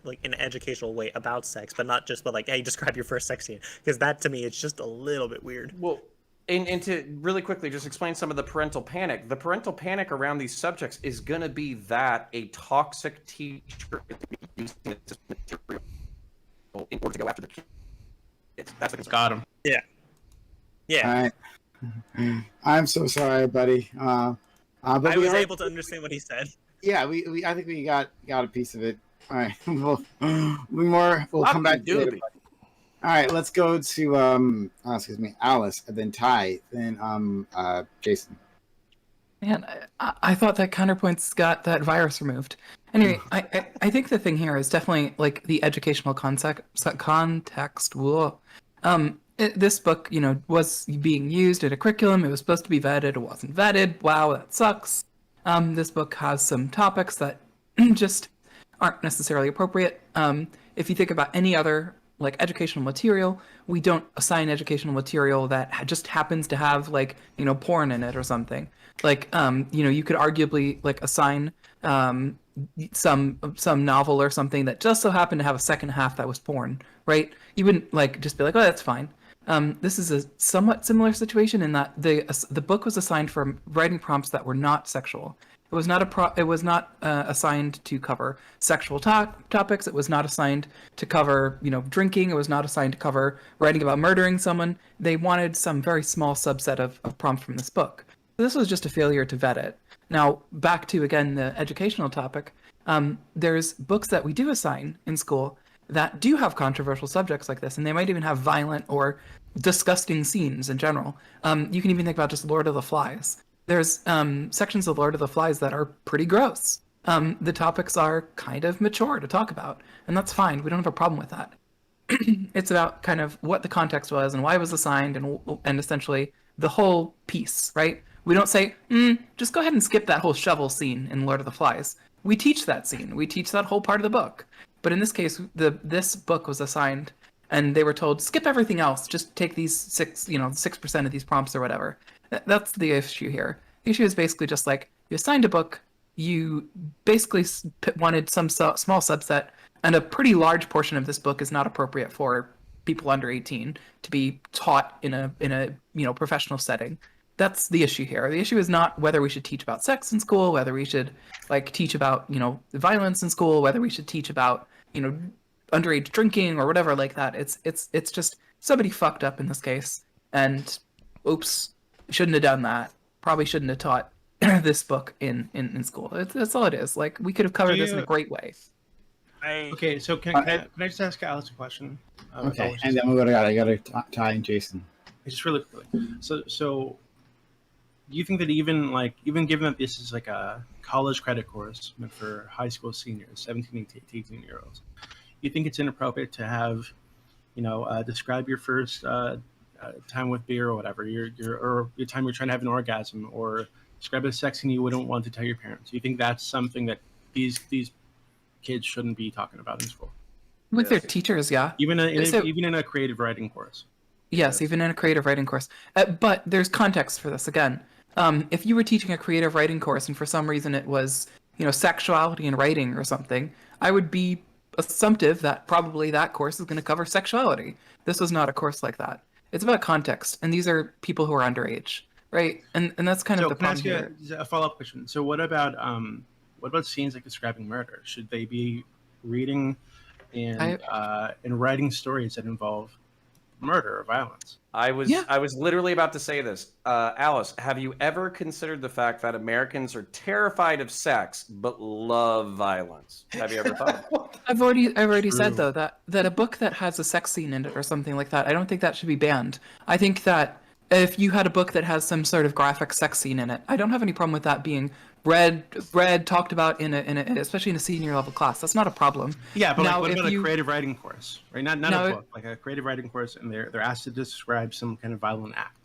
like in an educational way about sex, but not just like, hey, describe your first sex scene, because that to me it's just a little bit weird. Well, and to really quickly just explain some of the parental panic. The parental panic around these subjects is going to be that a toxic teacher is using this material in order to go after the kids. That's what Got him. Yeah. All right. I'm so sorry, buddy. But I was able to understand what he said. Yeah, I think we got a piece of it. All right, we'll come back to it. All right, let's go to Alice, and then Ty, then Jason. Man, I thought that Counterpoints got that virus removed. Anyway, I think the thing here is definitely like the educational context. Whoa. This book, was being used in a curriculum. It was supposed to be vetted. It wasn't vetted. Wow, that sucks. This book has some topics that just aren't necessarily appropriate. If you think about any other like educational material, we don't assign educational material that just happens to have like, you know, porn in it or something. Like, you know, you could arguably like assign some novel or something that just so happened to have a second half that was porn, right? You wouldn't like just be like, oh, that's fine. This is a somewhat similar situation in that the book was assigned for writing prompts that were not sexual. It was not assigned to cover sexual topics. It was not assigned to cover, you know, drinking. It was not assigned to cover writing about murdering someone. They wanted some very small subset of prompts from this book. So this was just a failure to vet it. Now, back to, again, the educational topic. There's books that we do assign in school that do have controversial subjects like this, and they might even have violent or disgusting scenes in general. You can even think about just Lord of the Flies. There's sections of Lord of the Flies that are pretty gross. The topics are kind of mature to talk about, and that's fine. We don't have a problem with that. It's about kind of what the context was and why it was assigned, and essentially the whole piece, right? We don't say, just go ahead and skip that whole shovel scene in Lord of the Flies. We teach that scene. We teach that whole part of the book. But in this case, this book was assigned, and they were told, skip everything else. Just take these 6% of these prompts or whatever. That's the issue here. The issue is basically just like, you assigned a book, you basically wanted some small subset, and a pretty large portion of this book is not appropriate for people under 18 to be taught in a you know, professional setting. That's the issue here. The issue is not whether we should teach about sex in school, whether we should like teach about, you know, violence in school, whether we should teach about, you know, underage drinking or whatever like that. It's just somebody fucked up in this case, and oops, shouldn't have done that. Probably shouldn't have taught this book in school. That's all it is. Like, we could have covered this in a great way. Okay, so can I just ask Alice a question? Okay, and then I got to tie in Jason. Just really quickly. So do you think that even given that this is like a college credit course meant for high school seniors, 17 to 18-year-olds, you think it's inappropriate to have, you know, describe your first time with beer or whatever, your time you're trying to have an orgasm, or describe a sex scene you wouldn't want to tell your parents? You think that's something that these kids shouldn't be talking about in school? With their teachers, yeah. Even in a creative writing course. Yes, even in a creative writing course. But there's context for this again. If you were teaching a creative writing course and for some reason it was, you know, sexuality in writing or something, I would be assumptive that probably that course is going to cover sexuality. This was not a course like that. It's about context, and these are people who are underage, right? And that's kind of the problem here. Can I ask you a follow-up question? So what about scenes like describing murder? Should they be reading and writing stories that involve murder or violence? I was literally about to say this. Alice, have you ever considered the fact that Americans are terrified of sex but love violence? Have you ever thought of that? I've already said though that a book that has a sex scene in it or something like that, I don't think that should be banned. I think that if you had a book that has some sort of graphic sex scene in it, I don't have any problem with that being read, talked about in a especially in a senior level class. That's not a problem. Yeah, but now, like, what about a creative writing course, right? Not a book, like a creative writing course, and they're asked to describe some kind of violent act.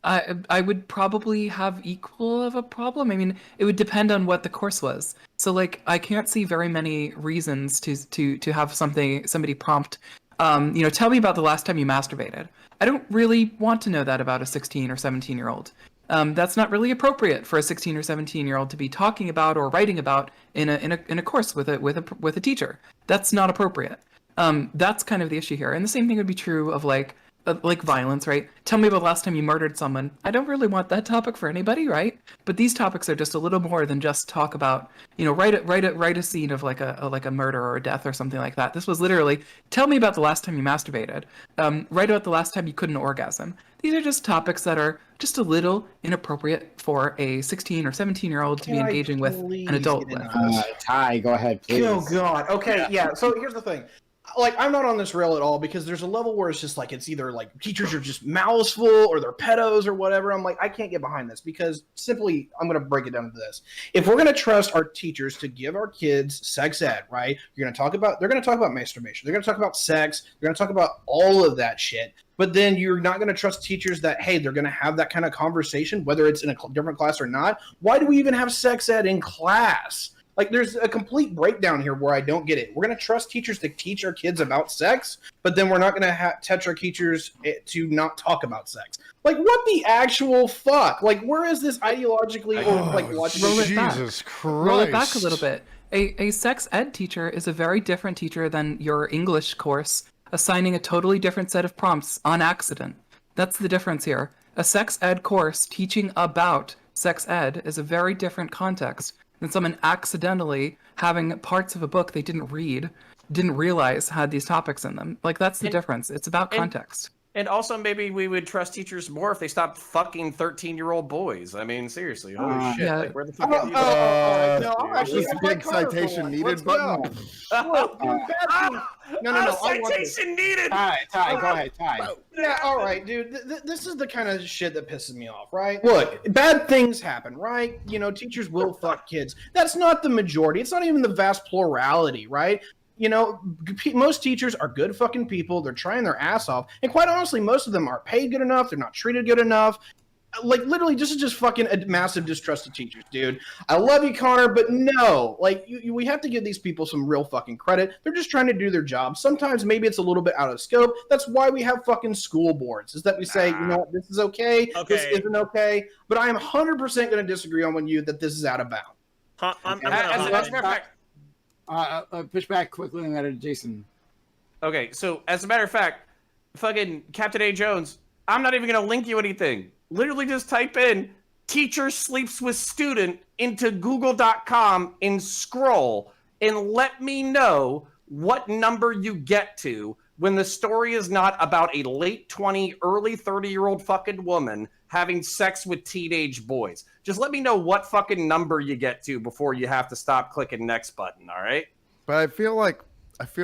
I would probably have equal of a problem. I mean, it would depend on what the course was. So, like, I can't see very many reasons to have somebody prompt, you know, tell me about the last time you masturbated. I don't really want to know that about a 16 or 17-year-old. That's not really appropriate for a 16 or 17-year-old to be talking about or writing about in a course with a teacher. That's not appropriate. That's kind of the issue here. And the same thing would be true of like violence, right? Tell me about the last time you murdered someone. I don't really want that topic for anybody, right? But these topics are just a little more than just talk about, you know, write a scene of like a murder or a death or something like that. This was literally, tell me about the last time you masturbated. Write about the last time you couldn't orgasm. These are just topics that are just a little inappropriate for a 16 or 17-year-old to be engaging with an adult with. Ty, go ahead, please. Oh God. Okay, yeah. So here's the thing. Like, I'm not on this rail at all because there's a level where it's just like it's either like teachers are just mouths full or they're pedos or whatever. I'm like, I can't get behind this because simply I'm going to break it down to this. If we're going to trust our teachers to give our kids sex ed, right? They're going to talk about masturbation. They're going to talk about sex. They're going to talk about all of that shit. But then you're not going to trust teachers that, hey, they're going to have that kind of conversation, whether it's in a different class or not. Why do we even have sex ed in class? Like, there's a complete breakdown here where I don't get it. We're going to trust teachers to teach our kids about sex, but then we're not going to touch our teachers to not talk about sex. Like, what the actual fuck? Like, where is this ideologically or like logically? Jesus Christ! Roll it back a little bit. A sex ed teacher is a very different teacher than your English course, assigning a totally different set of prompts on accident. That's the difference here. A sex ed course teaching about sex ed is a very different context than someone accidentally having parts of a book they didn't read, didn't realize had these topics in them. Like, that's the difference. It's about context. And also, maybe we would trust teachers more if they stopped fucking 13-year-old boys. I mean, seriously, holy shit! Yeah. Like, where the fuck? No, I'm Is actually this a gonna big fight Connor for citation once. needed Let's go. button? Look, dude, no. Citation needed. Ty, go ahead, Ty. Yeah, all right, dude. This is the kind of shit that pisses me off, right? Look, bad things happen, right? You know, teachers will fuck kids. That's not the majority. It's not even the vast plurality, right? You know, most teachers are good fucking people. They're trying their ass off. And quite honestly, most of them aren't paid good enough. They're not treated good enough. Like, literally, this is just fucking a massive distrust of teachers, dude. I love you, Connor, but no. Like, we have to give these people some real fucking credit. They're just trying to do their job. Sometimes maybe it's a little bit out of scope. That's why we have fucking school boards, is that we say, you know what, this is okay, this isn't okay. But I am 100% going to disagree on you that this is out of bounds. I'm As a matter of fact, Push back quickly and let it, Jason. okay, so as a matter of fact, fucking Captain A. Jones, I'm not even going to link you anything. Literally just type in teacher sleeps with student into google.com and scroll and let me know what number you get to when the story is not about a late 20, early 30-year-old fucking woman having sex with teenage boys. Just let me know what fucking number you get to before you have to stop clicking next button, all right? But I feel like this is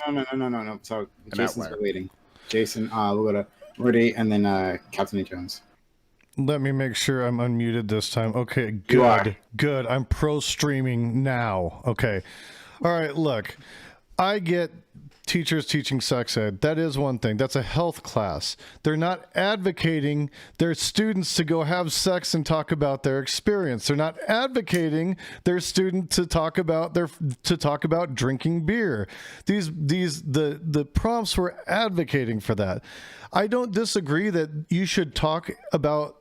No. So an Jason's outlier. waiting. Jason, we'll go to Rudy and then Captain A. Jones. Let me make sure I'm unmuted this time. Okay, You are. good. I'm pro streaming now. Okay. All right, look. I get teachers teaching sex ed. That is one thing. That's a health class. They're not advocating their students to go have sex and talk about their experience. They're not advocating their student to talk about drinking beer. The prompts were advocating for that. I don't disagree that you should talk about,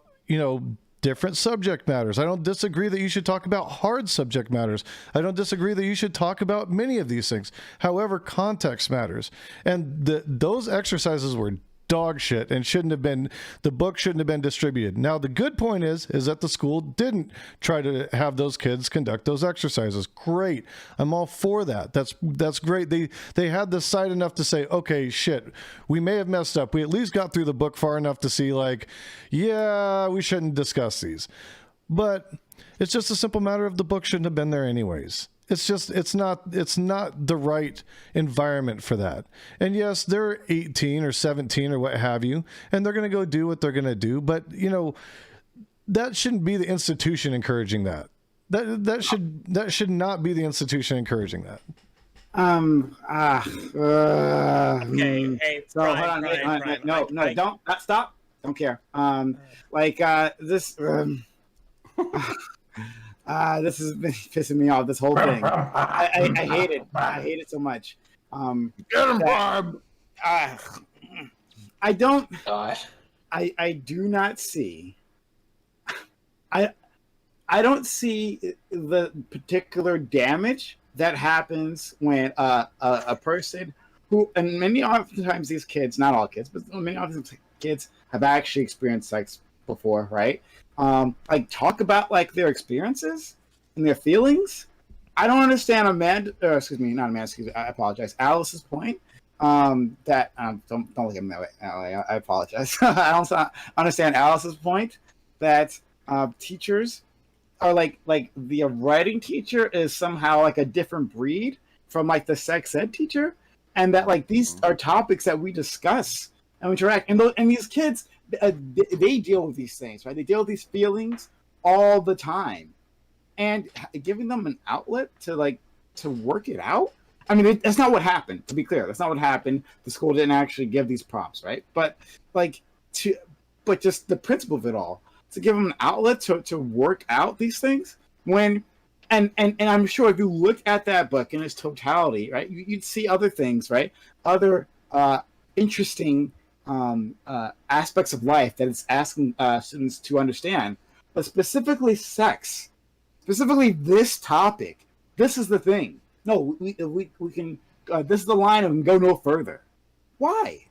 different subject matters. I don't disagree that you should talk about hard subject matters. I don't disagree that you should talk about many of these things. However, context matters. And those exercises were dog shit and the book shouldn't have been distributed. Now, the good point is that the school didn't try to have those kids conduct those exercises. Great. I'm all for that. That's great. They had the sight enough to say, okay, shit, we may have messed up. We at least got through the book far enough to see, like, yeah, we shouldn't discuss these. But it's just a simple matter of the book shouldn't have been there anyways. It's not the right environment for that. And yes, they're 18 or 17 or what have you, and they're going to go do what they're going to do. But that shouldn't be the institution encouraging that. That should not be the institution encouraging that. Okay, hey, So hold on, Brian, no, don't stop. Don't care. This. This has been pissing me off. This whole thing. I hate it. I hate it so much. Get him, Bob. I don't. I do not see. I don't see the particular damage that happens when a person who, and many oftentimes these kids, not all kids, but many oftentimes kids have actually experienced sex before, right? Talk about their experiences and their feelings. I don't understand I apologize. Alice's point. That don't look at me that way. I apologize. I don't understand Alice's point that teachers are like the writing teacher is somehow a different breed from the sex ed teacher, and that these are topics that we discuss and interact. And these kids. They deal with these things, right? They deal with these feelings all the time, and giving them an outlet to work it out. I mean, that's not what happened. To be clear, that's not what happened. The school didn't actually give these prompts, right? But just the principle of it all, to give them an outlet to work out these things when and I'm sure if you look at that book in its totality, right, you'd see other things, right, other interesting aspects of life that it's asking students to understand, but specifically sex, specifically this topic. This is the thing. No, we can. This is the line and go no further. Why?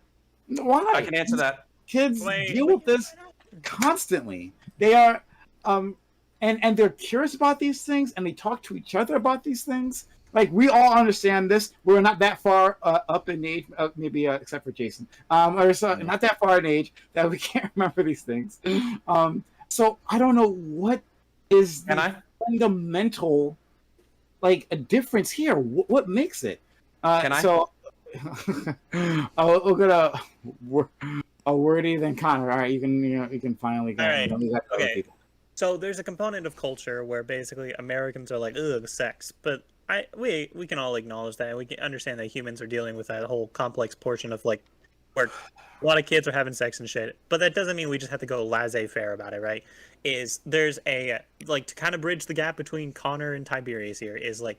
Why? I can answer that. Kids deal with this constantly. They are, and they're curious about these things, and they talk to each other about these things. Like, we all understand this. We're not that far up in age, maybe except for Jason, or so, not that far in age that we can't remember these things. So I don't know what is the fundamental, like, a difference here. What makes it? So we'll get a wordy than Connor. All right, you can finally go. All right. Okay. People. So there's a component of culture where basically Americans are like, ugh, sex, but we can all acknowledge that. We can understand that humans are dealing with that whole complex portion of like where a lot of kids are having sex and shit. But that doesn't mean we just have to go laissez-faire about it, right? There's a like to kind of bridge the gap between Connor and Tiberius here is like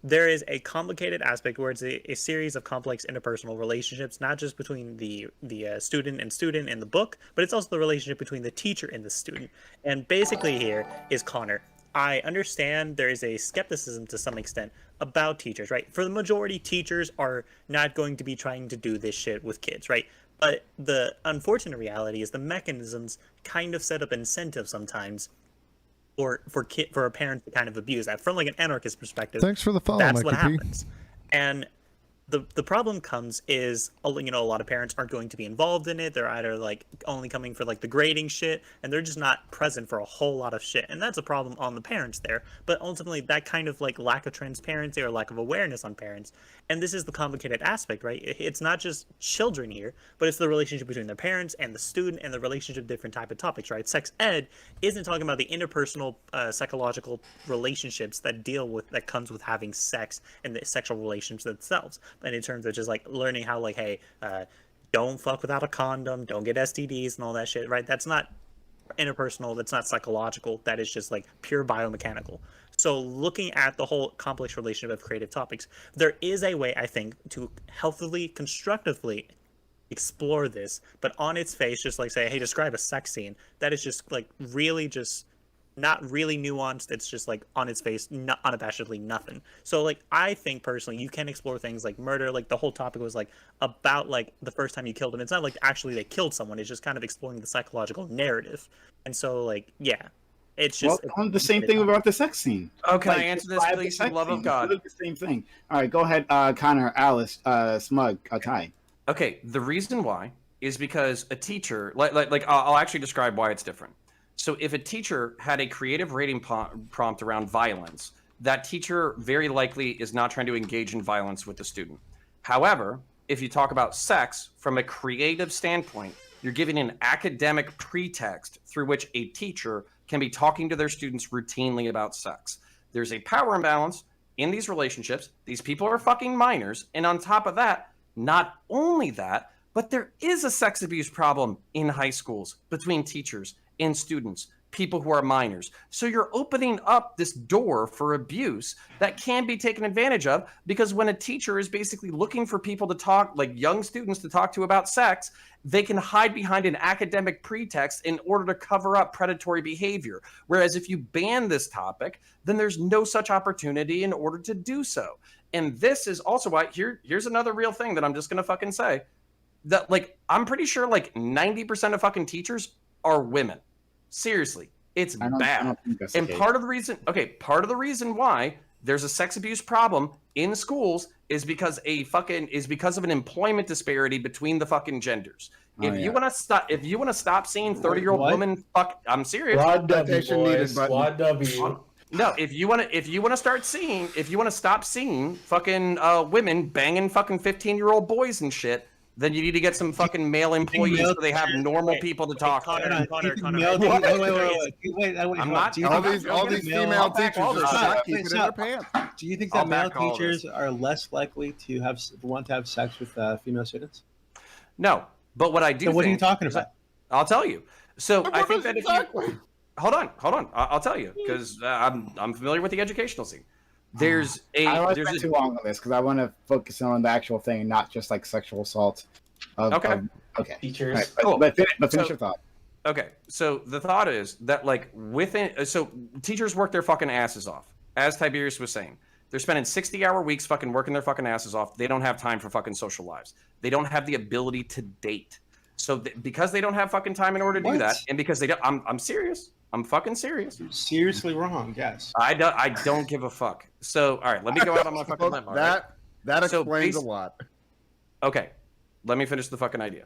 there is a complicated aspect where it's a series of complex interpersonal relationships, not just between the student in the book, but it's also the relationship between the teacher and the student. And basically here is Connor. I understand there is a skepticism to some extent about teachers, right? For the majority, teachers are not going to be trying to do this shit with kids, right? But the unfortunate reality is the mechanisms kind of set up incentives sometimes for a parent to kind of abuse that. From like an anarchist perspective, thanks for the follow, that's Mikey what P. happens. And the problem comes is, a lot of parents aren't going to be involved in it. They're either like only coming for like the grading shit, and they're just not present for a whole lot of shit. And that's a problem on the parents there. But ultimately, that kind of like lack of transparency or lack of awareness on parents. And this is the complicated aspect, right? It's not just children here, but it's the relationship between the parents and the student, and the relationship different type of topics, right? Sex ed isn't talking about the interpersonal psychological relationships that comes with having sex and the sexual relationships themselves. And in terms of just like learning how like, hey, don't fuck without a condom, don't get STDs and all that shit, right? That's not interpersonal, that's not psychological, that is just like pure biomechanical. So looking at the whole complex relationship of creative topics, there is a way, I think, to healthily, constructively explore this, but on its face, just like say, hey, describe a sex scene, that is just like really just not really nuanced. It's just like on its face, not unabashedly nothing. So like I think personally you can explore things like murder. Like the whole topic was like about like the first time you killed them. It's not like actually they killed someone. It's just kind of exploring the psychological narrative. And so like yeah, it's just the same thing about the sex scene. Oh, can I answer this, please? For the love of God. The same thing. All right, go ahead, Connor, Alice, Smug, Ty. Okay, the reason why is because a teacher, like I'll actually describe why it's different. So if a teacher had a creative rating prompt around violence, that teacher very likely is not trying to engage in violence with the student. However, if you talk about sex from a creative standpoint, you're giving an academic pretext through which a teacher can be talking to their students routinely about sex. There's a power imbalance in these relationships. These people are fucking minors. And on top of that, not only that, but there is a sex abuse problem in high schools between teachers and students, people who are minors. So you're opening up this door for abuse that can be taken advantage of, because when a teacher is basically looking for people to talk, like young students to talk to about sex, they can hide behind an academic pretext in order to cover up predatory behavior. Whereas if you ban this topic, then there's no such opportunity in order to do so. And this is also why, here's another real thing that I'm just gonna fucking say, that like, I'm pretty sure like 90% of fucking teachers are women. Seriously, it's bad. And part of the reason why there's a sex abuse problem in schools is because of an employment disparity between the fucking genders. If you want to stop seeing 30-year-old women fuck, I'm serious. Squad W, boys. Squad W. No, if you want to stop seeing fucking women banging fucking 15-year-old boys and shit, then you need to get some fucking male employees so they have normal people to talk to. Wait, I'm not. All these female teachers are not keeping it in their pants. Do you think that male teachers are less likely to want to have sex with female students? No, but what I do. So what are you talking about? I'll tell you. So I think that hold on. I'll tell you because I'm familiar with the educational scene. There's I don't want to there's spend a, too long on this because I want to focus on the actual thing and not just like sexual assault. Okay. Okay. Teachers. Right, Cool. but finish your thought. Okay, so the thought is that like so teachers work their fucking asses off. As Tiberius was saying, they're spending 60-hour weeks fucking working their fucking asses off. They don't have time for fucking social lives. They don't have the ability to date. So because they don't have fucking time in order to do that, and because they don't, I'm serious. I'm fucking serious. You're seriously wrong. Yes. I don't give a fuck. So all right, let me go out on my fucking limb. All right? That So explains a lot. Okay, let me finish the fucking idea.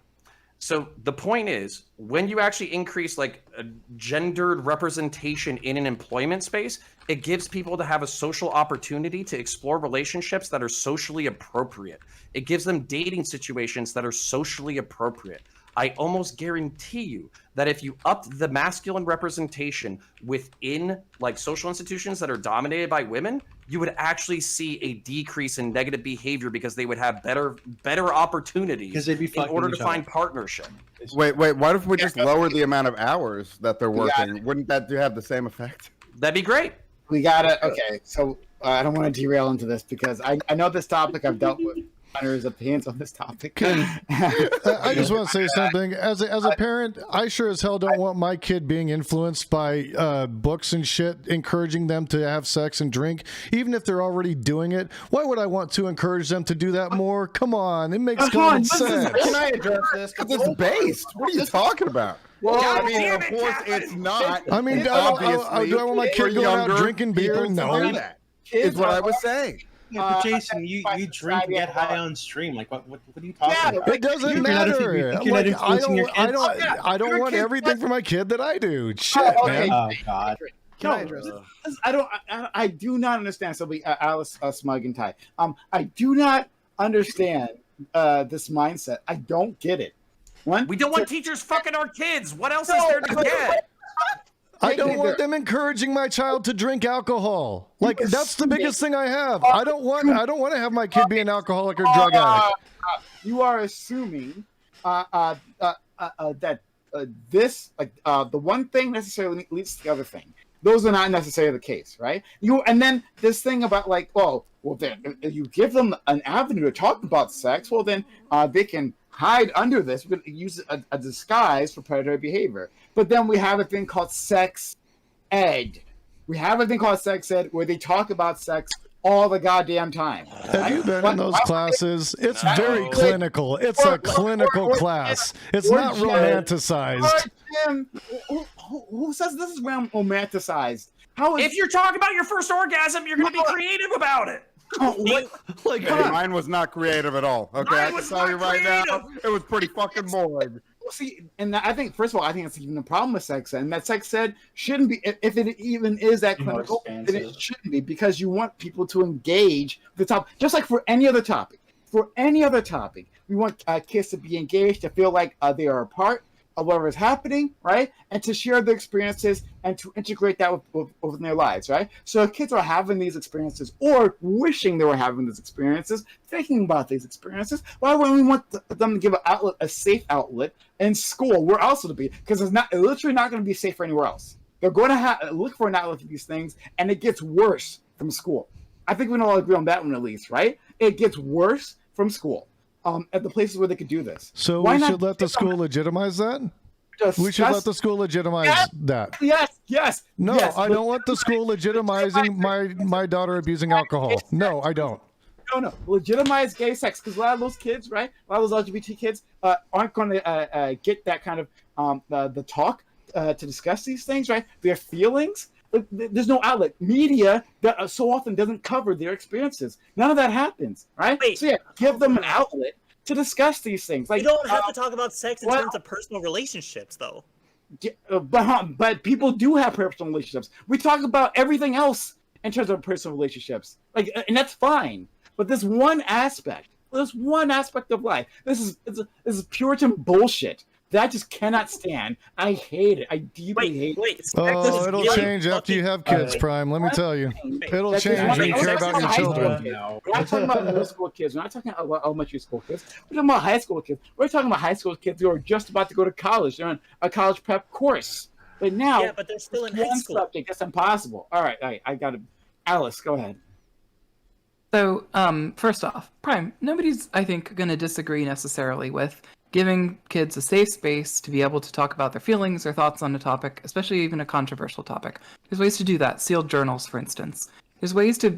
So the point is, when you actually increase like a gendered representation in an employment space, it gives people to have a social opportunity to explore relationships that are socially appropriate. It gives them dating situations that are socially appropriate. I almost guarantee you that if you upped the masculine representation within like social institutions that are dominated by women, you would actually see a decrease in negative behavior because they would have better opportunities Because they'd be in fucking order to each other. find partnership. Wait. What if we just lower the amount of hours that they're working? Wouldn't that have the same effect? That'd be great. We gotta. Okay, so I don't want to derail into this because I know this topic. I've dealt with hundreds of opinions on this topic. I just want to say something. As a parent, I sure as hell don't want my kid being influenced by books and shit, encouraging them to have sex and drink, even if they're already doing it. Why would I want to encourage them to do that more? Come on, it makes common sense. Can I address this? Because it's based. What are you talking about? Well, I mean, of course, it's not. I mean, do I want my kid going out drinking beer? No. Is what I was saying. Yeah, but Jason, you drink and get high on stream. Like, what are you talking about? It doesn't You're not matter. you're not influencing your kids. I don't want everything for my kid that I do. Shit, man. Oh God. Can I address this? I do not understand. So Alice, Smug, and Ty. I do not understand this mindset. I don't get it. We don't want teachers fucking our kids. What else is there to get? I don't want them encouraging my child to drink alcohol. Like that's the biggest thing I have. I don't want to have my kid be an alcoholic or drug addict. You are assuming that this the one thing necessarily leads to the other thing. Those are not necessarily the case, right? And then this thing about like, then if you give them an avenue to talk about sex, well then they can hide under this. We're going to use a disguise for predatory behavior. But then we have a thing called sex ed. We have a thing called sex ed where they talk about sex all the goddamn time. Have you been in those classes? It's very clinical. It's a clinical class. It's not romanticized. Who says this is romanticized? If you're talking about your first orgasm, you're going to be creative about it. Mine was not creative at all. Okay, I can tell you right now, it was pretty fucking boring. Well, see, and I think first of all, I think that's even the problem with sex ed, and that sex ed shouldn't be. If it even is that clinical, then it shouldn't be because you want people to engage the topic, just like for any other topic. For any other topic, we want kids to be engaged, to feel like they are a part of whatever is happening, right? And to share their experiences and to integrate that within their lives, right? So if kids are having these experiences or wishing they were having these experiences, thinking about these experiences, why would we want them to give an outlet, a safe outlet in school, where else would it be? Because it's literally not going to be safe anywhere else. They're going to look for an outlet for these things, and it gets worse from school. I think we can all agree on that one at least, right? It gets worse from school. At the places where they could do this. So we should let the school legitimize that? We should let the school legitimize that. Yes. No, yes. I don't want the school legitimizing my daughter abusing alcohol. No, I don't. No. Legitimize gay sex, because a lot of those kids, right? A lot of those LGBT kids aren't going to get that kind of the talk to discuss these things, right? Their feelings. There's no outlet. Media that so often doesn't cover their experiences. None of that happens, right? Wait. So yeah, give them an outlet to discuss these things. Like you don't have to talk about sex in terms of personal relationships, though. But people do have personal relationships. We talk about everything else in terms of personal relationships, and that's fine. But this one aspect of life, this is Puritan bullshit that I just cannot stand. I hate it. I deeply hate it. Oh, it'll change after you have kids, Prime. Let me tell you. It'll change when you care about your children. We're not talking about middle school kids. We're not talking about elementary school kids. We're talking about high school kids. We're talking about high school kids who are just about to go to college. They're on a college prep course. But now, Yeah, but they're still in high one school. subject that's impossible. All right, I got to. Alice, go ahead. So, first off, Prime, nobody's, I think, going to disagree necessarily with giving kids a safe space to be able to talk about their feelings or thoughts on a topic, especially even a controversial topic. There's ways to do that. Sealed journals, for instance. There's ways to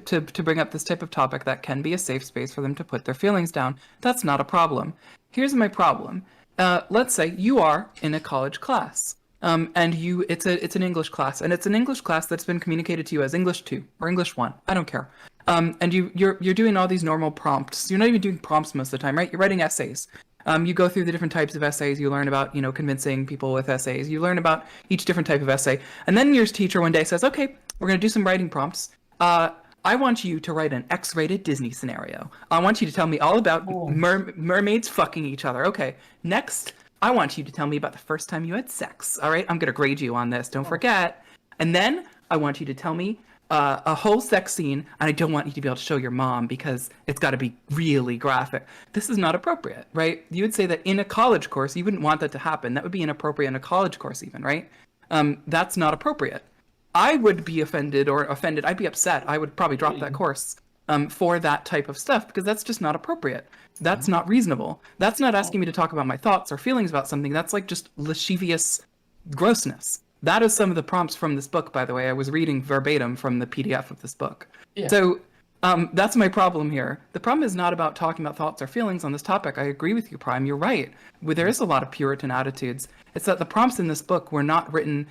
bring up this type of topic that can be a safe space for them to put their feelings down. That's not a problem. Here's my problem. Let's say you are in a college class. And it's an English class, and it's an English class that's been communicated to you as English 2 or English 1. I don't care. And you're doing all these normal prompts. You're not even doing prompts most of the time, right? You're writing essays. You go through the different types of essays. You learn about, convincing people with essays. You learn about each different type of essay. And then your teacher one day says, okay, we're going to do some writing prompts. I want you to write an X-rated Disney scenario. I want you to tell me all about mermaids fucking each other. Okay, next, I want you to tell me about the first time you had sex. All right, I'm going to grade you on this. Don't forget. And then I want you to tell me a whole sex scene, and I don't want you to be able to show your mom because it's got to be really graphic. This is not appropriate, right? You would say that in a college course, you wouldn't want that to happen. That would be inappropriate in a college course even, right? That's not appropriate. I would be offended. I'd be upset. I would probably drop that course for that type of stuff because that's just not appropriate. That's not reasonable. That's not asking me to talk about my thoughts or feelings about something. That's like just lascivious grossness. That is some of the prompts from this book, by the way. I was reading verbatim from the PDF of this book. Yeah. So that's my problem here. The problem is not about talking about thoughts or feelings on this topic. I agree with you, Prime. You're right. There is a lot of Puritan attitudes. It's that the prompts in this book were not written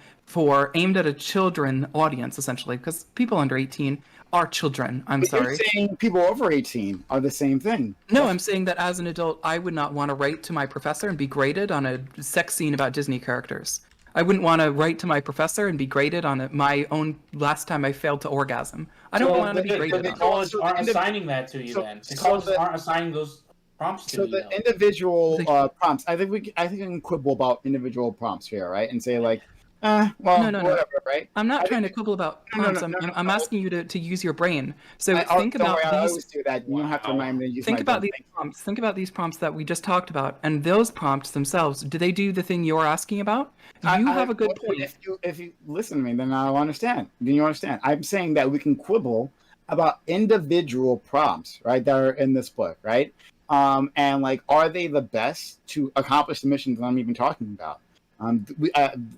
aimed at a children audience, essentially, because people under 18 are children. I'm sorry. You're saying people over 18 are the same thing. No, I'm saying that as an adult, I would not want to write to my professor and be graded on a sex scene about Disney characters. I wouldn't want to write to my professor and be graded on my own last time I failed to orgasm. I don't want to be graded on the college aren't assigning that to you then. The colleges aren't assigning those prompts to you. So the individual prompts, I think we can quibble about individual prompts here, right? And say like, no. whatever, right? I'm not trying to quibble about prompts. I'm asking you to use your brain. So think about these. I always do that. You don't have to remind me to use Think my about brain. these prompts. Think about these prompts that we just talked about, and those prompts themselves. Do they do the thing you're asking about? You have a good point. If you listen to me, then I'll understand. Then you understand. I'm saying that we can quibble about individual prompts, right? That are in this book, right? And like, are they the best to accomplish the mission that I'm even talking about?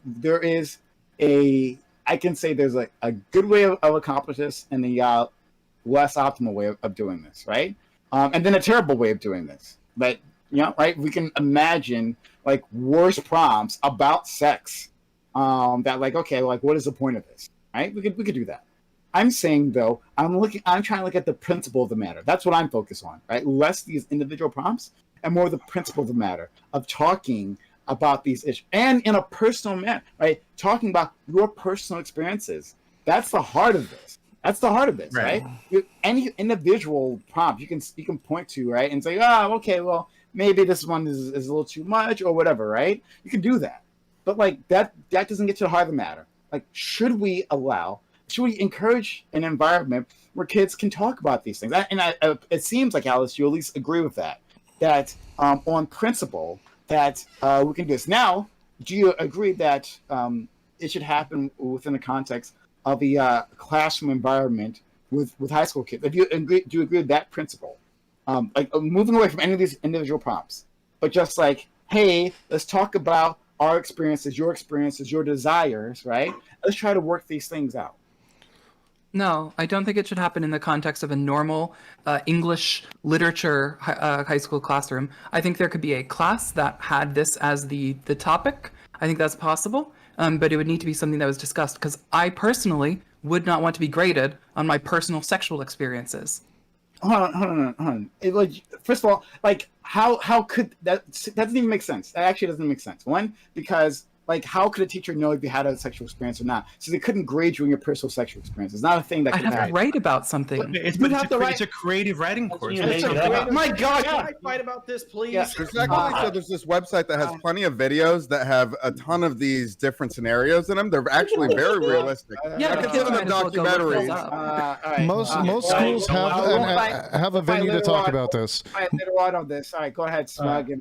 There is I can say there's a good way of accomplishing this and the less optimal way of doing this, right? And then a terrible way of doing this. But, right? We can imagine like worse prompts about sex that like, okay, like what is the point of this, right? We could do that. I'm saying though, I'm trying to look at the principle of the matter. That's what I'm focused on, right? Less these individual prompts and more the principle of the matter of talking about these issues and in a personal manner, right? Talking about your personal experiences. That's the heart of this. Right? Any individual prompt you can point to, right, and say, oh, okay, well, maybe this one is a little too much or whatever, right? You can do that, but like that doesn't get to the heart of the matter. Like, should we encourage an environment where kids can talk about these things? It seems like, Alice, you at least agree with that on principle. That we can do this. Now, do you agree that it should happen within the context of a classroom environment with high school kids? Do you agree with that principle? Moving away from any of these individual prompts, but just like, hey, let's talk about our experiences, your desires, right? Let's try to work these things out. No, I don't think it should happen in the context of a normal English literature high school classroom. I think there could be a class that had this as the topic. I think that's possible, but it would need to be something that was discussed because I personally would not want to be graded on my personal sexual experiences. Hold on. First of all, like, how could that doesn't even make sense. That actually doesn't make sense. One, because like, how could a teacher know if you had a sexual experience or not? So they couldn't grade you on your personal sexual experience. It's not a thing that can happen. I have to write about something. It's a creative writing course. My God, can I fight about this, please? Yeah, exactly. So there's this website that has plenty of videos that have a ton of these different scenarios in them. They're actually very realistic. Yeah, I consider them documentaries. Most schools have a venue to talk about this. Later on this. All right, go ahead, Smug.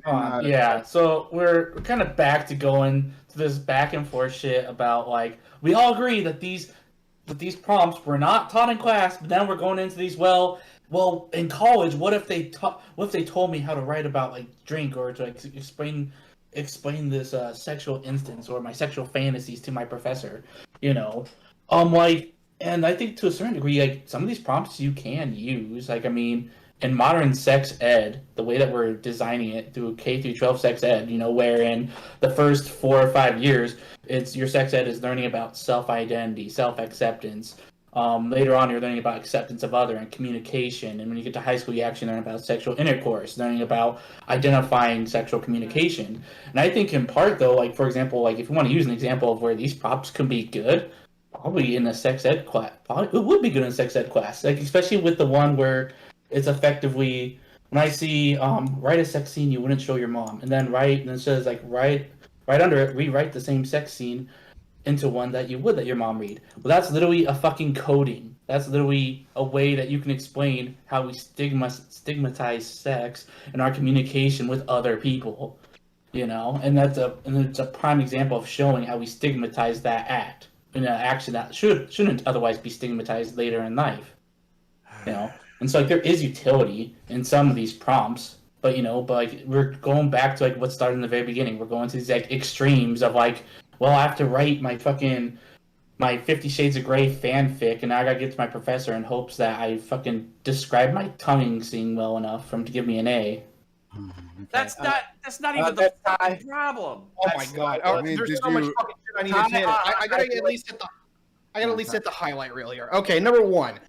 So we're kind of back to going this back and forth shit about like we all agree that these prompts were not taught in class, but then we're going into these well in college. What if they told me how to write about like drink or to explain this sexual instance or my sexual fantasies to my professor, you know? Like, and I think to a certain degree, like some of these prompts you can use. Like, I mean, in modern sex ed, the way that we're designing it through K through 12 sex ed, you know, wherein the first 4 or 5 years, it's your sex ed is learning about self-identity, self-acceptance. Later on, you're learning about acceptance of other and communication. And when you get to high school, you actually learn about sexual intercourse, learning about identifying sexual communication. And I think in part, though, like, for example, like if you want to use an example of where these prompts can be good, probably in a sex ed class. Probably it would be good in a sex ed class, like especially with the one where it's effectively when I see write a sex scene you wouldn't show your mom, and then it says like right under it rewrite the same sex scene into one that you would let your mom read. Well, that's literally a fucking coding. That's literally a way that you can explain how we stigmatize sex and our communication with other people, you know. And it's a prime example of showing how we stigmatize that act in an action that shouldn't otherwise be stigmatized later in life, you know. And so like there is utility in some of these prompts, but like we're going back to like what started in the very beginning. We're going to these like extremes of like, well, I have to write my 50 Shades of Grey fanfic, and now I gotta get to my professor in hopes that I fucking describe my tonguing scene well enough for him to give me an A. That's not even the fucking problem. Oh my god! There's so much fucking shit I need to hit. I gotta at least hit the highlight reel here. Okay, number one.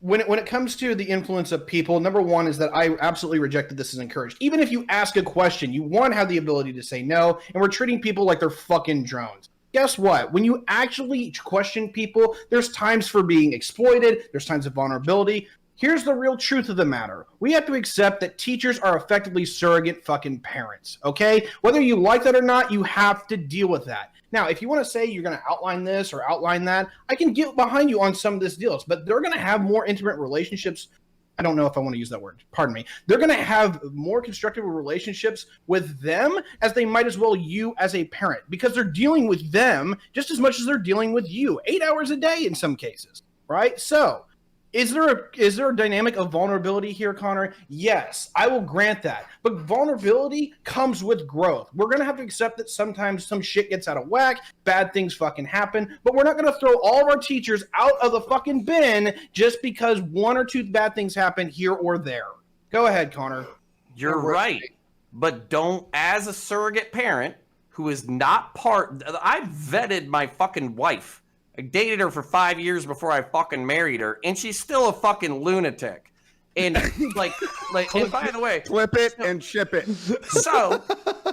When it comes to the influence of people, number one is that I absolutely reject that this is encouraged. Even if you ask a question, you have the ability to say no, and we're treating people like they're fucking drones. Guess what? When you actually question people, there's times for being exploited, there's times of vulnerability. Here's the real truth of the matter. We have to accept that teachers are effectively surrogate fucking parents, okay? Whether you like that or not, you have to deal with that. Now, if you want to say you're going to outline this or outline that, I can get behind you on some of this deals, but they're going to have more intimate relationships. I don't know if I want to use that word. Pardon me. They're going to have more constructive relationships with them as they might as well you as a parent, because they're dealing with them just as much as they're dealing with you 8 hours a day in some cases, right? So is there a dynamic of vulnerability here, Connor? Yes, I will grant that. But vulnerability comes with growth. We're going to have to accept that sometimes some shit gets out of whack, bad things fucking happen, but we're not going to throw all of our teachers out of the fucking bin just because one or two bad things happen here or there. Go ahead, Connor. You're right. But don't, as a surrogate parent who is not I vetted my fucking wife. I dated her for 5 years before I fucking married her, and she's still a fucking lunatic. And like, and by the way, clip it and ship it. So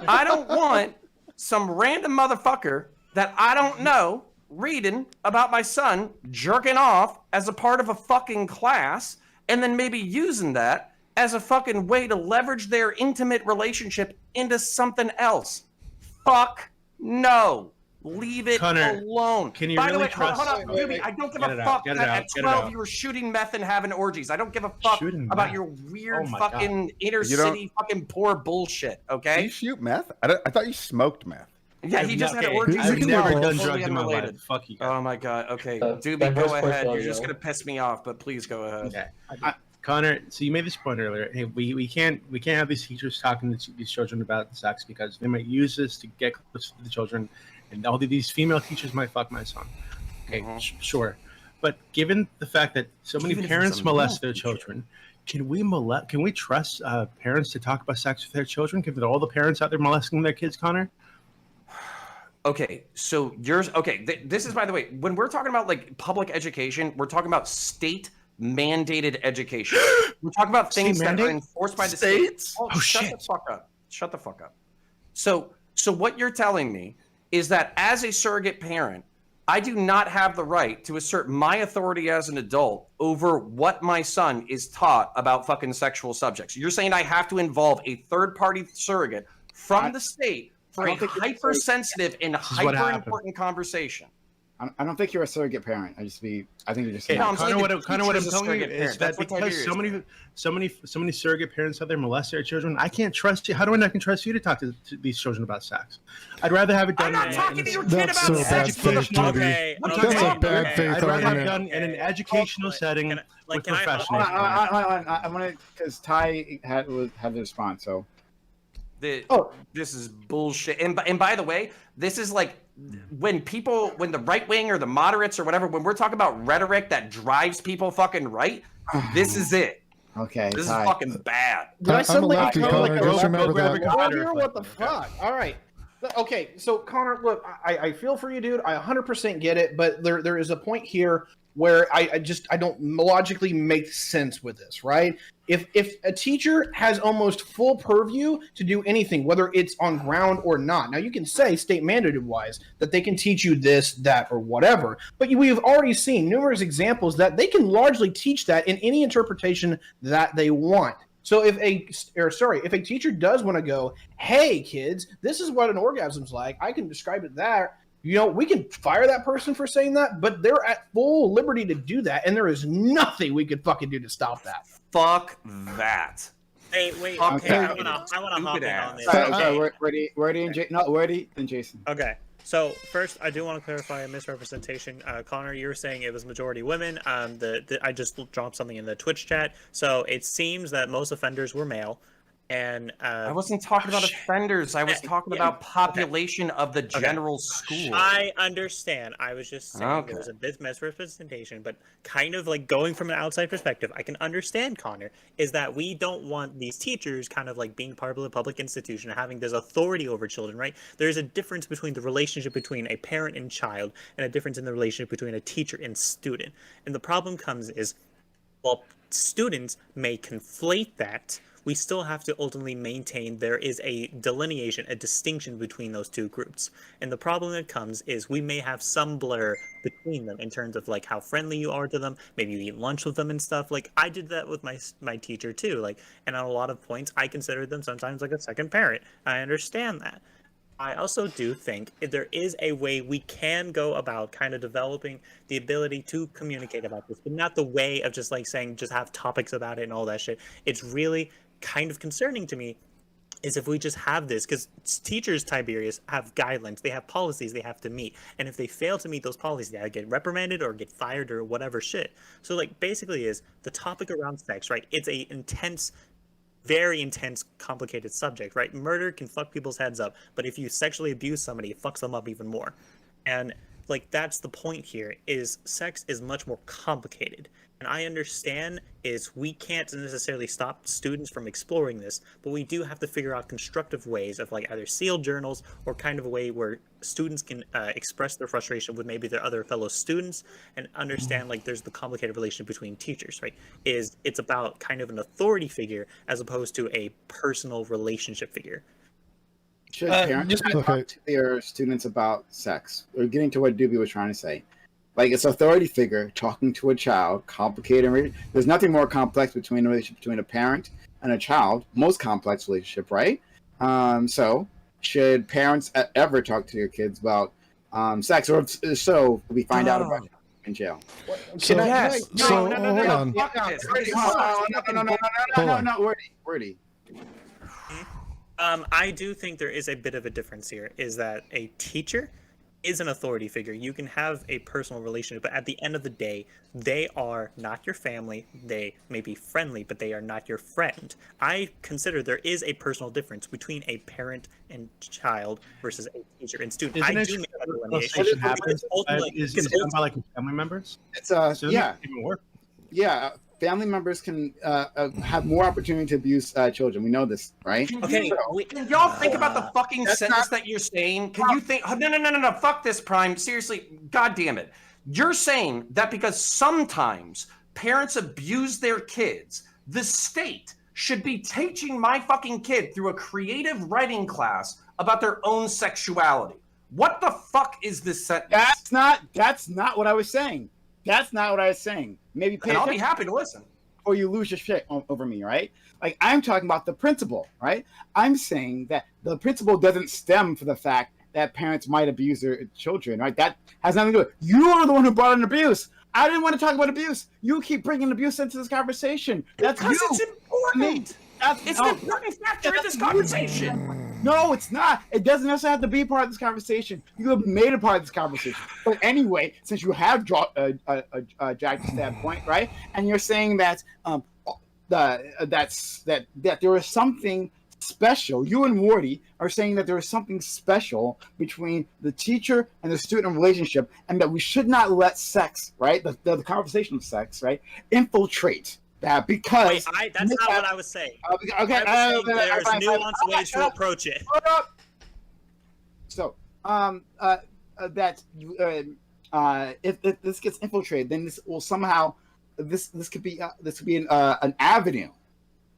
I don't want some random motherfucker that I don't know reading about my son jerking off as a part of a fucking class, and then maybe using that as a fucking way to leverage their intimate relationship into something else. Fuck no. Leave it Connor, alone. Can you By really the way, trust? hold on, Ruby, I don't give a fuck that at 12 you were shooting meth and having orgies. I don't give a fuck about your weird fucking inner city fucking poor bullshit, okay? Do you shoot meth? I thought you smoked meth. Yeah, he just had orgies. I've never done totally drugs in my unrelated. life. Fuck you guys. Oh my god. Okay, Doobie, go ahead. You're just gonna piss me off, but please go ahead. Okay. Connor, so you made this point earlier. Hey, we can't have these teachers talking to these children about sex because they might use this to get close to the children, and all these female teachers might fuck my son. Okay, sure, but given the fact that so many parents molest their children, can we trust parents to talk about sex with their children? Given all the parents out there molesting their kids, Connor. Okay, so this is, by the way, when we're talking about like public education, we're talking about state mandated education. We're talking about things that are enforced by the states. Oh, shut the fuck up. Shut the fuck up. So what you're telling me is that as a surrogate parent, I do not have the right to assert my authority as an adult over what my son is taught about fucking sexual subjects. You're saying I have to involve a third-party surrogate from the state for a hypersensitive and hyper-important conversation. I don't think you're a surrogate parent. I think you're just. Yeah, Kind of what I'm teacher's a telling you surrogate is parent. that That's what because Tiberius so many surrogate parents out there molest their children, I can't trust you. How do I not can trust you to talk to these children about sex? I'd rather have it done. I'm not talking to your kid That's about so sex. bad faith, Toby. Okay, That's okay, a bad okay. faith I'd rather have argument. done in an educational setting with can I hop professionals. I want to because Ty had the response. So This is bullshit. And by the way, this is like when the right wing or the moderates or whatever, when we're talking about rhetoric that drives people fucking right, this is it. okay, This Ty. is fucking bad. Did I I'm a suddenly lefty, become Connor. Just remember that. Here, what the fuck? All right. Okay, so Connor, look, I feel for you, dude. I 100% get it, but there is a point here where I don't logically make sense with this, right? If a teacher has almost full purview to do anything, whether it's on ground or not, now you can say state mandated wise that they can teach you this, that, or whatever, but we've already seen numerous examples that they can largely teach that in any interpretation that they want. So if a teacher does want to go, hey kids, this is what an orgasm's like, I can describe it that, we can fire that person for saying that, but they're at full liberty to do that, and there is nothing we could fucking do to stop that. Fuck that. Hey, wait. Fuck Okay, that. I wanna hop in on this. Wordy and Jason. Okay. So first, I do want to clarify a misrepresentation. Connor, you were saying it was majority women. I just dropped something in the Twitch chat. So it seems that most offenders were male. And I wasn't talking about offenders. I was talking about population of the general school. I understand. I was just saying there was a bit misrepresentation, but kind of like going from an outside perspective, I can understand, Connor, is that we don't want these teachers kind of like being part of a public institution, having this authority over children, right? There's a difference between the relationship between a parent and child and a difference in the relationship between a teacher and student. And the problem comes is, while students may conflate that, we still have to ultimately maintain there is a delineation, a distinction between those two groups. And the problem that comes is we may have some blur between them in terms of like how friendly you are to them. Maybe you eat lunch with them and stuff. Like I did that with my teacher too. Like, and on a lot of points, I considered them sometimes like a second parent. I understand that. I also do think there is a way we can go about kind of developing the ability to communicate about this, but not the way of just like saying, just have topics about it and all that shit. It's really kind of concerning to me is if we just have this, because teachers, Tiberius, have guidelines, they have policies they have to meet, and if they fail to meet those policies, they either get reprimanded or get fired or whatever shit. So like basically is the topic around sex, right? It's a intense, very intense, complicated subject, right? Murder can fuck people's heads up, but if you sexually abuse somebody, it fucks them up even more. And like that's the point here, is sex is much more complicated. And I understand is we can't necessarily stop students from exploring this, but we do have to figure out constructive ways of like either sealed journals or kind of a way where students can express their frustration with maybe their other fellow students and understand like there's the complicated relationship between teachers, right? It's about kind of an authority figure as opposed to a personal relationship figure. Should parents talk to their students about sex? We're getting to what Doobie was trying to say. Like, it's authority figure talking to a child, complicated. There's nothing more complex between a relationship between a parent and a child. Most complex relationship, right? So, should parents ever talk to your kids about sex? Or if so, we find out about it in jail. So, hold on. No, Wordy. I do think there is a bit of a difference here, is that a teacher is an authority figure. You can have a personal relationship, but at the end of the day, they are not your family. They may be friendly, but they are not your friend. I consider there is a personal difference between a parent and child versus a teacher and student. Isn't I it do make that conversation happens? Is it done by like family members? It's So it yeah, doesn't even work. yeah. Family members can have more opportunity to abuse children. We know this, right? Okay, Can y'all think about the fucking sentence that you're saying? Can you think? No. Fuck this, Prime. Seriously, God damn it. You're saying that because sometimes parents abuse their kids, the state should be teaching my fucking kid through a creative writing class about their own sexuality. What the fuck is this sentence? That's not what I was saying. That's not what I was saying. Maybe pay And I'll be attention happy to listen. or you lose your shit over me, right? Like, I'm talking about the principle, right? I'm saying that the principle doesn't stem from the fact that parents might abuse their children, right? That has nothing to do with it. You are the one who brought in abuse. I didn't want to talk about abuse. You keep bringing abuse into this conversation. That's because you. it's important. It's an important factor in this conversation. No, it's not. It doesn't necessarily have to be part of this conversation. You have made it part of this conversation. But anyway, since you have jacked the standpoint, right? And you're saying that that there is something special. You and Morty are saying that there is something special between the teacher and the student relationship, and that we should not let sex, right, the conversation of sex, right, infiltrate that, because that's not what I was saying. Okay, there's nuanced ways to approach it. So, that if this gets infiltrated, then this will somehow this could be an avenue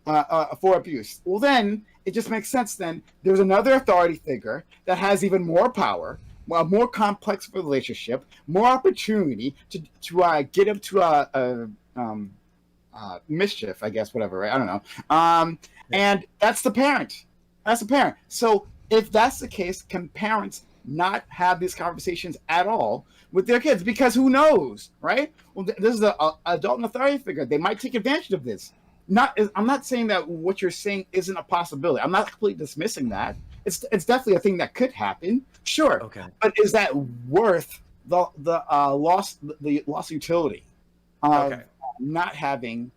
for abuse. Well, then it just makes sense. Then there's another authority figure that has even more power, a more complex relationship, more opportunity to get up to mischief, I guess, whatever, right? I don't know. And that's the parent. That's the parent. So if that's the case, can parents not have these conversations at all with their kids? Because who knows, right? Well, this is an adult and authority figure. They might take advantage of this. I'm not saying that what you're saying isn't a possibility. I'm not completely dismissing that. It's definitely a thing that could happen. Sure. Okay. But is that worth the loss utility of not having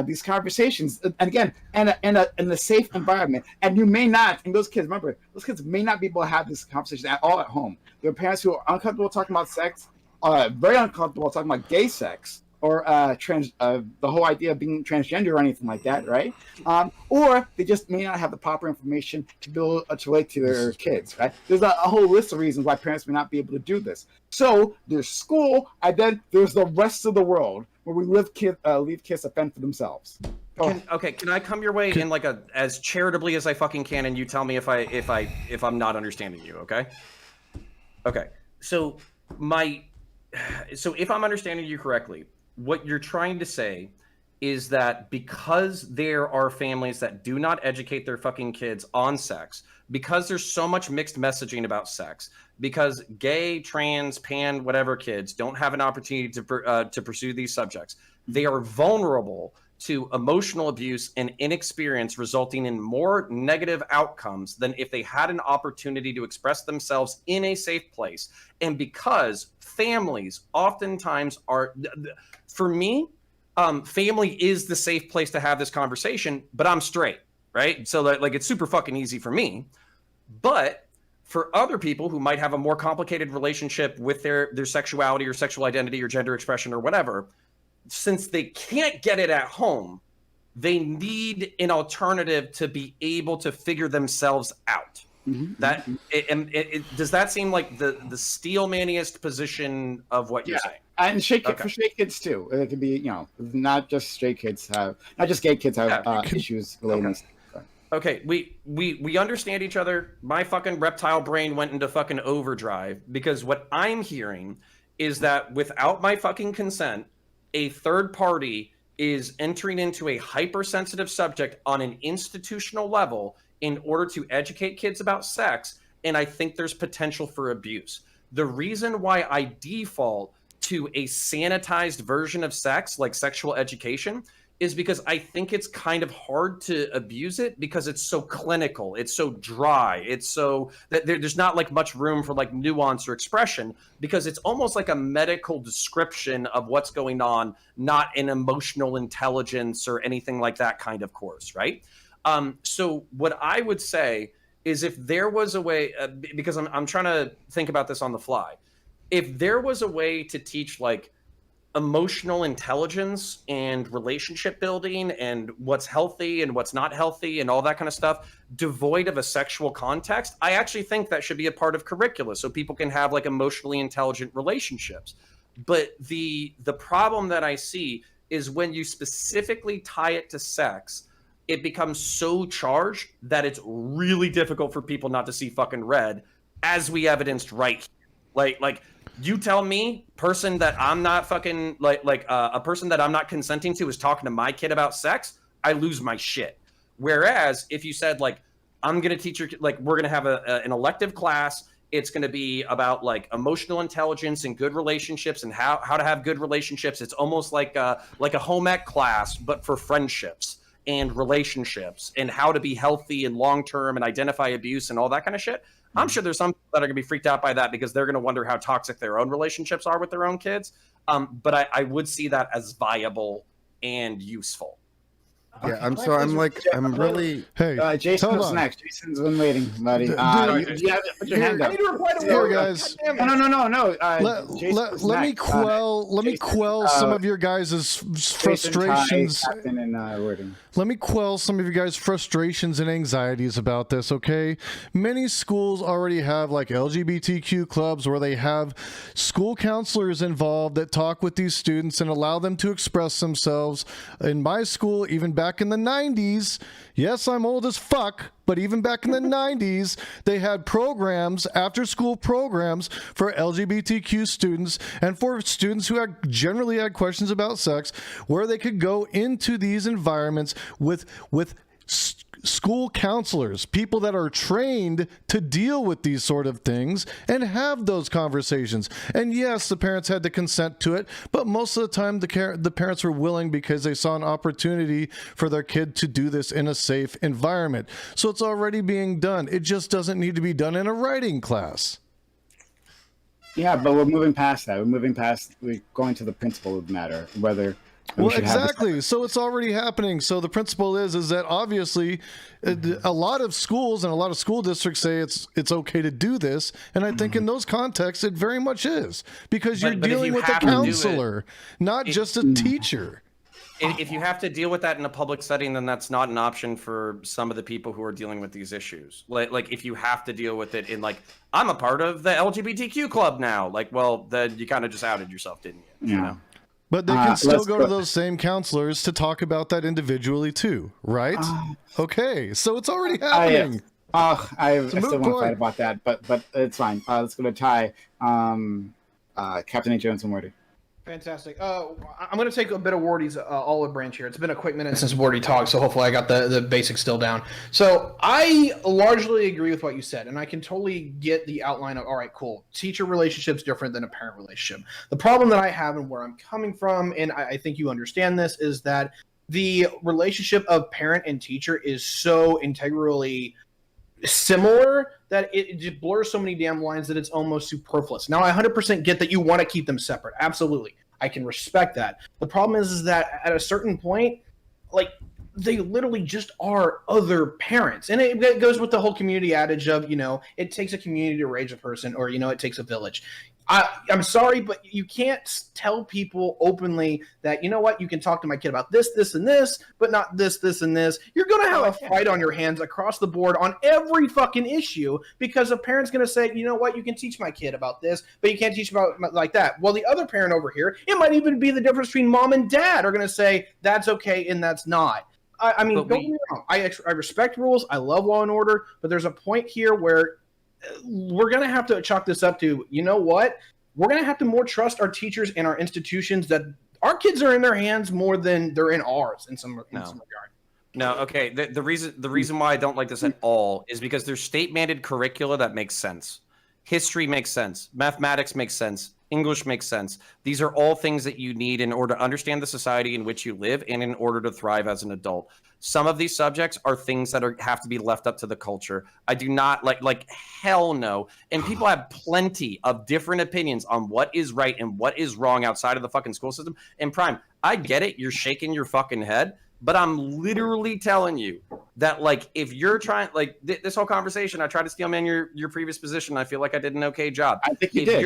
these conversations? And again, in a safe environment. And you may not, and those kids, remember, those kids may not be able to have this conversation at all at home. There are parents who are uncomfortable talking about sex, very uncomfortable talking about gay sex, or the whole idea of being transgender or anything like that, right? Or they just may not have the proper information to be able to relate to their kids, right? There's a whole list of reasons why parents may not be able to do this. So there's school, and then there's the rest of the world where we leave kids to fend for themselves. Can I come your way in like as charitably as I fucking can, and you tell me if I'm not understanding you, okay? Okay. So if I'm understanding you correctly, what you're trying to say is that because there are families that do not educate their fucking kids on sex, because there's so much mixed messaging about sex, because gay, trans, pan, whatever kids don't have an opportunity to pursue these subjects, they are vulnerable to emotional abuse and inexperience, resulting in more negative outcomes than if they had an opportunity to express themselves in a safe place. And because families oftentimes are, for me, family is the safe place to have this conversation, but I'm straight, right? So like it's super fucking easy for me. But for other people who might have a more complicated relationship with their sexuality or sexual identity or gender expression or whatever, since they can't get it at home, they need an alternative to be able to figure themselves out. Mm-hmm. Does that seem like the steelmaniest position of what you're saying? And for straight kids too. It could be, not just straight kids not just gay kids have issues related. Okay, we understand each other. My fucking reptile brain went into fucking overdrive because what I'm hearing is that without my fucking consent, a third party is entering into a hypersensitive subject on an institutional level in order to educate kids about sex, and I think there's potential for abuse. The reason why I default to a sanitized version of sex, like sexual education, is because I think it's kind of hard to abuse it because it's so clinical, it's so dry, it's so that there's not like much room for like nuance or expression, because it's almost like a medical description of what's going on, not an emotional intelligence or anything like that kind of course, right? So what I would say is if there was a way, because I'm trying to think about this on the fly, if there was a way to teach like emotional intelligence and relationship building and what's healthy and what's not healthy and all that kind of stuff, devoid of a sexual context, I actually think that should be a part of curricula so people can have like emotionally intelligent relationships. But the problem that I see is when you specifically tie it to sex, it becomes so charged that it's really difficult for people not to see fucking red, as we evidenced right here. Like you tell me, person that I'm not fucking a person that I'm not consenting to is talking to my kid about sex, I lose my shit. Whereas if you said like, I'm gonna teach your like we're gonna have an elective class, It's going to be about like emotional intelligence and good relationships and how to have good relationships. It's almost like a home ec class, but for friendships and relationships and how to be healthy and long-term and identify abuse and all that kind of shit. I'm sure there's some people that are going to be freaked out by that because they're going to wonder how toxic their own relationships are with their own kids. But I would see that as viable and useful. Yeah, I'm really. Hey, Jason hold was on. next. Jason's been waiting, buddy. Dude, You have to put your hand I up. need to reply to Here, Warrior. guys. God damn it. Jason was Let me next. quell some of your guys' frustrations. Captain and wording. Let me quell some of you guys' frustrations and anxieties about this, okay? Many schools already have like LGBTQ clubs where they have school counselors involved that talk with these students and allow them to express themselves. In my school, even back in the 90s, yes, I'm old as fuck, but even back in the 90s, they had programs, after-school programs for LGBTQ students and for students who generally had questions about sex, where they could go into these environments with school counselors, people that are trained to deal with these sort of things and have those conversations. And yes, the parents had to consent to it, but most of the time the parents were willing because they saw an opportunity for their kid to do this in a safe environment. So it's already being done. It just doesn't need to be done in a writing class. Yeah, but we're moving past that. We're going to the principle of the matter, whether. Well, exactly. So it's already happening. So the principle is that obviously a lot of schools and a lot of school districts say it's okay to do this. And I think in those contexts, it very much is because you're dealing with a counselor, not just a teacher. If you have to deal with that in a public setting, then that's not an option for some of the people who are dealing with these issues. Like if you have to deal with it in like, I'm a part of the LGBTQ club now. Like, well, then you kind of just outed yourself, didn't you? Yeah. You know? But they can still go to those same counselors to talk about that individually too, right? Okay, so it's already happening. I still want to fight about that, but it's fine. Let's go to Ty, Captain A. Jones and Wordy. Fantastic. I'm going to take a bit of Wardy's olive branch here. It's been a quick minute since Wardy talked, so hopefully I got the basics still down. So I largely agree with what you said, and I can totally get the outline of, all right, cool. Teacher relationship's different than a parent relationship. The problem that I have and where I'm coming from, and I think you understand this, is that the relationship of parent and teacher is so integrally similar that it just blurs so many damn lines that it's almost superfluous. Now, I 100% get that you want to keep them separate. Absolutely. I can respect that. The problem is that at a certain point, like, they literally just are other parents. And it goes with the whole community adage of, it takes a community to raise a person, or, it takes a village. I'm sorry, but you can't tell people openly that, you know what, you can talk to my kid about this, this, and this, but not this, this, and this. You're going to have a fight on your hands across the board on every fucking issue because a parent's going to say, you know what, you can teach my kid about this, but you can't teach about like that. Well, the other parent over here, it might even be the difference between mom and dad are going to say that's okay and that's not. I mean, don't get me wrong. I respect rules. I love law and order, but there's a point here where we're going to have to chalk this up to, you know what? We're going to have to more trust our teachers and our institutions that our kids are in their hands more than they're in ours in some regard. No, okay. The reason why I don't like this at all is because there's state-mandated curricula that makes sense. History makes sense. Mathematics makes sense. English makes sense. These are all things that you need in order to understand the society in which you live and in order to thrive as an adult. Some of these subjects are things that have to be left up to the culture. I do not like hell no. And people have plenty of different opinions on what is right and what is wrong outside of the fucking school system. And Prime, I get it. You're shaking your fucking head. But I'm literally telling you that, like, if you're trying, like, this whole conversation, I tried to steel man your previous position. I feel like I did an okay job. I think you did. If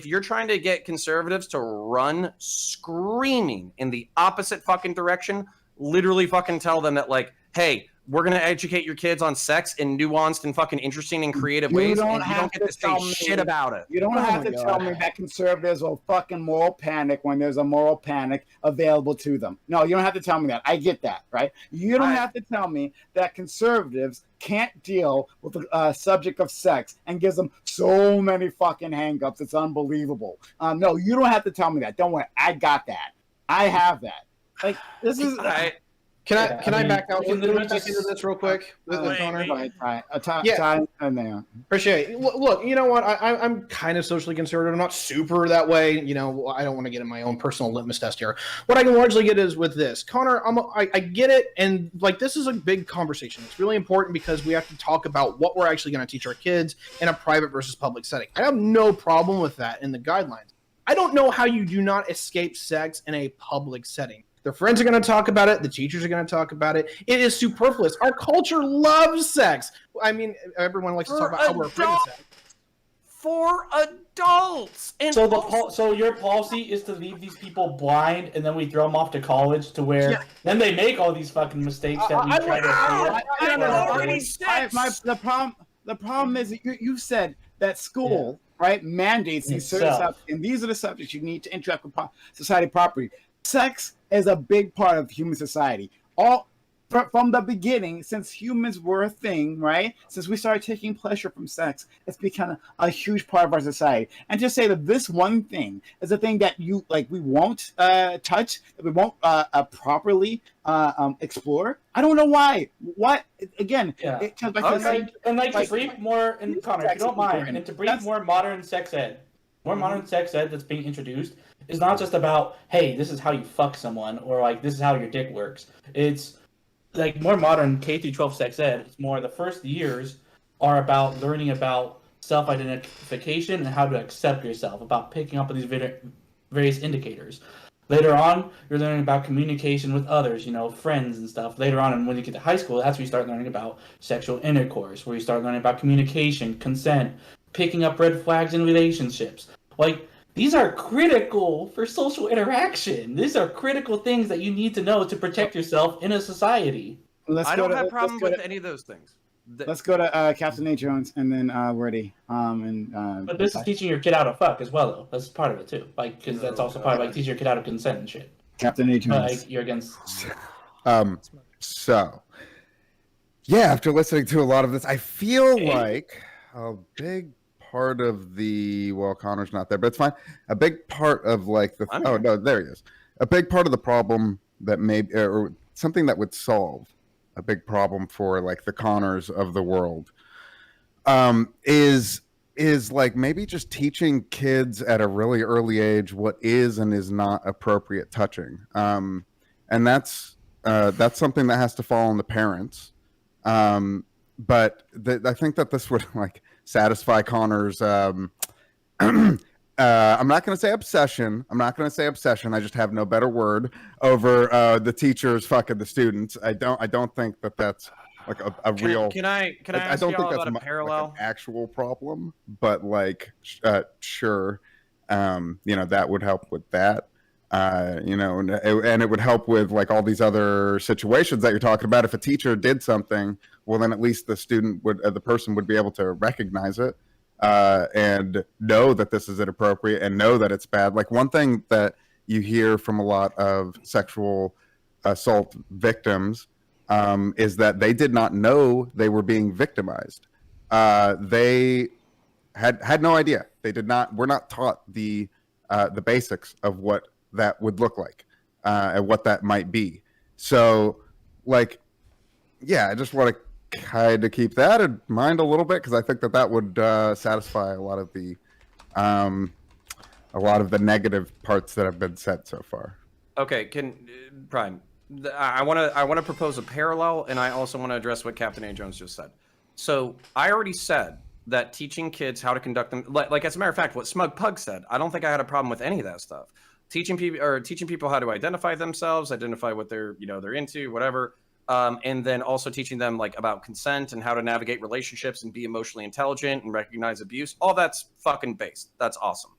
you're trying to get conservatives to run screaming in the opposite fucking direction, literally fucking tell them that, like, hey, we're going to educate your kids on sex in nuanced and fucking interesting and creative ways, and you don't get to say shit about it. You don't have to tell me that conservatives will fucking moral panic when there's a moral panic available to them. No, you don't have to tell me that. I get that, right? You don't have to tell me that conservatives can't deal with the subject of sex and gives them so many fucking hang-ups. It's unbelievable. No, you don't have to tell me that. Don't worry. I got that. I have that. Like, this is... Can I Yeah, can I I mean, back out you can really literally back into just- this real quick with wait, Connor? wait. Go ahead, Ty. Yeah. Ty, and there. Appreciate it. Look, you know what? I'm kind of socially conservative. I'm not super that way. You know, I don't want to get in my own personal litmus test here. What I can largely get is with this, Connor. I get it, and like this is a big conversation. It's really important because we have to talk about what we're actually going to teach our kids in a private versus public setting. I have no problem with that in the guidelines. I don't know how you do not escape sex in a public setting. Their friends are going to talk about it. The teachers are going to talk about it. It is superfluous. Our culture loves sex. I mean, everyone likes to talk about how we're afraid of sex. For adults. And So also- so your policy is to leave these people blind, and then we throw them off to college to where then they make all these fucking mistakes that we try to avoid. The problem is you said that school right mandates these certain Itself. subjects, and these are the subjects you need to interact with society properly. Sex is a big part of human society. From the beginning, since humans were a thing, right? Since we started taking pleasure from sex, it's become a huge part of our society. And just say that this one thing is a thing that we won't touch, that we won't properly explore. I don't know why. What again? Yeah. It comes back to the same. To breathe more, and Connor, if you don't mind, and to breathe more modern sex ed. More modern sex ed that's being introduced is not just about, hey, this is how you fuck someone, or like this is how your dick works. It's like more modern K through 12 sex ed. It's more the first years are about learning about self-identification and how to accept yourself, about picking up on these various indicators. Later on, you're learning about communication with others, friends and stuff. Later on, and when you get to high school, that's where you start learning about sexual intercourse, where you start learning about communication, consent, picking up red flags in relationships. Like, these are critical for social interaction. These are critical things that you need to know to protect yourself in a society. I don't have a problem with any of those things. Let's go to Captain A. Jones and then Wordy. But this is teaching your kid how to fuck as well, though. That's part of it, too. Like, because that's also part of, like, teaching your kid how to consent and shit. Captain A. Jones. Like, you're against... So, yeah, after listening to a lot of this, I feel like a big part of Connor's not there, but it's fine. A big part of there he is. A big part of the problem that or something that would solve a big problem for like the Connors of the world, is like maybe just teaching kids at a really early age what is and is not appropriate touching, and that's something that has to fall on the parents. But I think that this would like satisfy Connor's I'm not going to say obsession. I just have no better word over the teachers fucking the students. I don't think that that's like a real. Can I ask don't you think all that's about a parallel? like an actual problem, but like sure, that would help with that. And it would help with like all these other situations that you're talking about. If a teacher did something, well, then at least the person would be able to recognize it and know that this is inappropriate and know that it's bad. Like one thing that you hear from a lot of sexual assault victims is that they did not know they were being victimized. They had no idea. Were not taught the basics of what that would look like and what that might be. So like, yeah, I just want to kind of keep that in mind a little bit, because I think that would satisfy a lot of the negative parts that have been said so far. Okay, Prime, I want to propose a parallel, and I also want to address what Captain A. Jones just said. So I already said that teaching kids how to conduct them, like as a matter of fact, what Smug Pug said, I don't think I had a problem with any of that stuff. Teaching people how to identify themselves, identify what they're into, whatever. And then also teaching them like about consent and how to navigate relationships and be emotionally intelligent and recognize abuse. All that's fucking based. That's awesome.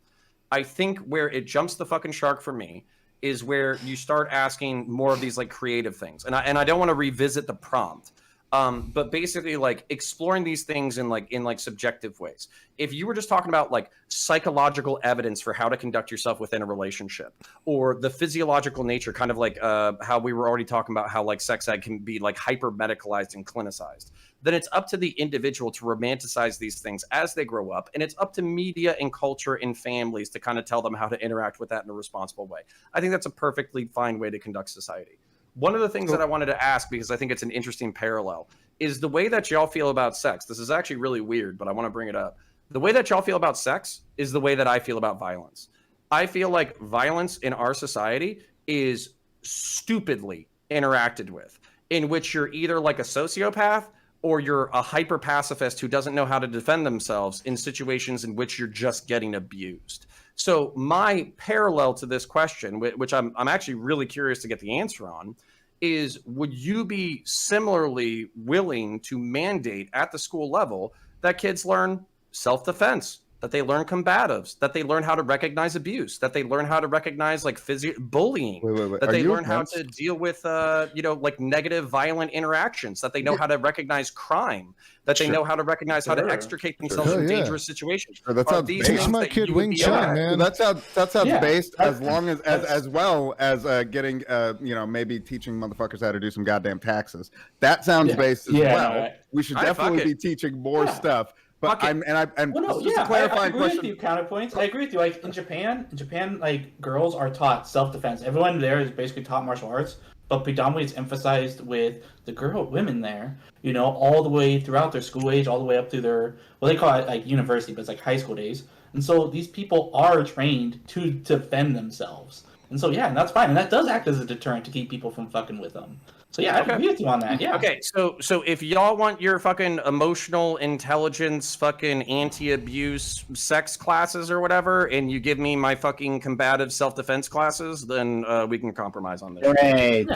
I think where it jumps the fucking shark for me is where you start asking more of these like creative things. And I don't want to revisit the prompt. But basically like exploring these things in subjective ways. If you were just talking about like psychological evidence for how to conduct yourself within a relationship, or the physiological nature, kind of like how we were already talking about how like sex ed can be like hyper medicalized and clinicized, then it's up to the individual to romanticize these things as they grow up. And it's up to media and culture and families to kind of tell them how to interact with that in a responsible way. I think that's a perfectly fine way to conduct society. one of the things that I wanted to ask, because I think it's an interesting parallel, is the way that y'all feel about sex. This is actually really weird, but I want to bring it up. The way that y'all feel about sex is the way that I feel about violence. I feel like violence in our society is stupidly interacted with, in which you're either like a sociopath or you're a hyper pacifist who doesn't know how to defend themselves in situations in which you're just getting abused. So my parallel to this question, which I'm actually really curious to get the answer on, is would you be similarly willing to mandate at the school level that kids learn self-defense, that they learn combatives, that they learn how to recognize abuse, that they learn how to recognize like bullying, that they learn how to deal with like negative violent interactions, that they know how to recognize crime, that they know how to recognize how to extricate themselves from dangerous situations. That's how teach my kid Wing Chun, man. That's how it's based, as long as well as getting maybe teaching motherfuckers how to do some goddamn taxes. That sounds based as well. We should definitely be teaching more stuff. But just a clarifying I agree question. with you, counterpoints. I agree with you. Like in Japan, like girls are taught self-defense. Everyone there is basically taught martial arts, but predominantly it's emphasized with the women there. All the way throughout their school age, all the way up through their they call it like university, but it's like high school days. And so these people are trained to defend themselves. And so and that's fine, and that does act as a deterrent to keep people from fucking with them. So I agree with you on that. Yeah. Okay, so if y'all want your fucking emotional intelligence, fucking anti-abuse sex classes or whatever, and you give me my fucking combative self-defense classes, then we can compromise on this. Great.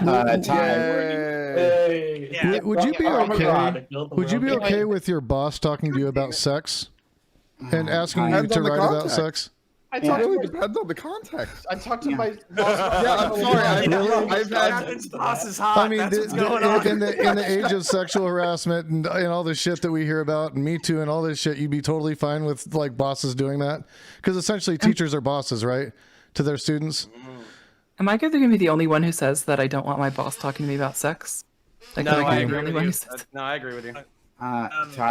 Would you be okay? Would you be okay with your boss talking to you about sex and asking you to write about sex? It really depends on the context. I talked to my boss. I'm sorry. I've had boss is hot. I mean, That's what's going on. in the age of sexual harassment and all this shit that we hear about, and Me Too and all this shit, you'd be totally fine with like bosses doing that, because essentially teachers are bosses, right, to their students. Am I going to be the only one who says that I don't want my boss talking to me about sex? No, I agree with you. No, I agree with you. There's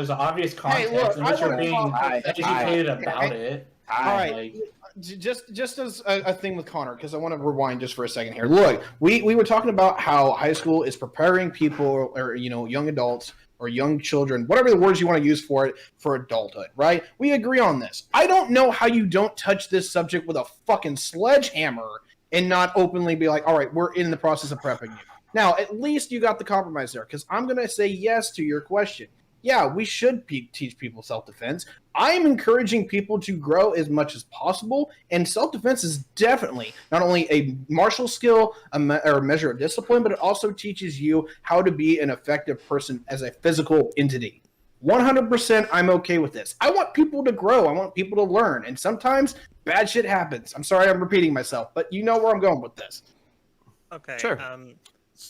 an obvious context in which you're being educated about it. All right. Just as a thing with Connor, because I want to rewind just for a second here. Look, we were talking about how high school is preparing people, or young adults or young children, whatever the words you want to use for it, for adulthood, right? We agree on this. I don't know how you don't touch this subject with a fucking sledgehammer and not openly be like, all right, we're in the process of prepping you. Now, at least you got the compromise there, because I'm going to say yes to your question. Yeah, we should teach people self-defense. I'm encouraging people to grow as much as possible, and self-defense is definitely not only a martial skill or a measure of discipline, but it also teaches you how to be an effective person as a physical entity. 100% I'm okay with this. I want people to grow. I want people to learn, and sometimes bad shit happens. I'm sorry I'm repeating myself, but you know where I'm going with this. Okay. Sure.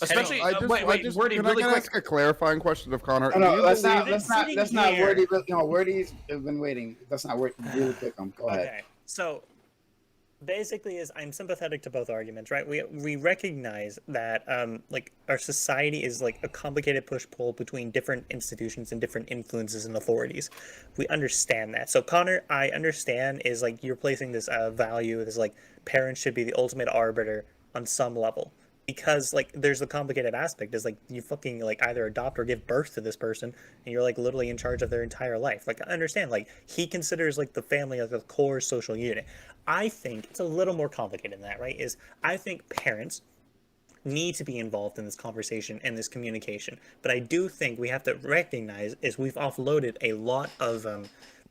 Especially, Wordy, can really I quick. ask a clarifying question of Connor? No, that's not Wordy. Wordy's been waiting. That's not Wordy. Really quick. Go ahead. Okay. So basically, I'm sympathetic to both arguments, right? We recognize that like our society is like a complicated push-pull between different institutions and different influences and authorities. We understand that. So Connor, I understand is like you're placing this value, this like parents should be the ultimate arbiter on some level. Because like there's the complicated aspect is like you fucking like either adopt or give birth to this person and you're like literally in charge of their entire life. Like I understand, like he considers like the family like a core social unit. I think it's a little more complicated than that, right? I think parents need to be involved in this conversation and this communication. But I do think we have to recognize is we've offloaded a lot of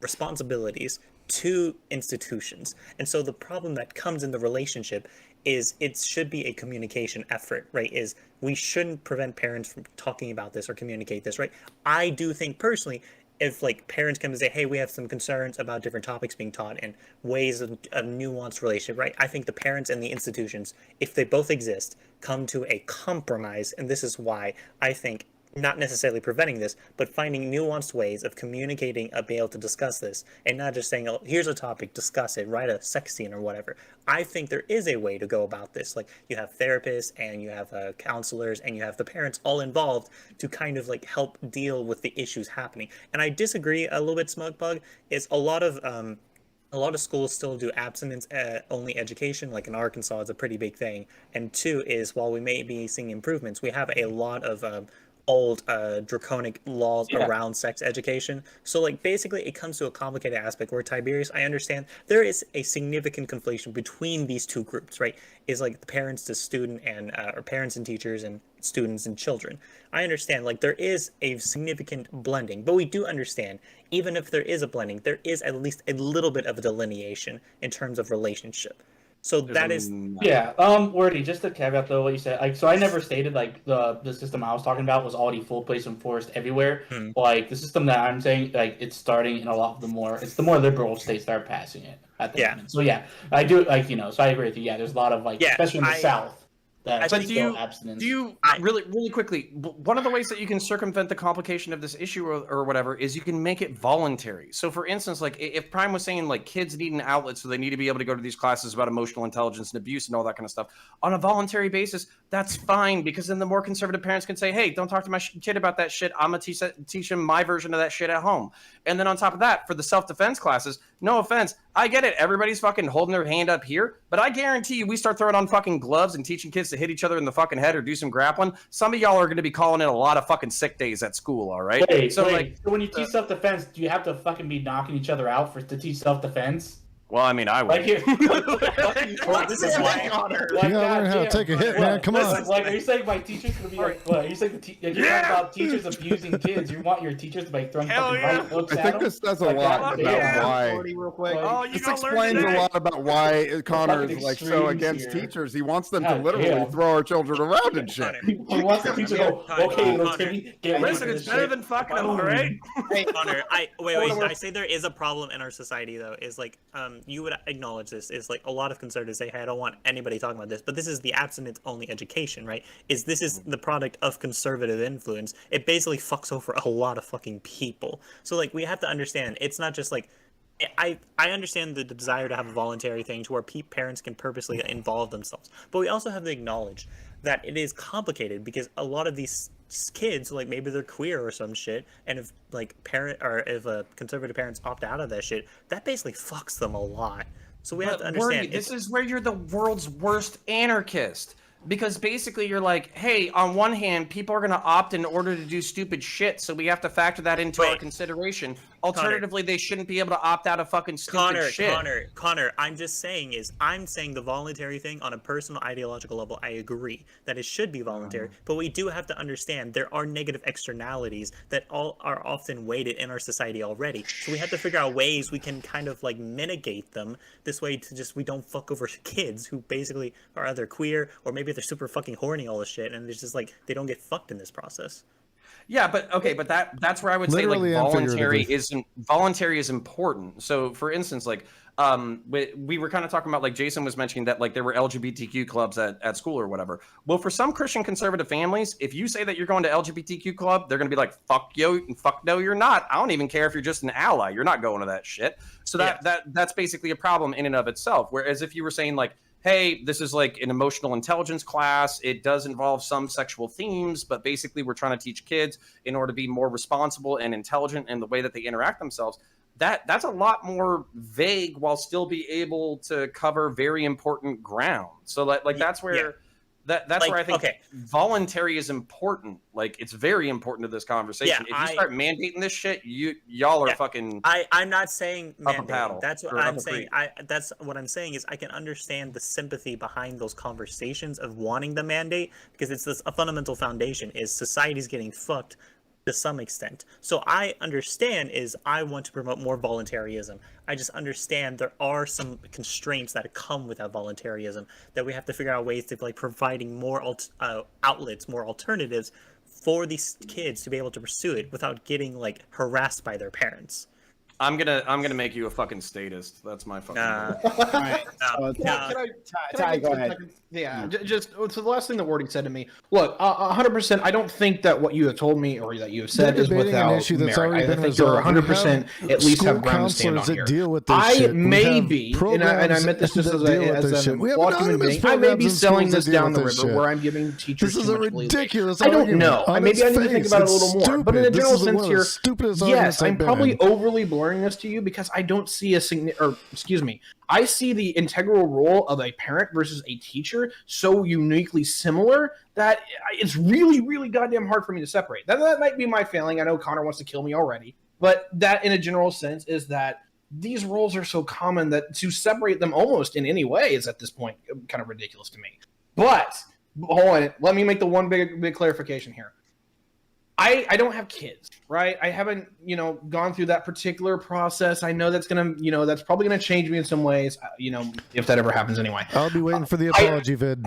responsibilities to institutions. And so the problem that comes in the relationship is it should be a communication effort, right? Is we shouldn't prevent parents from talking about this or communicate this, right? I do think personally, if like parents come and say, hey, we have some concerns about different topics being taught and ways of a nuanced relationship, right? I think the parents and the institutions, if they both exist, come to a compromise. And this is why I think not necessarily preventing this, but finding nuanced ways of communicating, be able to discuss this, and not just saying, oh, here's a topic, discuss it, write a sex scene or whatever. I think there is a way to go about this. Like you have therapists and you have counselors and you have the parents all involved to kind of like help deal with the issues happening. And I disagree a little bit, Smug Bug, is a lot of a lot of schools still do abstinence only education. Like in Arkansas, it's a pretty big thing. And two is, while we may be seeing improvements, we have a lot of old draconic laws around sex education. So like basically it comes to a complicated aspect where Tiberius, I understand there is a significant conflation between these two groups, right? Is like the parents to student and or parents and teachers and students and children. I understand like there is a significant blending, but we do understand even if there is a blending, there is at least a little bit of a delineation in terms of relationship. So that is Wordy, just to caveat though what you said, like, so I never stated like the system I was talking about was already full place enforced everywhere. Like the system that I'm saying, like it's starting in a lot of the more liberal states that are passing it at the moment. So yeah, I do like so I agree with you. Yeah, there's a lot of like especially in the South. But do you really quickly, one of the ways that you can circumvent the complication of this issue or whatever is you can make it voluntary. So for instance, like if Prime was saying like kids need an outlet, so they need to be able to go to these classes about emotional intelligence and abuse and all that kind of stuff on a voluntary basis, that's fine, because then the more conservative parents can say, hey, don't talk to my kid about that shit. I'm going to teach him my version of that shit at home. And then on top of that, for the self-defense classes, no offense, I get it. Everybody's fucking holding their hand up here, but I guarantee you we start throwing on fucking gloves and teaching kids to hit each other in the fucking head or do some grappling. Some of y'all are going to be calling in a lot of fucking sick days at school, all right? So when you teach self-defense, do you have to fucking be knocking each other out to teach self-defense? Well, I mean, I would. This is why honor. You gotta learn how to take a hit, man. Come on. Like, are you saying my teachers gonna be like? What? Are you saying you're talking about teachers abusing kids? You want your teachers to be throwing fucking right hooks at them? I think this says a lot about why. This explains a lot about why Connor is like so against teachers. He wants them to literally throw our children around and shit. He wants the teacher to go, okay, little Timmy, get ready Listen, it's better than fucking them, all right? Hey, Connor, wait. I say there is a problem in our society though. Is like you would acknowledge this is like a lot of conservatives say, hey, I don't want anybody talking about this, but this is the abstinence only education, right? This is the product of conservative influence. It basically fucks over a lot of fucking people. So like we have to understand, it's not just like I understand the desire to have a voluntary thing to where parents can purposely involve themselves, but we also have to acknowledge that it is complicated because a lot of these kids, like maybe they're queer or some shit, and if like conservative parents opt out of that shit, that basically fucks them a lot. So we have to understand this is where you're the world's worst anarchist. Because basically you're like, hey, on one hand, people are going to opt in order to do stupid shit, so we have to factor that into our consideration. Alternatively, they shouldn't be able to opt out of fucking stupid shit. Connor, I'm saying the voluntary thing on a personal ideological level, I agree that it should be voluntary, but we do have to understand there are negative externalities that all are often weighted in our society already. So we have to figure out ways we can kind of like mitigate them this way to we don't fuck over kids who basically are either queer or maybe they're super fucking horny all this shit, and it's just like they don't get fucked in this process. Yeah, but okay, but that's where I would say like voluntary is important. So for instance, like we were kind of talking about, like Jason was mentioning that like there were LGBTQ clubs at school or whatever. Well, for some Christian conservative families, if you say that you're going to LGBTQ club, they're going to be like, fuck you, fuck no, you're not. I don't even care if you're just an ally. You're not going to that shit. So that's basically a problem in and of itself. Whereas if you were saying like, hey, this is like an emotional intelligence class. It does involve some sexual themes, but basically we're trying to teach kids in order to be more responsible and intelligent in the way that they interact themselves. That's a lot more vague while still be able to cover very important ground. So that's where that's like, where I think voluntary is important. Like it's very important to this conversation. If you start mandating this shit, y'all are fucking. I'm not saying mandate. Paddle. That's what I'm saying. That's what I'm saying is I can understand the sympathy behind those conversations of wanting the mandate, because it's a fundamental foundation is society's getting fucked to some extent. So I understand I want to promote more voluntarism. I just understand there are some constraints that come with that voluntarism that we have to figure out ways to like providing more outlets, more alternatives for these kids to be able to pursue it without getting like harassed by their parents. I'm gonna make you a fucking statist. That's my fucking. Ty, go ahead. Yeah, just so the last thing that Wardy said to me. Look, 100%. I don't think that what you have told me or that you have said is without an issue that's merit. already I think you're 100% at least have ground to stand on here. Deal with this I shit. may be, and I meant this just as a flawed human being. I may be selling this down the river where I'm giving teachers. This is a ridiculous. I don't know. Maybe I need to think about it a little more. But in a general sense here, yes, I'm probably overly blurring exploring this to you because I don't see I see the integral role of a parent versus a teacher so uniquely similar that it's really, really goddamn hard for me to separate. That might be my failing. I know Connor wants to kill me already, but that in a general sense is that these roles are so common that to separate them almost in any way is at this point kind of ridiculous to me. But hold on, let me make the one big clarification here. I don't have kids, right? I haven't, gone through that particular process. I know that's that's probably gonna change me in some ways, if that ever happens anyway. I'll be waiting for the apology vid.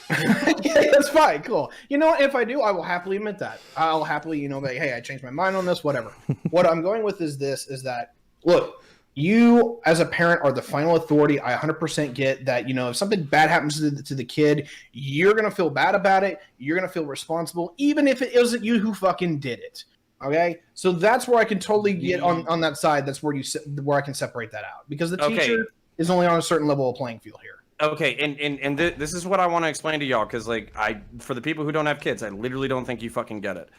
Yeah, that's fine, cool. If I do, I will happily admit that. I'll happily, like, hey, I changed my mind on this, whatever. What I'm going with is that, look, you as a parent are the final authority. I 100% get that, if something bad happens to the kid, you're going to feel bad about it. You're going to feel responsible, even if it isn't you who fucking did it. Okay? So that's where I can totally get on that side. That's where I can separate that out. Because the teacher is only on a certain level of playing field here. Okay, and this is what I want to explain to y'all, because, for the people who don't have kids, I literally don't think you fucking get it.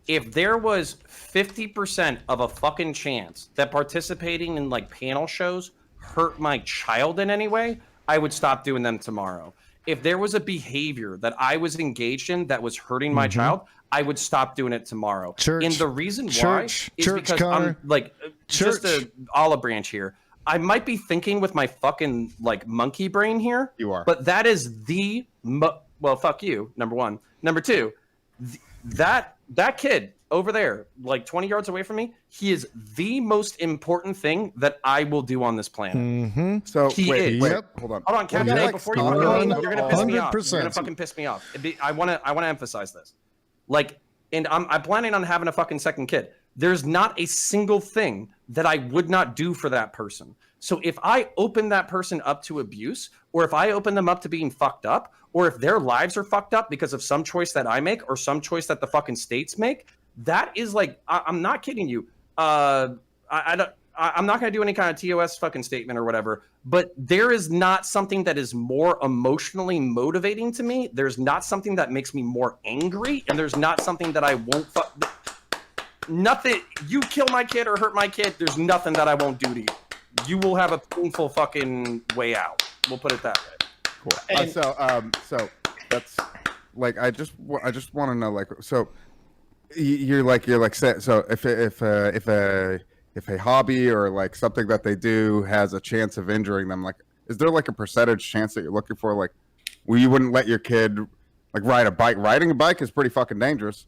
If there was 50% of a fucking chance that participating in panel shows hurt my child in any way, I would stop doing them tomorrow. If there was a behavior that I was engaged in that was hurting my child, I would stop doing it tomorrow. And the reason why is because Connor. I'm just a olive branch here. I might be thinking with my fucking monkey brain here. You are. But that is well, fuck you, number one. Number two, that kid over there, 20 yards away from me, he is the most important thing that I will do on this planet. Mm-hmm. So wait, hold on. Hold on, Captain A, before you go, you're gonna piss me off. 100%. You're gonna fucking piss me off. I wanna emphasize this. And I'm planning on having a fucking second kid. There's not a single thing that I would not do for that person. So if I open that person up to abuse, or if I open them up to being fucked up, or if their lives are fucked up because of some choice that I make or some choice that the fucking states make, that is I'm not kidding you. I'm not going to do any kind of TOS fucking statement or whatever, but there is not something that is more emotionally motivating to me. There's not something that makes me more angry, and there's not something that I won't nothing. You kill my kid or hurt my kid, there's nothing that I won't do to you. You will have a painful fucking way out. We'll put it that way. Cool. So that's I just want to know so you're so if a hobby or something that they do has a chance of injuring them, is there a percentage chance that you're looking for well, you wouldn't let your kid ride a bike? Riding a bike is pretty fucking dangerous.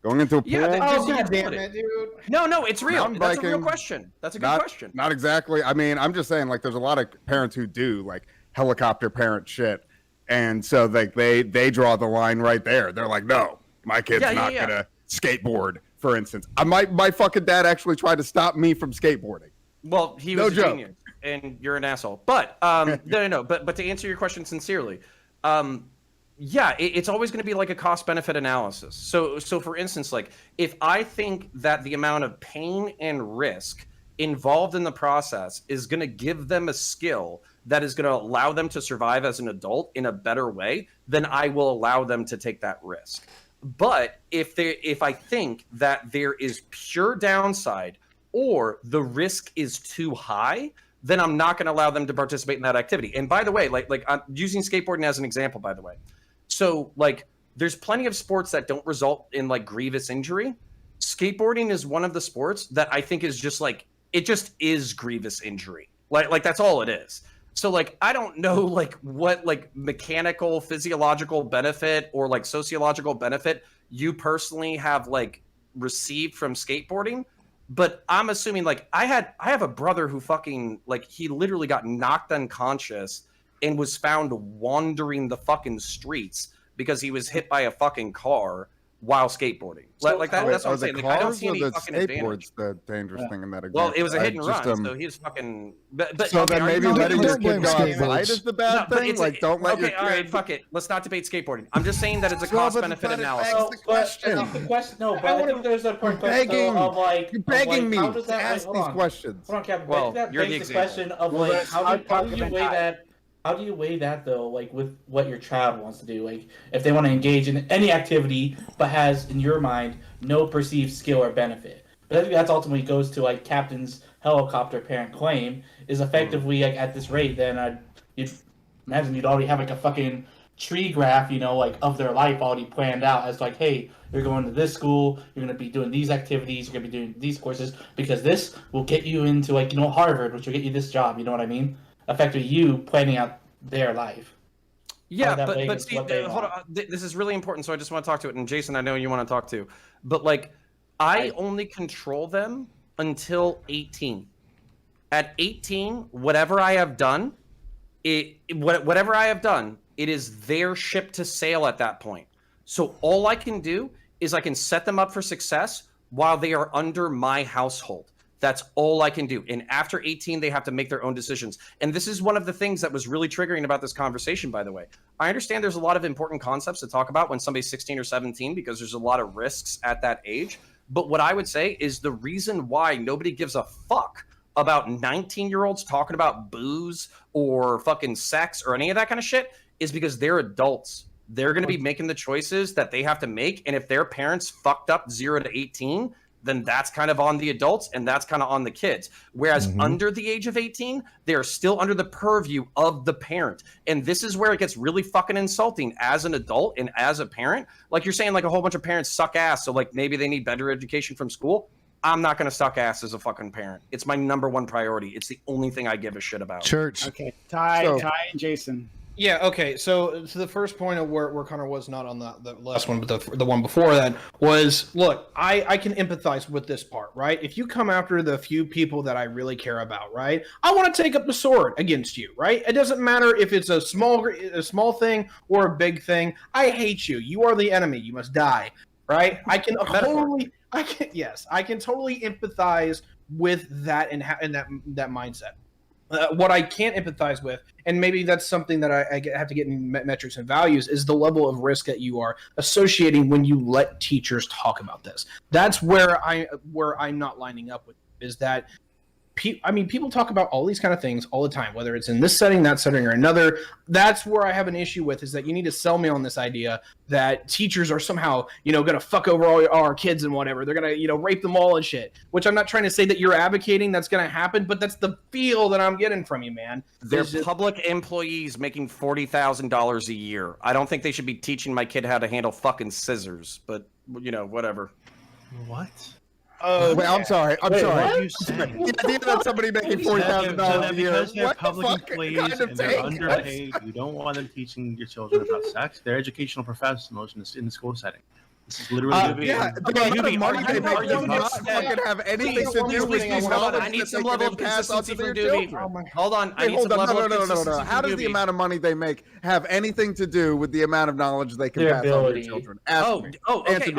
Going into a pool? God damn it, dude. No, it's real. Mountain That's biking, a real question. That's a good question. Not exactly. I mean, I'm just saying, there's a lot of parents who do helicopter parent shit, and so they draw the line right there. They're like, no, my kid's not gonna skateboard, for instance. My fucking dad actually tried to stop me from skateboarding. Well, he was a genius, and you're an asshole. But no. But to answer your question sincerely, it's always going to be a cost-benefit analysis. So for instance, if I think that the amount of pain and risk involved in the process is going to give them a skill that is going to allow them to survive as an adult in a better way, then I will allow them to take that risk. But if I think that there is pure downside or the risk is too high, then I'm not going to allow them to participate in that activity. And by the way, I'm using skateboarding as an example, by the way. So, there's plenty of sports that don't result in, grievous injury. Skateboarding is one of the sports that I think is just, it just is grievous injury. That's all it is. So, I don't know, what, mechanical, physiological benefit or, sociological benefit you personally have, received from skateboarding. But I'm assuming, I have a brother who fucking, he literally got knocked unconscious and was found wandering the fucking streets because he was hit by a fucking car while skateboarding. That's what I'm saying. I don't see any fucking advantage. The dangerous thing in that example. Well, it was a hit and run, so he was fucking. But so then maybe letting your kid go outside is the bad thing. Don't let your kid. All right, fuck it. Let's not debate skateboarding. I'm just saying that it's a cost-benefit analysis. The question. No, but I think there's a point of you're begging me to ask these questions. Hold on, Captain. Well, that you're the begs the question of how do you weigh that? How do you weigh that though, with what your child wants to do? If they want to engage in any activity but has, in your mind, no perceived skill or benefit. But I think that's ultimately goes to Captain's helicopter parent claim is effectively like at this rate, then you'd imagine you'd already have like a fucking tree graph, like of their life already planned out as like, hey, you're going to this school, you're going to be doing these activities, you're going to be doing these courses, because this will get you into like, Harvard, which will get you this job, you know what I mean? Effectively, you planning out their life. Yeah, but see, hold on. This is really important, so I just want to talk to it. And Jason, I know you want to talk to, but like, I only control them until 18. At 18, whatever I have done, whatever I have done, it is their ship to sail at that point. So all I can do is I can set them up for success while they are under my household. That's all I can do. And after 18, they have to make their own decisions. And this is one of the things that was really triggering about this conversation, by the way. I understand there's a lot of important concepts to talk about when somebody's 16 or 17 because there's a lot of risks at that age. But what I would say is the reason why nobody gives a fuck about 19-year-olds talking about booze or fucking sex or any of that kind of shit is because they're adults. They're going to be making the choices that they have to make. And if their parents fucked up 0 to 18, then that's kind of on the adults and that's kind of on the kids. Whereas under the age of 18, they are still under the purview of the parent. And this is where it gets really fucking insulting as an adult and as a parent. Like you're saying, like a whole bunch of parents suck ass. So like maybe they need better education from school. I'm not going to suck ass as a fucking parent. It's my number one priority. It's the only thing I give a shit about. Church. Okay, Ty and Jason. Yeah, okay. So the first point of where Connor was not on the last one, but the one before that was, look, I can empathize with this part, right? If you come after the few people that I really care about, right? I want to take up the sword against you, right? It doesn't matter if it's a small thing or a big thing. I hate you. You are the enemy. You must die, right? I can totally empathize with that and that mindset. What I can't empathize with, and maybe that's something that I have to get in metrics and values, is the level of risk that you are associating when you let teachers talk about this. That's where I'm not lining up with, is that people talk about all these kind of things all the time, whether it's in this setting, that setting, or another. That's where I have an issue with, is that you need to sell me on this idea that teachers are somehow, going to fuck over all our kids and whatever. They're going to, rape them all and shit, which I'm not trying to say that you're advocating that's going to happen, but that's the feel that I'm getting from you, man. They're public employees making $40,000 a year. I don't think they should be teaching my kid how to handle fucking scissors, but, whatever. What? Wait, I'm sorry. Wait, sorry. what you saying? The idea that somebody making $40,000 a year. Because they're What the public fuck employees kind of and they're take? underpaid, you don't want them teaching your children about sex. They're educational professionals in the school setting. This is literally Yeah, the amount of money they make does not fucking have anything to do with these knowledge I need that some they level can of pass on consistency to their from Doobie. children. Hold on, I Wait, need hold some on. level of No. consistency How from does the Doobie. amount of money they make have anything to do with the amount of knowledge they can Their pass on to their ability. children? Okay. me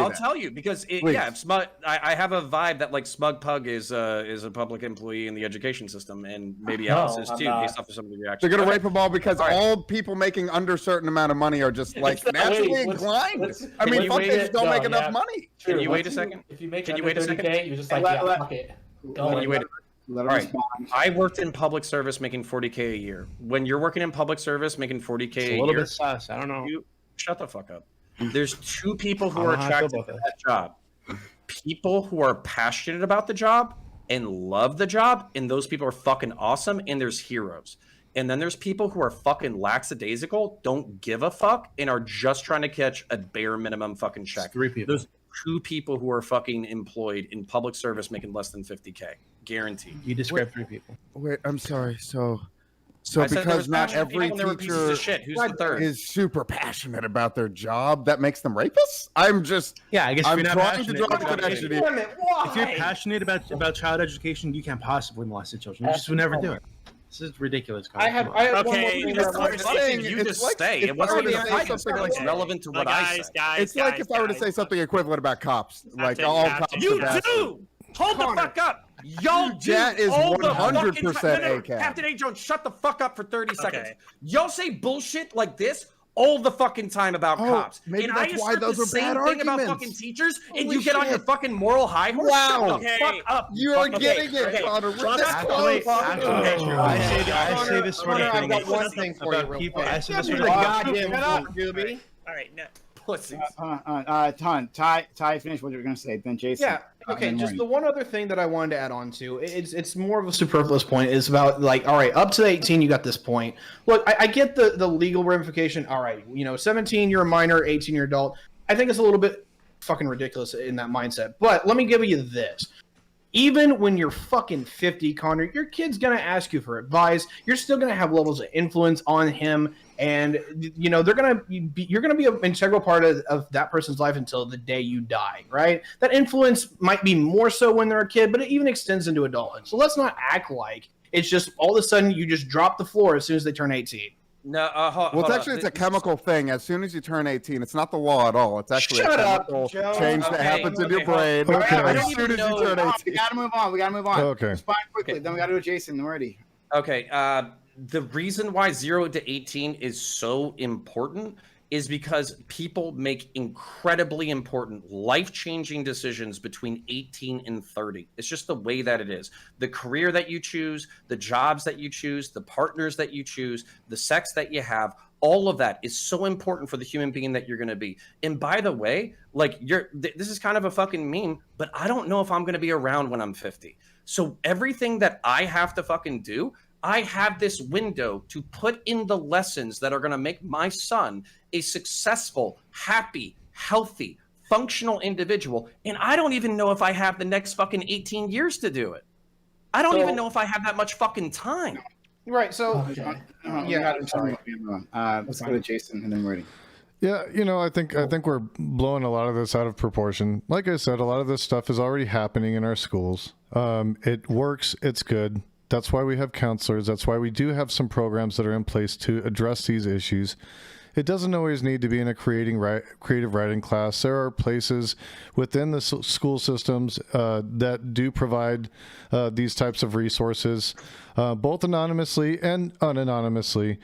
I'll that. tell you because Please. I have a vibe that like Smug Pug is a public employee in the education system, and maybe No, Alice is I'm too, not. based off of some of the They're reactions. gonna Okay. rape them all because All right. all people making under a certain amount of money are just like Wait, naturally let's- inclined. let's- I can mean, you fuck, wait they it? just don't No, make enough yeah. money. Can you Once wait a second? If you make Can you under wait a second? 30K, you're just like, Let- yeah, fuck it. Go Can you wait? Let him All right. respond. I worked in public service making 40K a year. When you're working in public service making 40K it's a a little year, bit sus. I don't know. you shut the fuck up. There's two people who I are don't know how I feel attracted to about that job. People who are passionate about the job and love the job, and those people are fucking awesome, and there's heroes. And then there's people who are fucking lackadaisical, don't give a fuck, and are just trying to catch a bare minimum fucking It's check. 3 people. Those two people who are fucking employed in public service making less than 50K. Guaranteed. You described 3 people. Wait, I'm sorry. So I said there because was not passionate people every and there were pieces teacher of shit. Who's the third? is super passionate about their job, that makes them rapists? I'm just Yeah, I guess if I'm you're not trying to passionate, draw the you're not connection passionate. here. If you're passionate about child education, you can't possibly molest children. You just would never do it. This is ridiculous. I have one more Okay, thing this that I wanted to say. saying you it's just like say. if It wasn't I were even to a say fight. something It's like- relevant to what I said. It's like if I were to say something equivalent about cops, like Captain, all Captain, cops are You bad. do! Hold the fuck up! Y'all do! That is all the 100% fucking time. ACAB. Captain A. Jones, shut the fuck up for 30 seconds. Okay. Y'all say bullshit like this all the fucking time about Oh, cops. maybe and that's I why assert those the are same bad thing about arguments. fucking teachers, and Holy you get on your shit. fucking moral high horse. Wow. Shut the fuck up. You're fucking- getting it, okay. Connor. We're Shut this up. close. I say this sort of Connor, I've thing got one thing for you about real people. quick. I say this sort of Goddamn thing. Gooby. All right, no. pussies. Ty, finish what you were going to say. Then Jason. Yeah. Okay. then Just Marty. the one other thing that I wanted to add on to it's more of a superfluous point. It's about like, all right, up to 18, you got this point. Look, I get the legal ramification. All right, 17, you're a minor, 18, you're adult. I think it's a little bit fucking ridiculous in that mindset. But let me give you this. Even when you're fucking 50, Connor, your kid's going to ask you for advice. You're still going to have levels of influence on him. And, you're going to be an integral part of that person's life until the day you die, right? That influence might be more so when they're a kid, but it even extends into adulthood. So let's not act like it's just all of a sudden you just drop the floor as soon as they turn 18. No, It's a chemical thing. As soon as you turn 18, it's not the law at all. It's actually Shut a up, chemical Joe. change that happens in your brain. Okay. As soon as you turn 18. We got to move on. Okay. Respond quickly. Then we got to do Jason and Marty. Okay. The reason why 0 to 18 is so important is because people make incredibly important, life-changing decisions between 18 and 30. It's just the way that it is. The career that you choose, the jobs that you choose, the partners that you choose, the sex that you have, all of that is so important for the human being that you're going to be. And by the way, like this is kind of a fucking meme, but I don't know if I'm going to be around when I'm 50. So everything that I have to fucking do, I have this window to put in the lessons that are going to make my son a successful, happy, healthy, functional individual. And I don't even know if I have the next fucking 18 years to do it. I don't even know if I have that much fucking time. Right. So, I'm sorry. Let's go to Jason and then Marty. Yeah, I think we're blowing a lot of this out of proportion. Like I said, a lot of this stuff is already happening in our schools. It works. It's good. That's why we have counselors. That's why we do have some programs that are in place to address these issues. It doesn't always need to be in a creative writing class. There are places within the school systems that do provide these types of resources, both anonymously and unanonymously.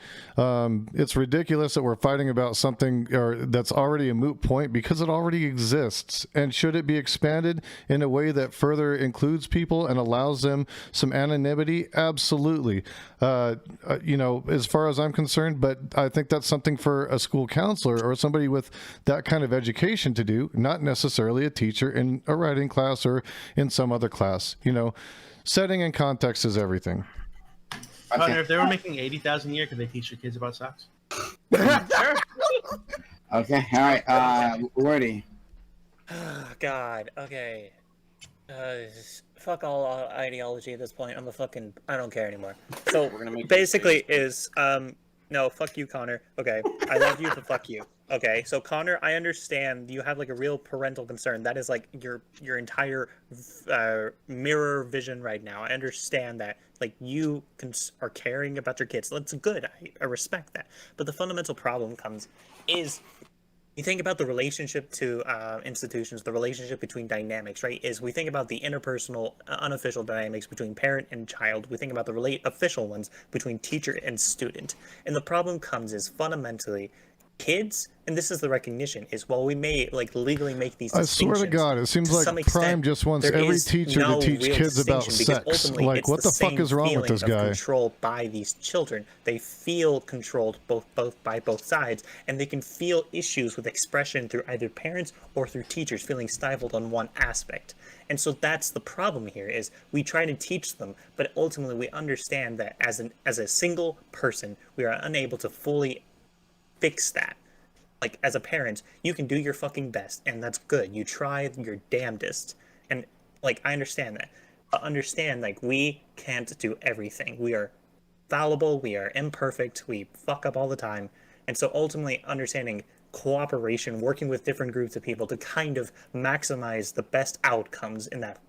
It's ridiculous that we're fighting about something that's already a moot point because it already exists. And should it be expanded in a way that further includes people and allows them some anonymity? Absolutely. As far as I'm concerned, but I think that's something for a school counselor or somebody with that kind of education to do, not necessarily a teacher in a writing class or in some other class. Setting and context is everything. Connor, if they were making $80,000 a year, could they teach your kids about sex? Okay, all right. Marty. Oh, God. Okay. Fuck all ideology at this point. I don't care anymore. So basically no, fuck you, Connor. Okay, I love you, but fuck you. Okay, so Connor, I understand you have like a real parental concern. That is like your entire mirror vision right now. I understand that. Like you are caring about your kids. That's good. I respect that. But the fundamental problem is you think about the relationship to institutions, the relationship between dynamics, right? Is we think about the interpersonal, unofficial dynamics between parent and child. We think about the official ones between teacher and student. And the problem is fundamentally kids, and this is the recognition, is while we may like legally make these distinctions, I swear to God, it seems like Prime just wants every teacher to teach kids about sex. Like, what the fuck is wrong with this guy? Controlled by these children, they feel controlled both by both sides, and they can feel issues with expression through either parents or through teachers feeling stifled on one aspect. And so that's the problem here, is we try to teach them, but ultimately we understand that as a single person, we are unable to fully fix that. Like, as a parent, you can do your fucking best, and that's good. You try your damnedest. And, like, I understand that. But understand, like, we can't do everything. We are fallible, we are imperfect, we fuck up all the time. And so ultimately understanding cooperation, working with different groups of people to kind of maximize the best outcomes in that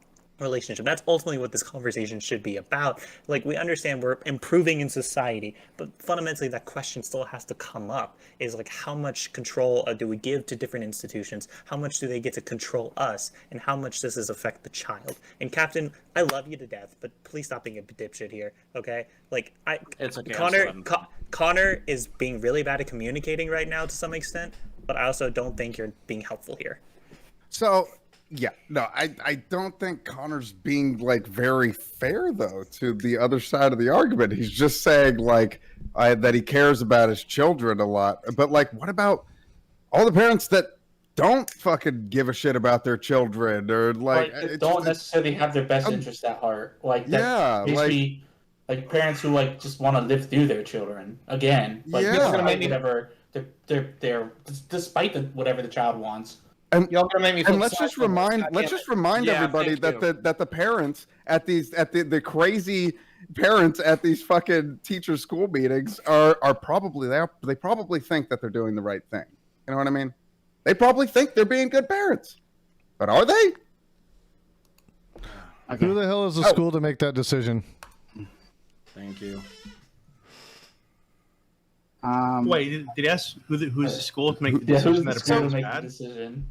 relationship. That's ultimately what this conversation should be about. Like, we understand we're improving in society, but fundamentally that question still has to come up, is like, how much control do we give to different institutions? How much do they get to control us? And how much does this affect the child? And Captain, I love you to death, but please stop being a dipshit here, okay? Like, it's okay, Connor is being really bad at communicating right now to some extent, but I also don't think you're being helpful here. So, yeah, no, I don't think Connor's being like very fair though to the other side of the argument. He's just saying like that he cares about his children a lot, but like, what about all the parents that don't fucking give a shit about their children, or Like don't necessarily have their best interest at heart. Like that, yeah, basically, like parents who like just want to live through their children again. Like this is gonna make whatever they're despite whatever the child wants. And y'all gonna make me feel and let's just remind everybody that the parents at the crazy parents at these fucking teacher school meetings are probably they probably think that they're doing the right thing. You know what I mean? They probably think they're being good parents, but are they? Okay. Who the hell is the school to make that decision? Thank you. Wait, did you ask who's the school to make the decision that a parent is bad? Decision?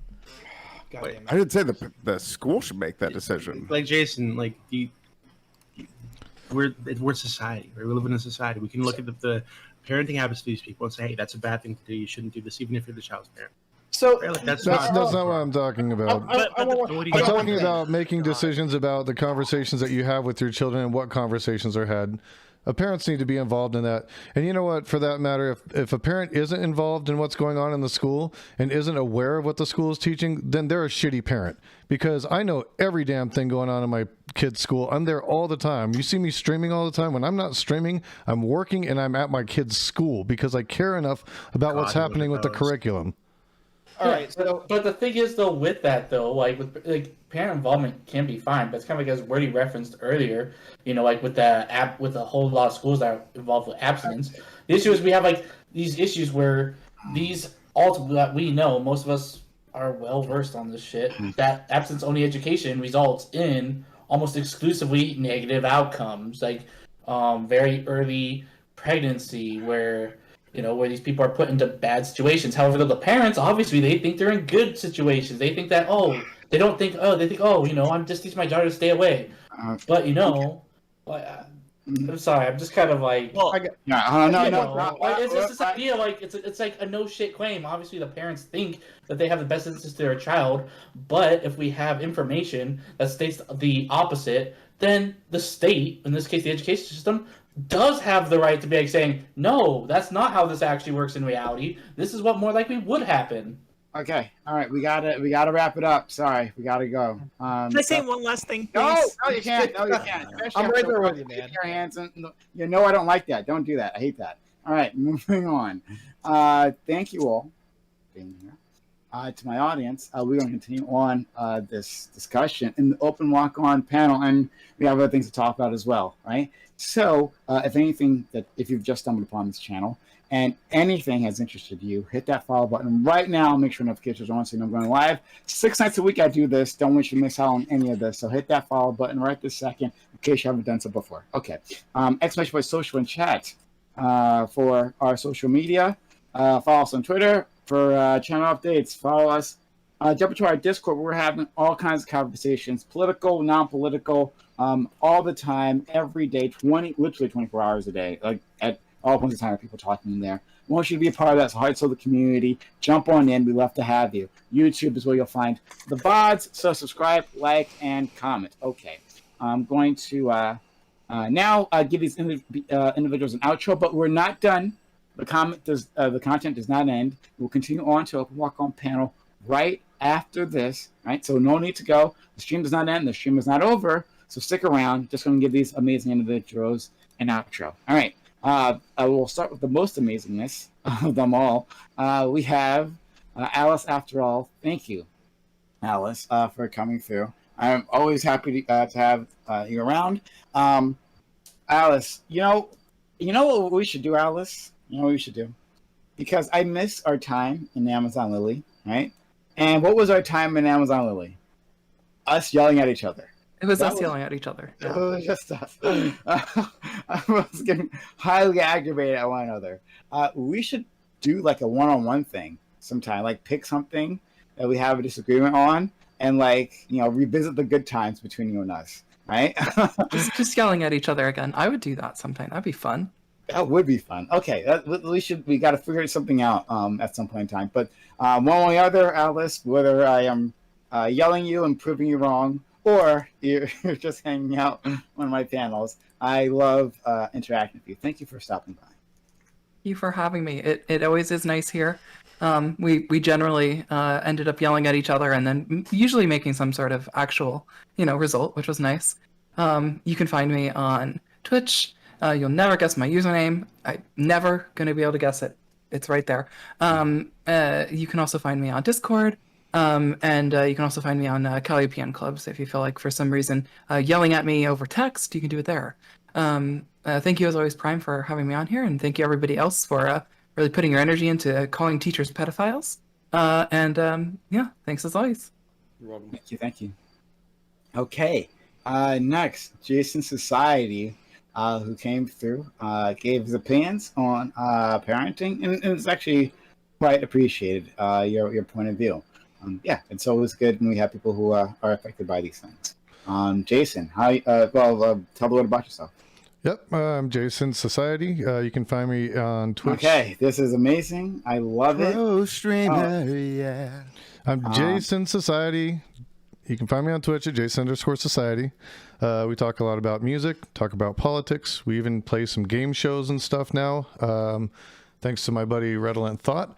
Wait, I didn't say the school should make that decision. Like Jason, like we're society, right? We live in a society. We can look at the parenting habits of these people and say, hey, that's a bad thing to do. You shouldn't do this, even if you're the child's parent. So that's not what I'm talking about. I'm talking about making decisions about the conversations that you have with your children and what conversations are had. Parents need to be involved in that. And you know what, for that matter, if a parent isn't involved in what's going on in the school and isn't aware of what the school is teaching, then they're a shitty parent. Because I know every damn thing going on in my kid's school. I'm there all the time. You see me streaming all the time. When I'm not streaming, I'm working and I'm at my kid's school because I care enough about what's happening with the curriculum. All right, so but the thing is though, with that though, like parent involvement can be fine, but it's kind of like as Wordy referenced earlier, you know, like with the with a whole lot of schools that are involved with abstinence. The issue is we have like these issues where these ultimately that we know most of us are well versed on this shit. That abstinence only education results in almost exclusively negative outcomes, like very early pregnancy where. You know, where these people are put into bad situations. However, the parents, obviously, they think they're in good situations. They think that, they think, you know, I'm just teaching my daughter to stay away. But, you know, I'm sorry, I'm just kind of like... it's just this idea, like, it's like a no shit claim. Obviously, the parents think that they have the best interest of their child, but if we have information that states the opposite, then the state, in this case, the education system, does have the right to be like saying, no, that's not how this actually works in reality. This is what more likely would happen. Okay, all right, we gotta wrap it up. Sorry, we gotta go. Can I say one last thing, please? No, you can't. No, you can't. I'm right there with you, man. Your hands and you know I don't like that. Don't do that. I hate that. All right, moving on. Thank you all for being here. To my audience, we're going to continue on this discussion in the open walk-on panel, and we have other things to talk about as well, right? So, if you've just stumbled upon this channel and anything has interested you, hit that follow button right now. Make sure notifications are on so you know I'm going live. 6 nights a week I do this. Don't want you to miss out on any of this. So hit that follow button right this second in case you haven't done so before. Okay. Exclamation point social and chat for our social media. Follow us on Twitter for channel updates. Follow us. Jump into our Discord where we're having all kinds of conversations, political, non-political, all the time, every day, literally 24 hours a day, like at all points in time, people talking in there. We want you to be a part of that, so hearts of the community. Jump on in. We'd love to have you. YouTube is where you'll find the VODs, so subscribe, like, and comment. Okay. I'm going to now give these individuals an outro, but we're not done. The content does not end. We'll continue on to Open Walk On panel right after this, right? So no need to go. The stream does not end. The stream is not over. So stick around. Just going to give these amazing individuals an outro. All right. I will start with the most amazingness of them all. We have Alice, after all. Thank you, Alice, for coming through. I'm always happy to have you around. Alice, you know what we should do, Alice? You know what we should do? Because I miss our time in Amazon Lily, right? And what was our time in Amazon Lily? Us yelling at each other. It was us yelling at each other. Yeah. It was just us. I was getting highly aggravated at one another. We should do like a one-on-one thing sometime. Like pick something that we have a disagreement on and revisit the good times between you and us, right? just yelling at each other again. I would do that sometime. That'd be fun. That would be fun. Okay, we got to figure something out at some point in time. But one or the other, Alice, whether I am yelling you and proving you wrong, or you're just hanging out on one of my panels, I love interacting with you. Thank you for stopping by. Thank you for having me. It always is nice here. We generally ended up yelling at each other and then usually making some sort of actual, result, which was nice. You can find me on Twitch. You'll never guess my username. I'm never going to be able to guess it. It's right there. You can also find me on Discord. And you can also find me on Calliopean Clubs if you feel like for some reason yelling at me over text, you can do it there. Thank you as always, Prime, for having me on here, and thank you everybody else for really putting your energy into calling teachers pedophiles. Yeah, thanks as always. You're welcome. Thank you. Okay, next, Jason Society, who came through, gave his opinions on parenting, and it's actually quite appreciated, your point of view. Yeah, it's always good when we have people who are affected by these things. Jason, tell the world about yourself. Yep, I'm Jason Society. You can find me on Twitch. Okay, this is amazing. I love it. Streamer, yeah. I'm Jason Society. You can find me on Twitch at Jason_Society. We talk a lot about music, talk about politics. We even play some game shows and stuff now. Thanks to my buddy Redolent Thought.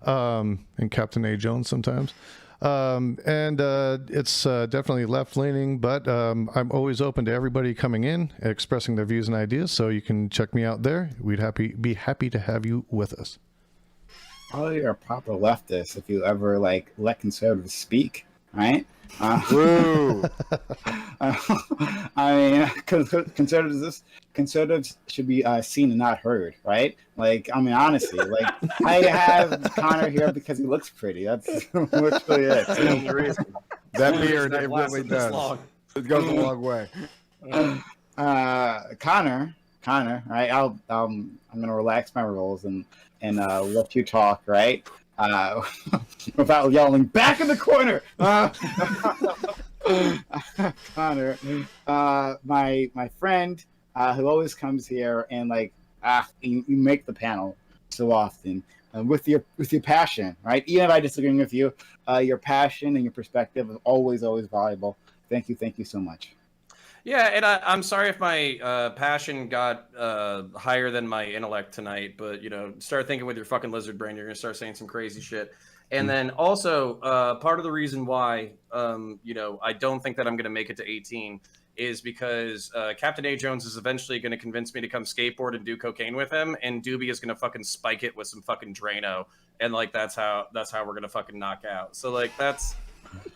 And Captain A. Jones sometimes. It's definitely left-leaning, but I'm always open to everybody coming in, expressing their views and ideas, so you can check me out there. We'd be happy to have you with us. Oh, you're a proper leftist if you ever, let conservatives speak, right? Woo! I mean, conservatives should be seen and not heard, right? Honestly, I have Connor here because he looks pretty. That's literally it. That's the only reason. That beard, it really does. It goes a long way. Connor, right? I'm gonna relax my roles and let you talk, right? Without yelling back in the corner. Connor, my friend, who always comes here and you make the panel so often with your passion, right? Even if I disagree with you, your passion and your perspective is always valuable. Thank you so much. Yeah, and I'm sorry if my passion got higher than my intellect tonight, but start thinking with your fucking lizard brain. You're gonna start saying some crazy shit. And then also, part of the reason why I don't think that I'm gonna make it to 18 is because Captain A. Jones is eventually gonna convince me to come skateboard and do cocaine with him, and Doobie is gonna fucking spike it with some fucking Drano, and that's how we're gonna fucking knock out. So that's.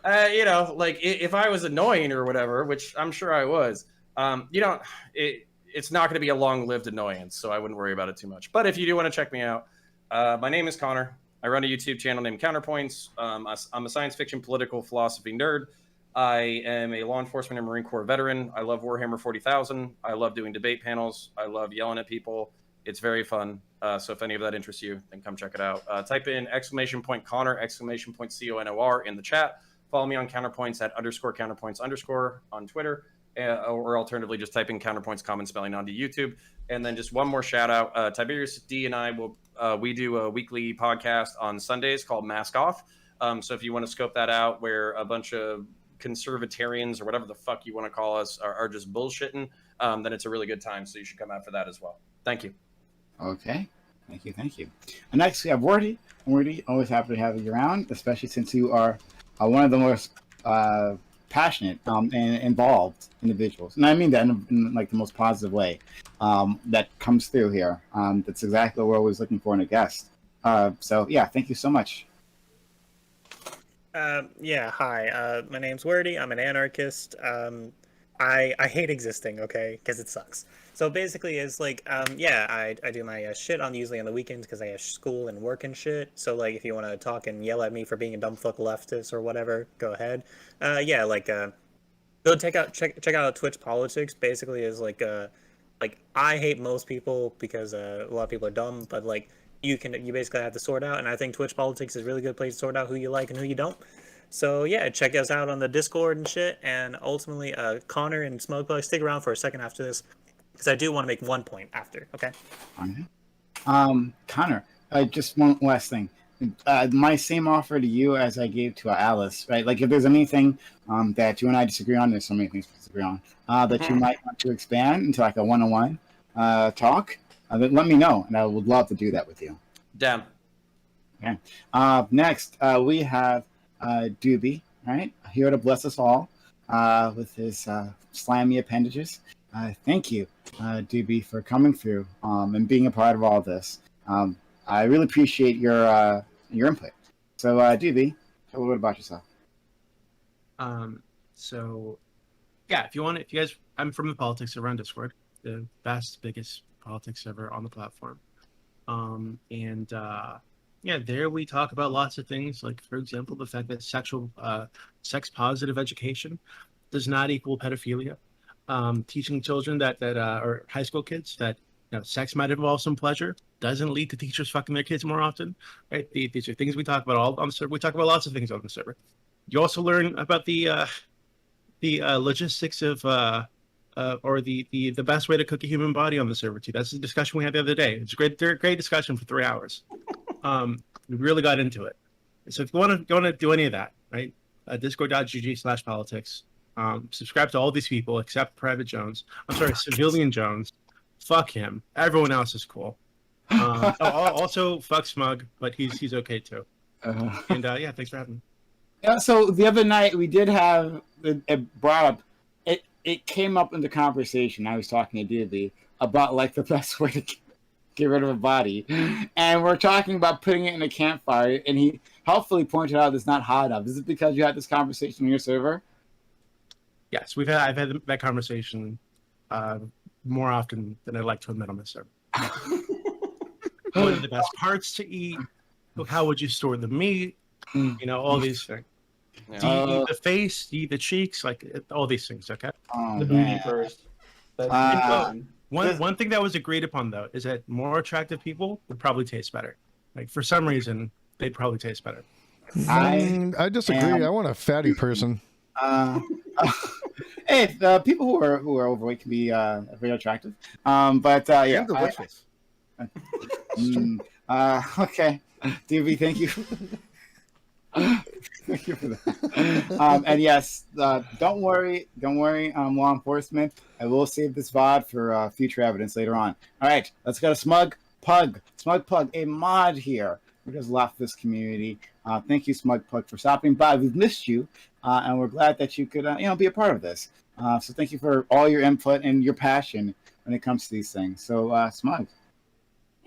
If I was annoying or whatever, which I'm sure I was, it's not going to be a long-lived annoyance, so I wouldn't worry about it too much. But if you do want to check me out, my name is Connor. I run a YouTube channel named Counterpoints. I'm a science fiction political philosophy nerd. I am a law enforcement and Marine Corps veteran. I love Warhammer 40,000. I love doing debate panels. I love yelling at people. It's very fun. So if any of that interests you, then come check it out. Type in !Connor, !CONOR in the chat. Follow me on Counterpoints at _Counterpoints_ on Twitter, or alternatively just type in Counterpoints common spelling onto YouTube. And then just one more shout out, Tiberius D and I we do a weekly podcast on Sundays called Mask Off. So if you want to scope that out, where a bunch of conservatarians or whatever the fuck you want to call us are just bullshitting, then it's a really good time. So you should come out for that as well. Thank you. Okay. Thank you. And next we have Wordy. Wordy, always happy to have you around, especially since you are one of the most passionate and involved individuals, and I mean that in the most positive way that comes through here. That's exactly what we're always looking for in a guest. So yeah, thank you so much. Yeah, hi. My name's Wordy. I'm an anarchist. I hate existing, okay, because it sucks. So basically, it's I do my shit usually on the weekends because I have school and work and shit. So if you want to talk and yell at me for being a dumb fuck leftist or whatever, go ahead. Go check out Twitch Politics. Basically, is I hate most people because a lot of people are dumb, but you basically have to sort out. And I think Twitch Politics is a really good place to sort out who you like and who you don't. So yeah, check us out on the Discord and shit. And ultimately, Connor and Smokebug, stick around for a second after this, because I do want to make one point after. Okay. Connor, just one last thing. My same offer to you as I gave to Alice, right? If there's anything that you and I disagree on, there's so many things to disagree on, that you might want to expand into a one-on-one talk, then let me know, and I would love to do that with you. Damn. Okay. Next, we have Doobie, right? Here to bless us all with his slimy appendages. Thank you, Doobie, for coming through and being a part of all this. I really appreciate your input. So, Doobie, tell a little bit about yourself. So, yeah, if you guys, I'm from the Politics Server on Discord, the best, biggest politics server on the platform. Yeah, there we talk about lots of things, like, for example, the fact that sex positive education does not equal pedophilia. Teaching children or high school kids that sex might involve some pleasure doesn't lead to teachers fucking their kids more often, right? These are things we talk about all on the server. We talk about lots of things on the server. You also learn about the logistics of or the best way to cook a human body on the server too. That's the discussion we had the other day. It's a great discussion for 3 hours. We really got into it. So if you want to do any of that, right? Discord.gg/politics. Subscribe to all these people except Private Jones. I'm sorry, Civilian Jones. Fuck him. Everyone else is cool. Also fuck Smug, but he's okay too. And yeah, thanks for having me. Yeah, so the other night we did have it brought up. It came up in the conversation. I was talking to Doobie about like the best way to get rid of a body, and we're talking about putting it in a campfire. And he helpfully pointed out it's not hot enough. Is it because you had this conversation on your server? Yes, I've had that conversation more often than I'd like to admit on this server. What are the best parts to eat? How would you store the meat? All these things. Yeah. Do you eat the face? Do you eat the cheeks? Like all these things, okay? The booty first. One thing that was agreed upon though is that more attractive people would probably taste better. Like for some reason, they'd probably taste better. I disagree. I want a fatty person. Hey, people who are overweight can be very attractive. But yeah, And delicious. Okay, DV, thank you. Thank you for that. And yes, don't worry, law enforcement. I will save this VOD for future evidence later on. All right, let's go to Smug Pug, a mod here who does a lot for this community. Thank you, Smug Pug, for stopping by. We've missed you, and we're glad that you could, be a part of this. So thank you for all your input and your passion when it comes to these things. So, Smug.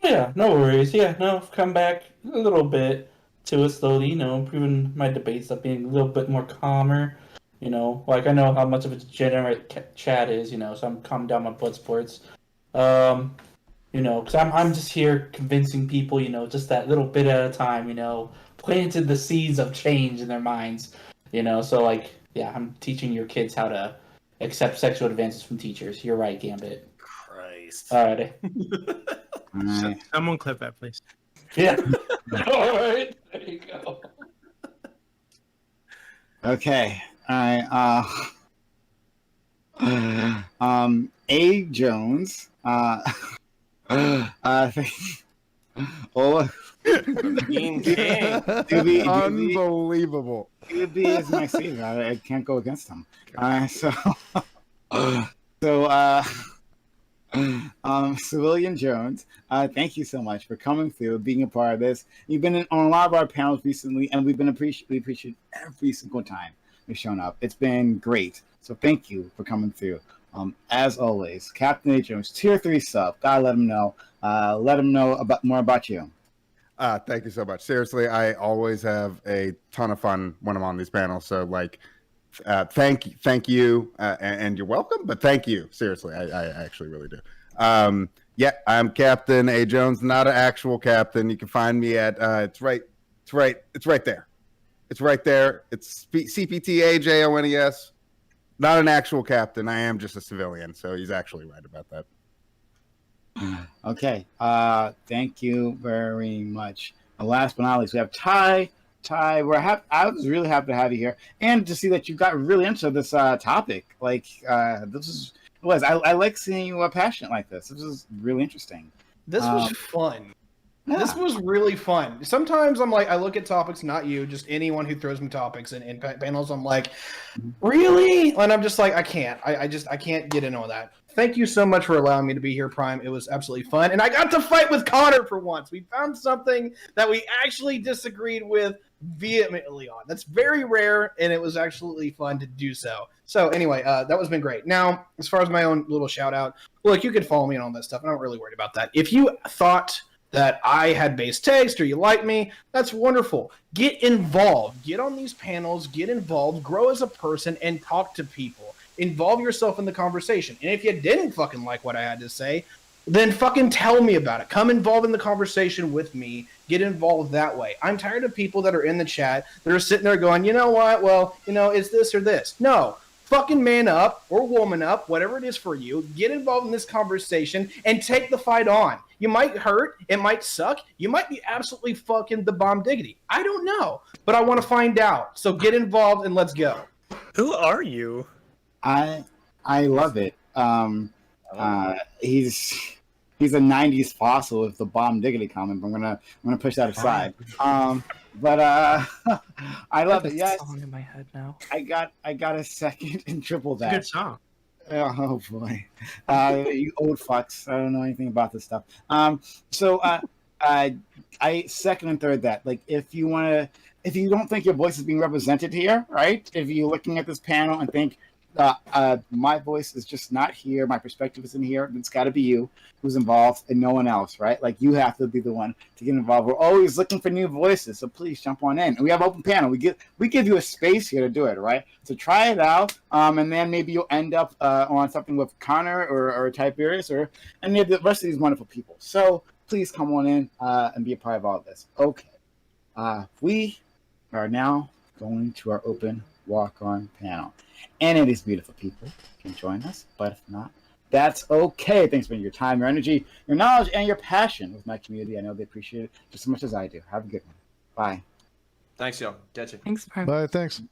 Yeah, no worries. Yeah, no, I've come back a little bit to it slowly, improving my debates up, being a little bit more calmer. Like I know how much of a degenerate chat is, so I'm calming down my blood sports. Because I'm just here convincing people, just that little bit at a time, planted the seeds of change in their minds, So like, yeah, I'm teaching your kids how to accept sexual advances from teachers. You're right, Gambit. Christ. All right. Someone clip that, please. Yeah. All right. There you go. Okay. All right. A Jones. King King. Unbelievable. Doobie is my savior. I can't go against him. Civilian Jones, thank you so much for coming through, being a part of this. You've been on a lot of our panels recently, and we appreciate every single time you've shown up. It's been great. So thank you for coming through. As always, Captain A. Jones, tier 3 sub. Gotta let him know. Let him know more about you. Thank you so much. Seriously, I always have a ton of fun when I'm on these panels. So thank you, and you're welcome. But thank you, seriously, I actually really do. Yeah, I'm Captain A. Jones, not an actual captain. You can find me at it's right there. It's right there. It's CPTAJONES. Not an actual captain. I am just a civilian. So he's actually right about that. Okay. Thank you very much. Last but not least, we have Ty. I was really happy to have you here, and to see that you got really into this topic. Like, I like seeing you passionate like this. This is really interesting. This was fun. This was really fun. Sometimes I'm like, I look at topics, not you, just anyone who throws me topics and panels. I'm like, really? And I'm just like, I can't. I can't get into all that. Thank you so much for allowing me to be here, Prime. It was absolutely fun. And I got to fight with Connor for once. We found something that we actually disagreed with vehemently on. That's very rare, and it was absolutely fun to do so. So anyway, that was been great. Now, as far as my own little shout out, look, you could follow me and all that stuff. I'm not really worried about that. If you thought that I had base text or you like me, that's wonderful. Get involved. Get on these panels. Get involved. Grow as a person and talk to people. Involve yourself in the conversation. And if you didn't fucking like what I had to say, then fucking tell me about it. Come involved in the conversation with me. Get involved that way. I'm tired of people that are in the chat that are sitting there going, you know what? Well, it's this or this. No. Fucking man up or woman up, whatever it is for you. Get involved in this conversation and take the fight on. You might hurt. It might suck. You might be absolutely fucking the bomb diggity. I don't know. But I want to find out. So get involved and let's go. Who are you? I love it. He's a '90s fossil with the bomb diggity comment. But I'm gonna push that aside. But I love it. Yes, song in my head now. I got a second and triple that. Good song. Oh boy, you old fucks! I don't know anything about this stuff. So I second and third that. Like, if you don't think your voice is being represented here, right? If you're looking at this panel and think my voice is just not here, my perspective isn't here, it's got to be you who's involved and no one else, right? Like, you have to be the one to get involved. We're always looking for new voices, so please jump on in. And we have open panel. We give you a space here to do it, right? So try it out, and then maybe you'll end up on something with Connor or Tiberius or any of the rest of these wonderful people. So please come on in and be a part of all of this. Okay, we are now going to our open walk-on panel. And it is beautiful people can join us, but if not, that's okay. Thanks for your time, your energy, your knowledge, and your passion with my community. I know they appreciate it just as much as I do. Have a good one. Bye. Thanks, y'all. Catch you. Thanks, Prime. Bye. Thanks.